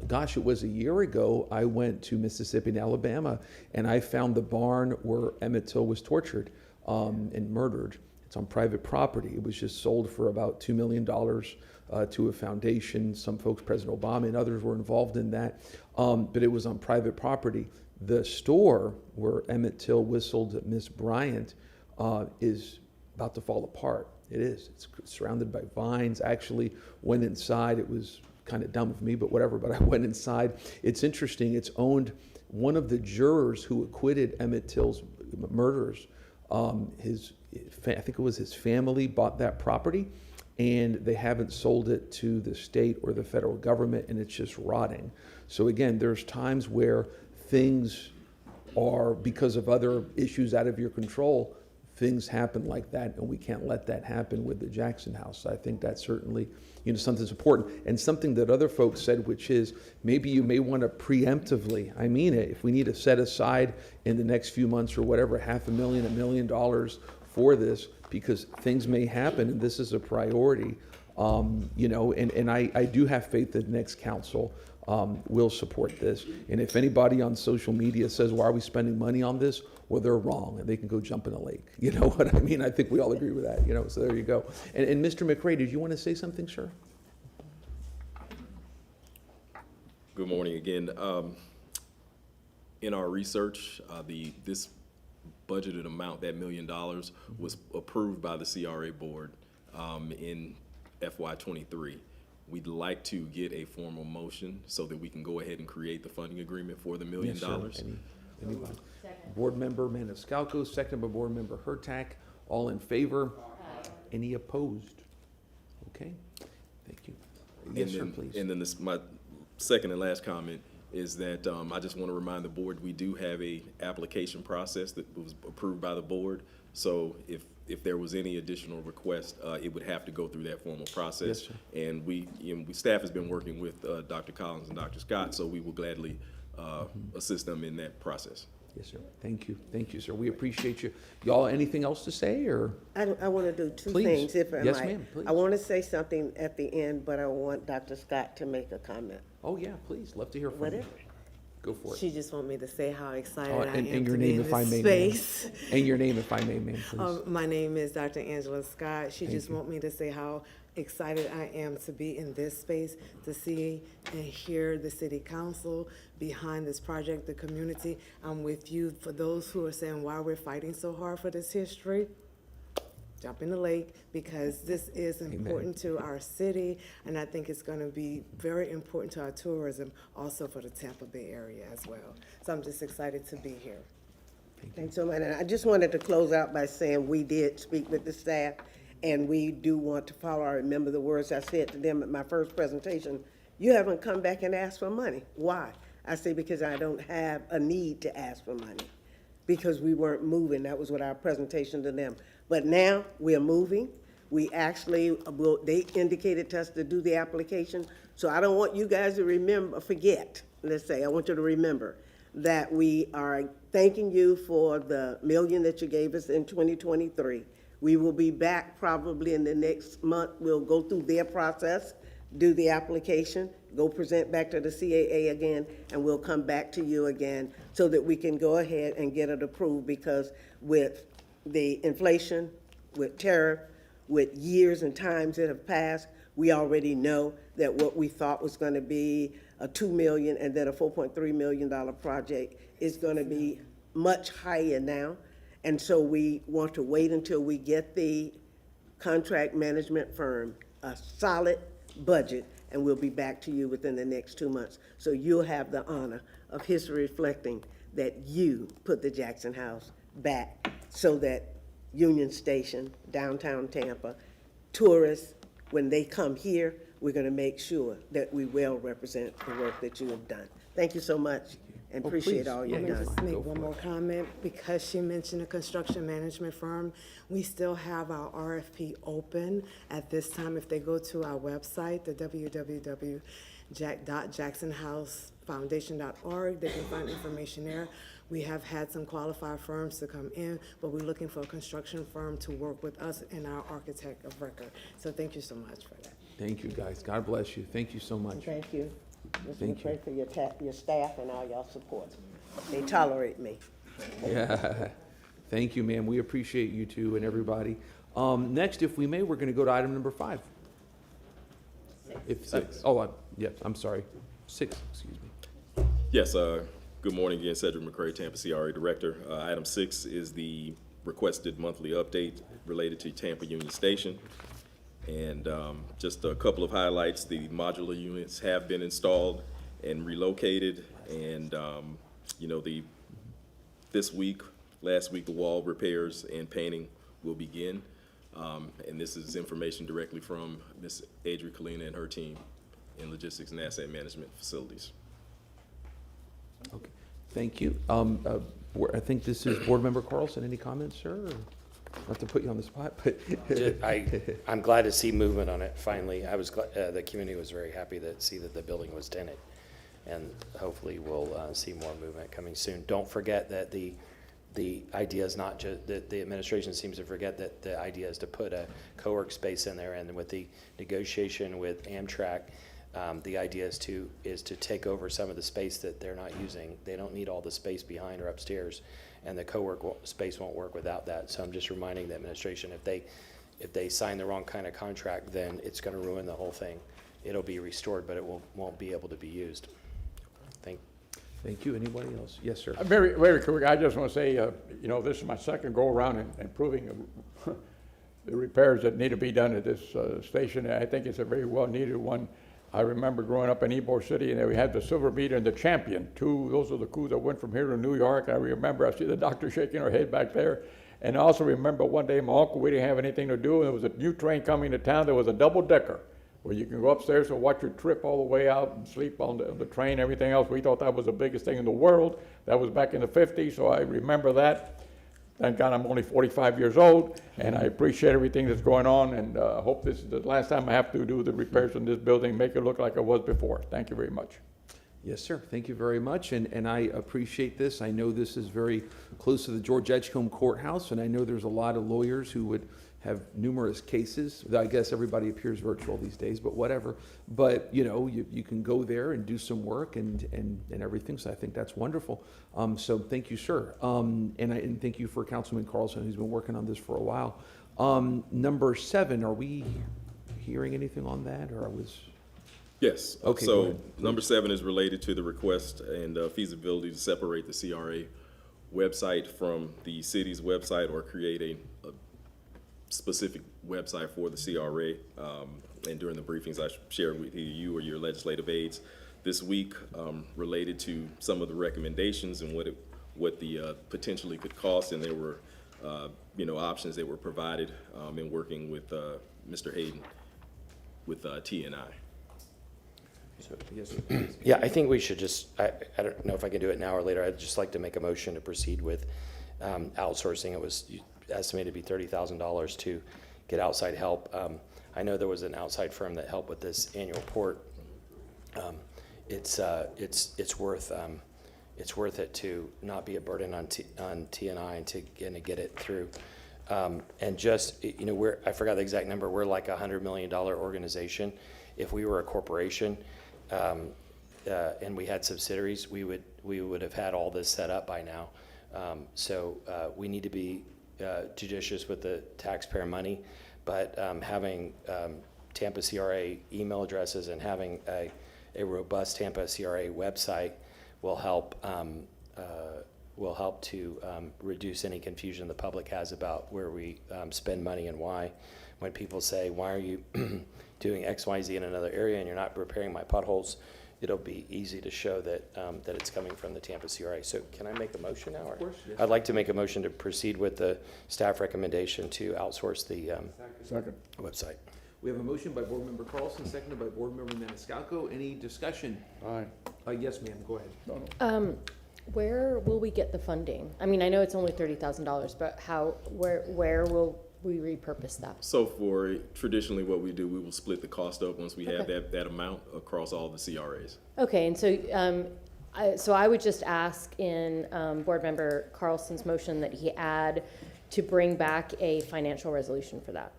Gosh, it was a year ago, I went to Mississippi and Alabama, and I found the barn where Emmett Till was tortured and murdered. It's on private property. It was just sold for about $2 million to a foundation. Some folks, President Obama and others, were involved in that, but it was on private property. The store where Emmett Till whistled Miss Bryant is about to fall apart. It is. It's surrounded by vines. I actually went inside. It was kind of dumb of me, but whatever, but I went inside. It's interesting. It's owned, one of the jurors who acquitted Emmett Till's murderers, I think it was his family bought that property, and they haven't sold it to the state or the federal government, and it's just rotting. So again, there's times where things are, because of other issues out of your control, things happen like that, and we can't let that happen with the Jackson House. I think that's certainly, something that's important, and something that other folks said, which is maybe you may want to preemptively, I mean it, if we need to set aside in the next few months or whatever, $500,000, $1 million for this, because things may happen, and this is a priority. And I do have faith that the next council will support this. And if anybody on social media says, why are we spending money on this? Well, they're wrong, and they can go jump in a lake. You know what I mean? I think we all agree with that, so there you go. And Mr. McRae, did you want to say something, sir? Good morning again. In our research, this budgeted amount, that $1 million, was approved by the CRA board in FY23. We'd like to get a formal motion so that we can go ahead and create the funding agreement for the $1 million. Yes, anybody? Board Member Maniscalco, second by Board Member Hurtak. All in favor? Any opposed? Okay, thank you. Yes, sir, please. And then my second and last comment is that I just want to remind the board, we do have a application process that was approved by the board. So if there was any additional request, it would have to go through that formal process. Yes, sir. And staff has been working with Dr. Collins and Dr. Scott, so we will gladly assist them in that process. Yes, sir. Thank you, sir. We appreciate you. Y'all, anything else to say, or? I want to do two Please. things, if I might. Yes, ma'am, please. I want to say something at the end, but I want Dr. Scott to make a comment. Oh, yeah, please. Love to hear from Whatever. you. Go for it. She just want me to say how excited Oh, I am and your to be name, in if I this may, ma'am. space. And your name, if I may, ma'am, please. My name is Dr. Angela Scott. She Thank just you. want me to say how excited I am to be in this space, to see and hear the city council behind this project, the community. I'm with you. For those who are saying why we're fighting so hard for this history, jump in the lake, because this is important to our city, and I think it's going to be very important to our tourism, also for the Tampa Bay area as well. So I'm just excited to be here. Thanks so much. And I just wanted to close out by saying we did speak with the staff, and we do want to follow. I remember the words I said to them at my first presentation. You haven't come back and asked for money. Why? I say because I don't have a need to ask for money, because we weren't moving. That was what our presentation to them. But now we're moving. We actually, they indicated to us to do the application. So I don't want you guys to forget, let's say, I want you to remember that we are thanking you for the $1 million that you gave us in 2023. We will be back probably in the next month. We'll go through their process, do the application, go present back to the CAA again, and we'll come back to you again so that we can go ahead and get it approved, because with the inflation, with tariff, with years and times that have passed, we already know that what we thought was going to be a $2 million and then a $4.3 million project is going to be much higher now. And so we want to wait until we get the contract management firm a solid budget, and we'll be back to you within the next 2 months. So you'll have the honor of history reflecting that you put the Jackson House back, so that Union Station, downtown Tampa, tourists, when they come here, we're going to make sure that we well represent the work that you have done. Thank you so much, and appreciate please. all Let you've me done. just make one more comment, because she mentioned a construction management firm. We still have our RFP open at this time. If they go to our website, the www.jacksonhousefoundation.org, they can find information there. We have had some qualified firms to come in, but we're looking for a construction firm to work with us and our architect of record. So thank you so much for that. Thank you, guys. God bless you. Thank you so much. Thank you. Just Thank pray for your staff and all y'all support. They tolerate me. Yeah. Thank you, ma'am. We appreciate you too, and everybody. Next, if we may, we're going to go to item number 5. Six. Yes, I'm sorry. 6, excuse me. Yes, good morning again, Cedric McCray, Tampa CRA Director. Item 6 is the requested monthly update related to Tampa Union Station. And just a couple of highlights: the modular units have been installed and relocated, and last week, the wall repairs and painting will begin. And this is information directly from Ms. Adri Kalina and her team in Logistics and Asset Management Facilities. Okay, thank you. I think this is Board Member Carlson. Any comments, sir? not to put you on the spot, but. I'm glad to see movement on it, finally. I was glad, the community was very happy to see that the building was tenanted. And hopefully we'll see more movement coming soon. Don't forget that the idea is not just, that the administration seems to forget that the idea is to put a co-work space in there, and with the negotiation with Amtrak, the idea is to take over some of the space that they're not using. They don't need all the space behind or upstairs, and the co-work space won't work without that. So I'm just reminding the administration, if they sign the wrong kind of contract, then it's gonna ruin the whole thing. It'll be restored, but it won't be able to be used. Thank you. Anybody else? Yes, sir. Very, very quick. I just want to say, you know, this is my second go around in improving the repairs that need to be done at this station. I think it's a very well needed one. I remember growing up in Ybor City, and we had the Silver Meter and the Champion. Those are the crews that went from here to New York. I remember, I see the doctor shaking her head back there. And I also remember one day my uncle, we didn't have anything to do, and there was a new train coming to town. There was a double decker where you can go upstairs and watch your trip all the way out and sleep on the train, everything else. We thought that was the biggest thing in the world. That was back in the 50s, so I remember that. Thank God I'm only 45 years old, and I appreciate everything that's going on, and hope this is the last time I have to do the repairs in this building, make it look like it was before. Thank you very much. Yes, sir. Thank you very much, and I appreciate this. I know this is very close to the George Edgecombe Courthouse, and I know there's a lot of lawyers who would have numerous cases. I guess everybody appears virtual these days, but whatever. But, you know, you can go there and do some work and everything, so I think that's wonderful. So thank you, sir. And thank you for Councilman Carlson, who's been working on this for a while. Number 7, are we hearing anything on that, or I was? Yes. Okay, go So ahead, number 7 is related to the request and feasibility to separate the CRA website from the city's website, or create a specific website for the CRA. And during the briefings I shared with you or your legislative aides this week, related to some of the recommendations and what the potentially could cost, and there were options that were provided in working with Mr. Hayden with TNI. So, yes, Yeah, I think we should just, I don't know if I can do it now or later. I'd just like to make a motion to proceed with outsourcing. It was estimated to be $30,000 to get outside help. I know there was an outside firm that helped with this annual report. It's worth it to not be a burden on TNI and to get it through. And just, you know, I forgot the exact number. We're like a $100 million organization. If we were a corporation and we had subsidiaries, we would have had all this set up by now. So we need to be judicious with the taxpayer money, but having Tampa CRA email addresses and having a robust Tampa CRA website will help to reduce any confusion the public has about where we spend money and why. When people say, why are you doing X, Y, Z in another area and you're not repairing my potholes, it'll be easy to show that that it's coming from the Tampa CRA. So can I make a motion now? Of course, yes. I'd like to make a motion to proceed with the staff recommendation to outsource the website. We have a motion by Board Member Carlson, seconded by Board Member Maniscalco. Any discussion? Aye. Yes, ma'am. Go ahead. Where will we get the funding? I mean, I know it's only $30,000, but where will we repurpose that? So traditionally what we do, we will split the cost up once we have that amount across all the CRAs. Okay, and so I would just ask in Board Member Carlson's motion that he add to bring back a financial resolution for that.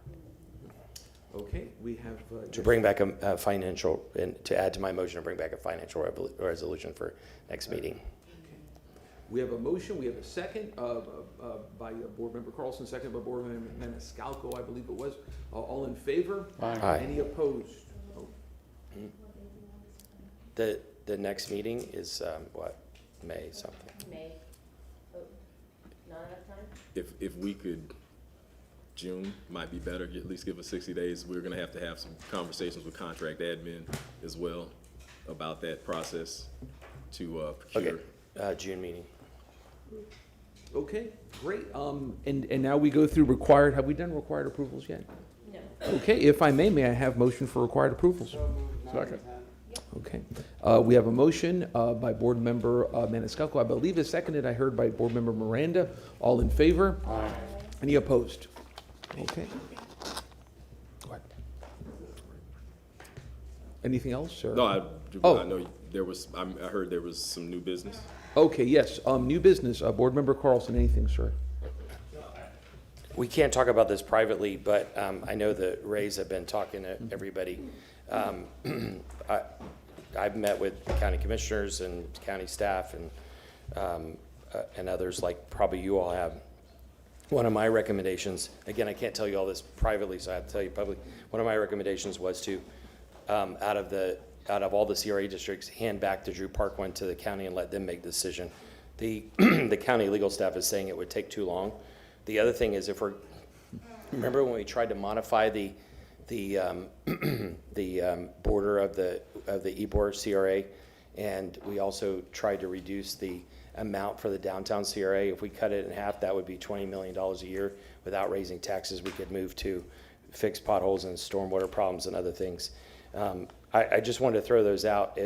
Okay, we have To bring back a financial, and to add to my motion to bring back a financial resolution for next meeting. We have a motion, we have a second by Board Member Carlson, second by Board Member Maniscalco, I believe it was. All in favor? Aye. Any opposed? Oh. The next meeting is what, May something? May. Oh, not enough time? If we could, June might be better, at least give us 60 days. We're gonna have to have some conversations with contract admin as well about that process to procure. Okay, June meeting. Okay, great. And now we go through required, have we done required approvals yet? No. Okay, if I may I have motion for required approvals? Second. Okay. We have a motion by Board Member Maniscalco. I believe is seconded, I heard by Board Member Miranda. All in favor? Aye. Any opposed? Okay. Go ahead. Anything else, or? No, I Oh. know there was, I heard there was some new business. Okay, yes, new business, Board Member Carlson, anything, sir? We can't talk about this privately, but I know the Rays have been talking to everybody. I've met with county commissioners and county staff and others, like probably you all have. One of my recommendations, again, I can't tell you all this privately, so I have to tell you publicly. One of my recommendations was to, out of all the CRA districts, hand back the Drew Park one to the county and let them make the decision. The county legal staff is saying it would take too long. The other thing is, remember when we tried to modify the border of the Ybor CRA, and we also tried to reduce the amount for the downtown CRA. If we cut it in half, that would be $20 million a year. Without raising taxes, we could move to fix potholes and stormwater problems and other things. I just wanted to throw those out.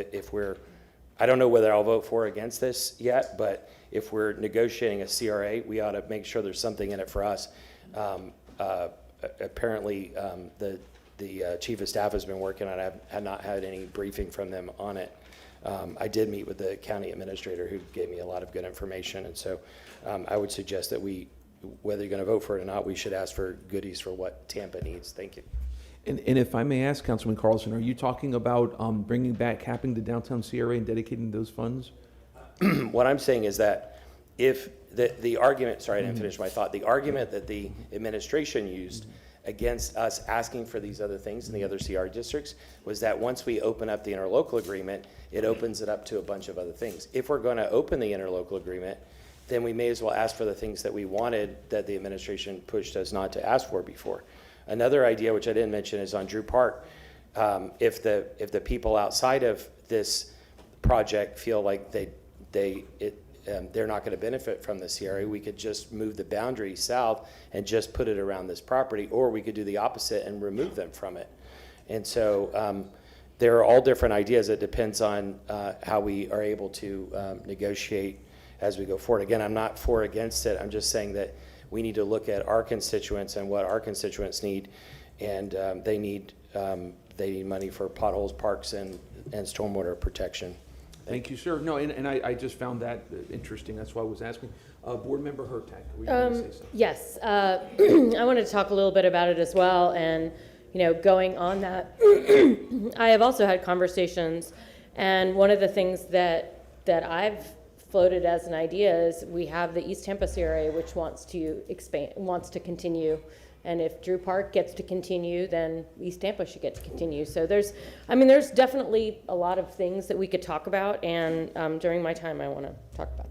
I don't know whether I'll vote for or against this yet, but if we're negotiating a CRA, we ought to make sure there's something in it for us. Apparently, the chief of staff has been working on it. I have not had any briefing from them on it. I did meet with the county administrator, who gave me a lot of good information, and so I would suggest that whether you're going to vote for it or not, we should ask for goodies for what Tampa needs. Thank you. And if I may ask, Councilman Carlson, are you talking about bringing back capping the downtown CRA and dedicating those funds? What I'm saying is that if the argument, sorry, I didn't finish my thought, the argument that the administration used against us asking for these other things in the other CR districts was that once we open up the interlocal agreement, it opens it up to a bunch of other things. If we're going to open the interlocal agreement, then we may as well ask for the things that we wanted that the administration pushed us not to ask for before. Another idea, which I didn't mention, is on Drew Park. If the people outside of this project feel like they're not going to benefit from the CRA, we could just move the boundary south and just put it around this property, or we could do the opposite and remove them from it. And so there are all different ideas. It depends on how we are able to negotiate as we go forward. Again, I'm not for or against it. I'm just saying that we need to look at our constituents and what our constituents need, and they need money for potholes, parks, and stormwater protection. Thank you, sir. No, and I just found that interesting. That's why I was asking. Board Member Hurtak, were you going to say something? Yes, I wanted to talk a little bit about it as well, and going on that, I have also had conversations, and one of the things that I've floated as an idea is we have the East Tampa CRA, which wants to expand, wants to continue. And if Drew Park gets to continue, then East Tampa should get to continue. So there's definitely a lot of things that we could talk about, and during my time, I want to talk about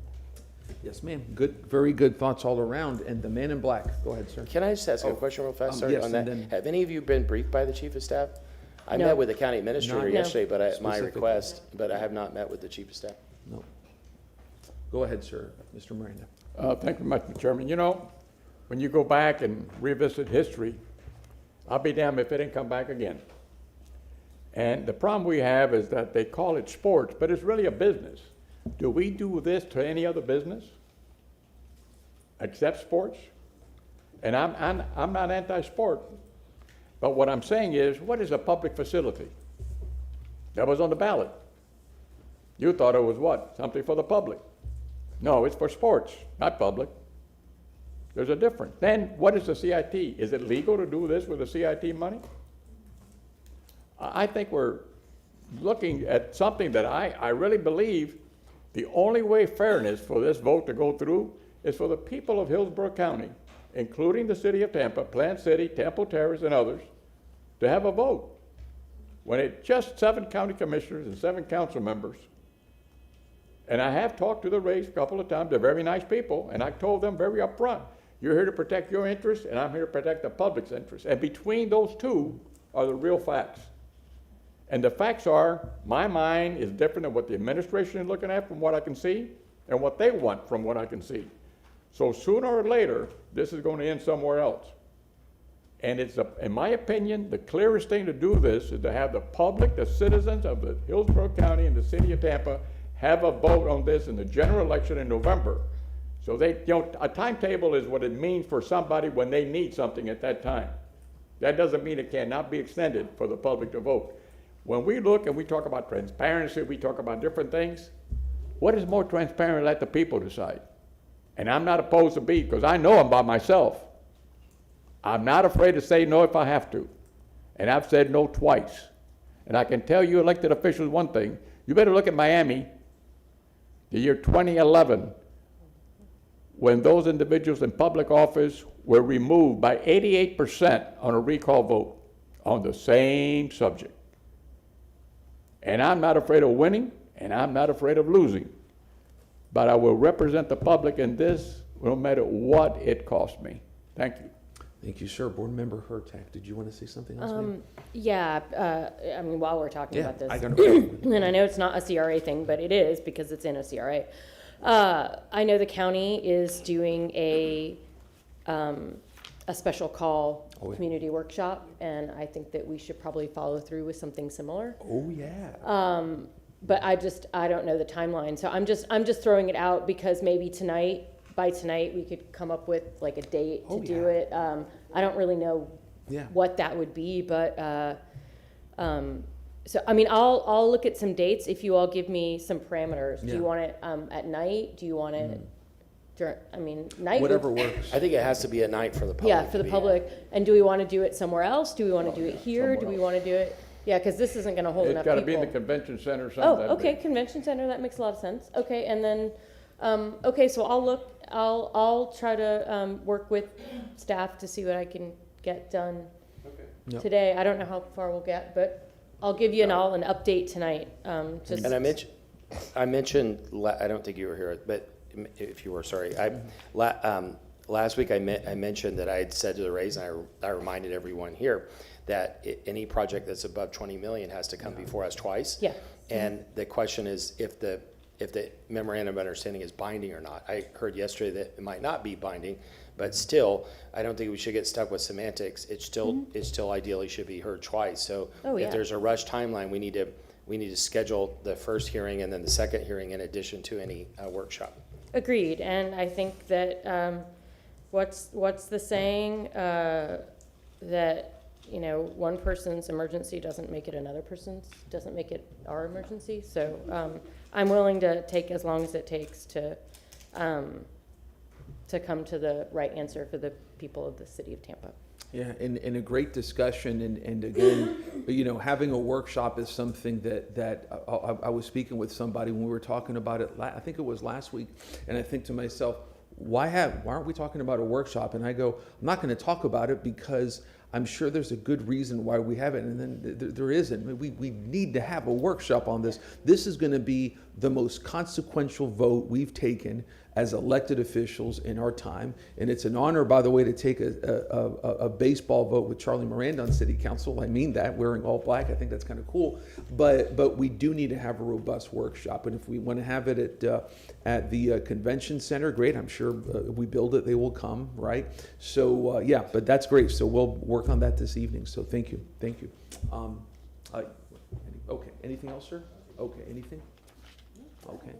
that. Yes, ma'am. Good, very good thoughts all around. And the man in black, go ahead, sir. Can I just ask a question real fast, sir, yes, on that? and then- Have any of you been briefed by the chief of staff? I No. met with the county administrator Not yesterday, but at my specific. request, but I have not met with the chief of staff. No. Go ahead, sir. Mr. Miranda. Thank you much, Mr. Chairman. When you go back and revisit history, I'll be damned if it didn't come back again. And the problem we have is that they call it sports, but it's really a business. Do we do this to any other business except sports? And I'm not anti-sport, but what I'm saying is, what is a public facility? That was on the ballot. You thought it was what? Something for the public. No, it's for sports, not public. There's a difference. Then what is the CIT? Is it legal to do this with the CIT money? I think we're looking at something that I really believe the only way fairness for this vote to go through is for the people of Hillsborough County, including the city of Tampa, Plant City, Temple Terrace, and others, to have a vote. When it's just 7 county commissioners and 7 council members, and I have talked to the Rays a couple of times. They're very nice people, and I told them very upfront, you're here to protect your interests, and I'm here to protect the public's interests. And between those two are the real facts. And the facts are, my mind is different than what the administration is looking at from what I can see, and what they want from what I can see. So sooner or later, this is going to end somewhere else. And it's, in my opinion, the clearest thing to do this is to have the public, the citizens of the Hillsborough County and the city of Tampa have a vote on this in the general election in November. So a timetable is what it means for somebody when they need something at that time. That doesn't mean it cannot be extended for the public to vote. When we look and we talk about transparency, we talk about different things, what is more transparent? Let the people decide. And I'm not opposed to be, because I know I'm by myself. I'm not afraid to say no if I have to. And I've said no twice. And I can tell you elected officials one thing, you better look at Miami, the year 2011, when those individuals in public office were removed by 88% on a recall vote on the same subject. And I'm not afraid of winning, and I'm not afraid of losing. But I will represent the public in this no matter what it costs me. Thank you. Thank you, sir. Board Member Hurtak, did you want to say something else, ma'am? Yeah, I mean, while we're talking Yeah, about this, I got no problem. and I know it's not a CRA thing, but it is because it's in a CRA. I know the county is doing a special call community workshop, and I think that we should probably follow through with something similar. Oh, yeah. But I don't know the timeline, so I'm just throwing it out because maybe by tonight, we could come up with like a date to do it. I don't really know what that would be, but so I mean, I'll look at some dates if you all give me some parameters. Do you want it at night? Do you want it? I mean, night. Whatever works. I think it has to be at night for the public. Yeah, for the public. And do we want to do it somewhere else? Do we want to do it here? Do we want to do it? Yeah, because this isn't going to hold enough It's got people. to be in the convention center or something. Oh, okay, convention center, that makes a lot of sense. Okay, and then, okay, so I'll try to work with staff to see what I can get done today. I don't know how far we'll get, but I'll give you an update tonight. And I mentioned, I don't think you were here, but if you were, sorry. Last week I mentioned that I had said to the Rays, and I reminded everyone here, that any project that's above 20 million has to come before us twice. Yeah. And the question is if the memorandum of understanding is binding or not. I heard yesterday that it might not be binding, but still, I don't think we should get stuck with semantics. It still ideally should be heard twice. So if there's a rush timeline, we need to schedule the first hearing and then the second hearing in addition to any workshop. Agreed, and I think that, what's the saying, that, one person's emergency doesn't make it doesn't make it our emergency. So I'm willing to take as long as it takes to come to the right answer for the people of the city of Tampa. Yeah, and a great discussion, and again, having a workshop is something that I was speaking with somebody when we were talking about it, I think it was last week, and I think to myself, why aren't we talking about a workshop? And I go, I'm not going to talk about it because I'm sure there's a good reason why we have it, and then there isn't. We need to have a workshop on this. This is going to be the most consequential vote we've taken as elected officials in our time, and it's an honor, by the way, to take a baseball vote with Charlie Miranda on City Council. I mean that, wearing all black. I think that's kind of cool. But we do need to have a robust workshop, and if we want to have it at the convention center, great. I'm sure we build it, they will come, right? So yeah, but that's great. So we'll work on that this evening. So thank you. Okay. Anything else, sir? Okay. Anything? Okay.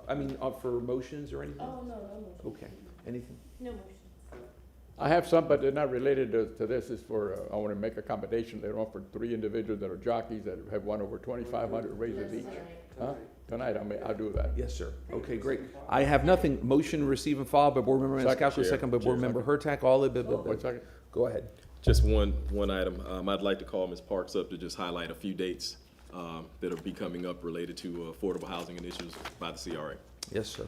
I mean, for motions or anything? Oh, no motion. Okay. Anything? No motion. I have some, but they're not related to this. Is for, I want to make accommodation later on for 3 individuals that are jockeys that have won over 2,500 races each. Huh? Tonight, I'll do that. Yes, sir. Okay, great. I have nothing. Motion receive and file by Board Member Maniscalco, second by Board Member Hurtak. All of it. Go ahead. Just one item. I'd like to call Ms. Parks up to just highlight a few dates that will be coming up related to affordable housing initiatives by the CRA. Yes, sir.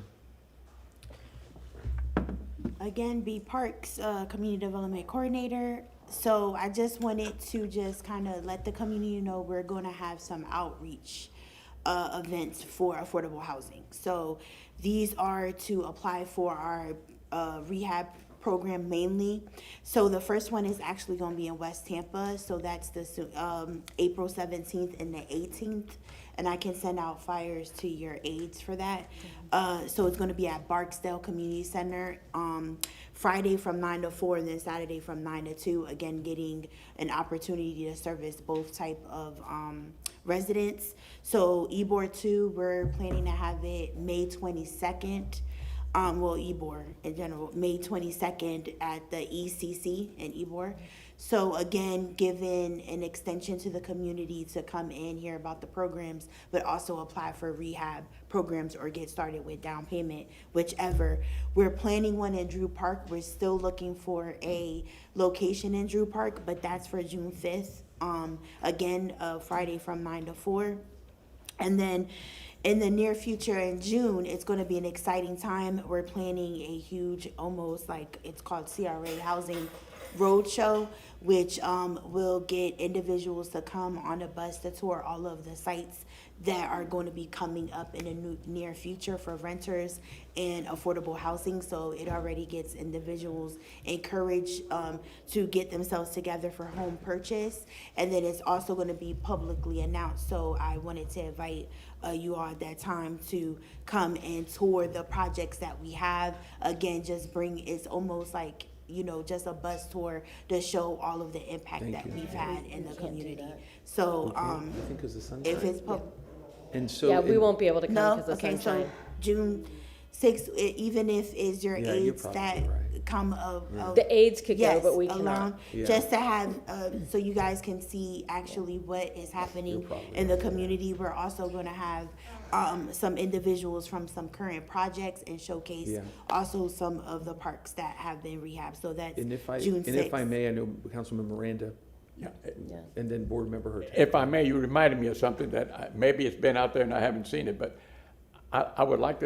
Again, B. Parks, Community Development Coordinator. So I just wanted to kind of let the community know we're going to have some outreach events for affordable housing. So these are to apply for our rehab program mainly. So the first one is actually going to be in West Tampa. So that's the April 17th and the 18th. And I can send out flyers to your aides for that. So it's going to be at Barksdale Community Center, Friday from 9 to 4, and then Saturday from 9 to 2. Again, getting an opportunity to service both type of residents. So Ybor 2, we're planning to have it May 22nd. Ybor in general, May 22nd at the ECC in Ybor. So again, giving an extension to the community to come in, hear about the programs, but also apply for rehab programs or get started with down payment, whichever. We're planning one in Drew Park. We're still looking for a location in Drew Park, but that's for June 5th. Again, Friday from 9 to 4. And then in the near future in June, it's going to be an exciting time. We're planning a huge, almost like it's called CRA Housing Roadshow, which will get individuals to come on a bus to tour all of the sites that are going to be coming up in the near future for renters and affordable housing. So it already gets individuals encouraged to get themselves together for home purchase. And then it's also going to be publicly announced. So I wanted to invite you all at that time to come and tour the projects that we have. Again, just it's almost like, just a bus tour to show all of the impact we've had in the community. So, I think because the sun's if it's public. And so. Yeah, we won't be able to come No, because of okay, sunshine. so June 6th, even if it's your Yeah, you're aides probably that right. come The aides could go, yes, but we cannot. alone, Yeah. just to have, so you guys can see actually what is happening in the community. We're also gonna have some individuals from some current projects and showcase Yeah. also some of the parks that have been rehabbed. So that's And if I, June and 6th. if I may, I know Councilman Miranda, Yeah. and then Board Member Hurd. If I may, you reminded me of something that maybe it's been out there and I haven't seen it, but I would like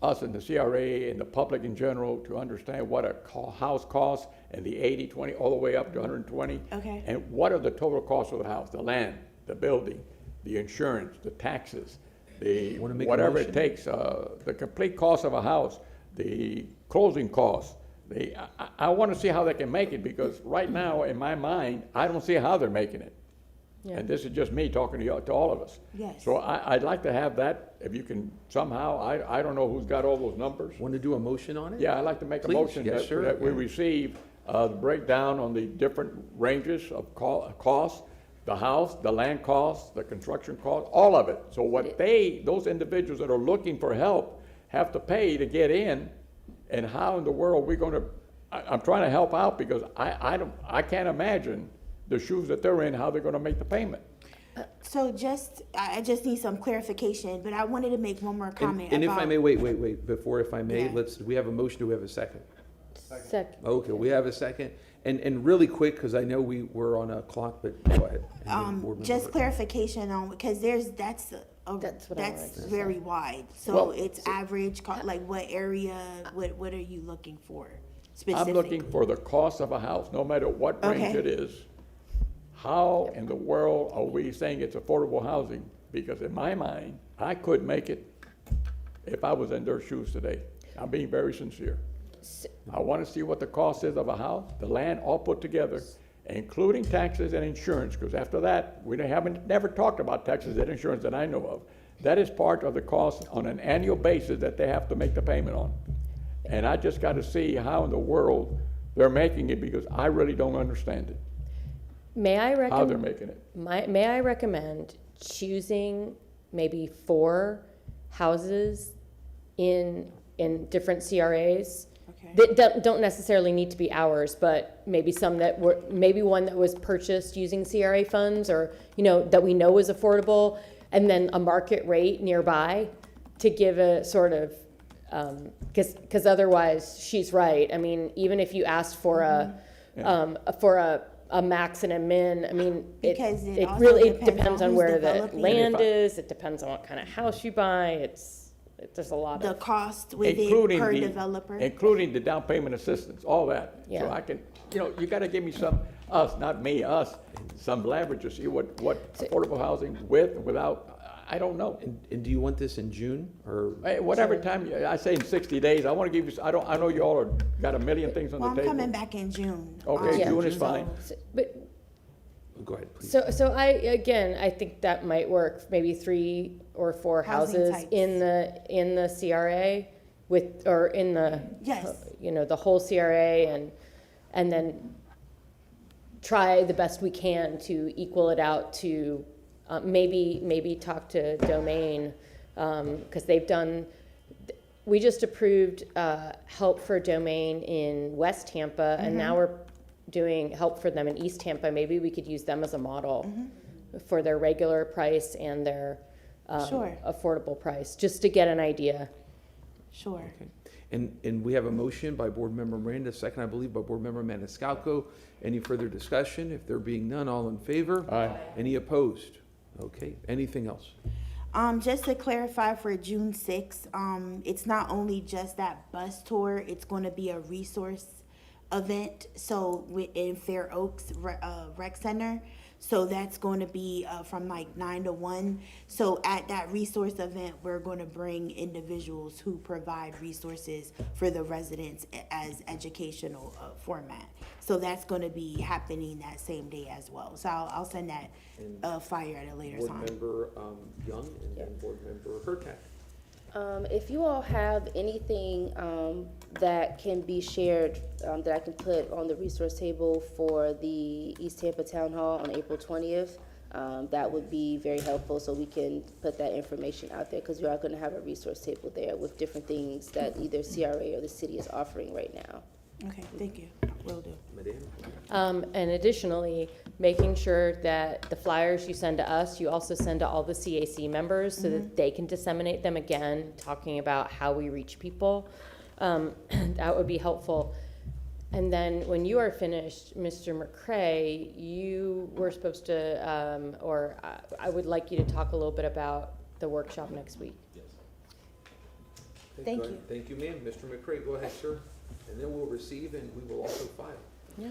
us in the CRA and the public in general to understand what a house costs and the 80, 20, all the way up to 120. Okay. And what are the total costs of the house, the land, the building, the insurance, the taxes, Wanna make a whatever motion? it takes, the complete cost of a house, the closing costs. I want to see how they can make it, because right now, in my mind, I don't see how they're making it. Yeah. And this is just me talking to all of us. Yes. So I'd like to have that, if you can somehow, I don't know who's got all those numbers. Want to do a motion on it? Yeah, I'd like to make a Please, motion yes, that sir. that we Yeah. receive the breakdown on the different ranges of costs, the house, the land costs, the construction costs, all of it. So what those individuals that are looking for help have to pay to get in, and how in the world we're gonna, I'm trying to help out, because I can't imagine the shoes that they're in, how they're gonna make the payment. So I just need some clarification, but I wanted to make one more comment And if I about- may, wait, before if I may, Yeah. we have a motion, do we have a second? Second. Okay, we have a second. And really quick, because I know we're on a clock, but go ahead. And then Board Member Just Hurd. clarification on, because that's what I wanted to say. very wide. So Well, it's average, like what area, what are you looking for I'm specifically? looking for the cost of a house, no matter what range Okay. it is. How in the world are we saying it's affordable housing? Because in my mind, I could make it if I was in their shoes today. I'm being very sincere. I want to see what the cost is of a house, the land all put together, including taxes and insurance, because after that, we haven't never talked about taxes and insurance that I know of. That is part of the cost on an annual basis that they have to make the payment on. And I just got to see how in the world they're making it, because I really don't understand it, May I how they're recommend, making it. may I recommend choosing maybe 4 houses in different CRAs? That don't necessarily need to be ours, but maybe maybe one that was purchased using CRA funds, or, that we know is affordable, and then a market rate nearby to give a sort of, because otherwise, she's right. I mean, even if you asked for a max and a min, I mean, Because it it also really depends depends on on who's where the developing. land is, it depends on what kind of house you buy, there's a lot The of. cost with it Including per the- developer? Including the down payment assistance, all that. So Yeah. I can, you got to give me not me, some leverage to see what affordable housing with, without, I don't know. And do you want this in June, or? Hey, whatever time, I say in 60 days, I want to give you, I know you all got a million things on Well, the I'm table. coming back in June. Okay, Yeah. June is fine. But, Go ahead, please. so I think that might work, maybe 3 or 4 Housing houses types. in the CRA or in the, Yes. the whole CRA, and then try the best we can to equal it out to, maybe talk to Domain, because they've done, we just approved help for domain in West Tampa, and now we're doing help for them in East Tampa. Maybe we could use them as a model for their regular price and their Sure. affordable price, just to get an idea. Sure. Okay. And we have a motion by Board Member Miranda, second, I believe, by Board Member Maniscalco. Any further discussion? If there being none, all in favor? Aye. Any opposed? Okay, anything else? Just to clarify for June 6th, it's not only just that bus tour, it's going to be a resource event. So in Fair Oaks Rec Center. So that's going to be from like 9 to 1. So at that resource event, we're going to bring individuals who provide resources for the residents as educational format. So that's going to be happening that same day as well. So I'll send that flyer at a later Board time. Member Young and then Board Member Hurtak. If you all have anything that can be shared, that I can put on the resource table for the East Tampa Town Hall on April 20th, that would be very helpful, so we can put that information out there, because we are going to have a resource table there with different things that either CRA or the city is offering right now. Okay, thank you. Will do. And additionally, making sure that the flyers you send to us, you also send to all the CAC members so that they can disseminate them again, talking about how we reach people. That would be helpful. And then when you are finished, Mr. McCrae, you were supposed to, or I would like you to talk a little bit about the workshop next week. Thank you. Thank you, ma'am. Mr. McCrae, go ahead, sir. And then we'll receive and we will also file. Yeah.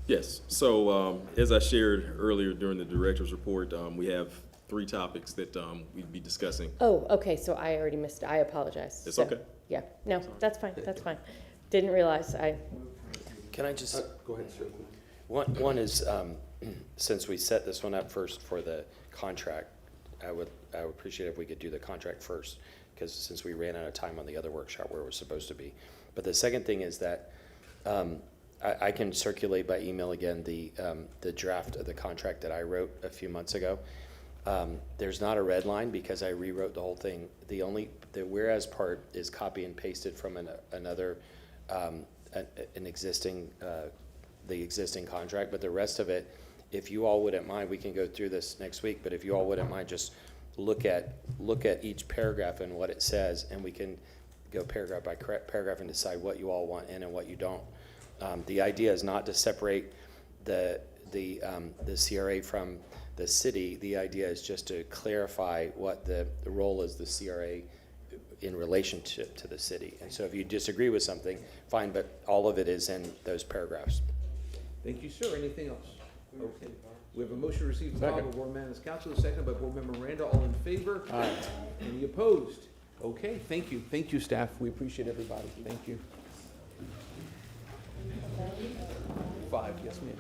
Yes, so as I shared earlier during the director's report, we have 3 topics that we'd be discussing. Oh, okay, so I already missed it. I apologize. It's So, okay. Yeah, no, that's fine, that's fine. Didn't realize Can I just, Go ahead, sir. one is, since we set this one up first for the contract, I would appreciate if we could do the contract first, because since we ran out of time on the other workshop where it was supposed to be. But the second thing is that I can circulate by email again the draft of the contract that I wrote a few months ago. There's not a red line because I rewrote the whole thing. The whereas part is copy and pasted from another, the existing contract, but the rest of it, if you all wouldn't mind, we can go through this next week, but if you all wouldn't mind, just look at each paragraph and what it says, and we can go paragraph by paragraph and decide what you all want in and what you don't. The idea is not to separate the CRA from the city. The idea is just to clarify what the role is the CRA in relationship to the city. And so if you disagree with something, fine, but all of it is in those paragraphs. Thank you, sir. Anything else? Okay. We have a motion to receive and file by Board Member Maniscalco, second by Board Member Miranda. All in favor? Aye. Any opposed? Okay, thank you. Thank you, staff. We appreciate everybody. Thank you. 5, yes, ma'am.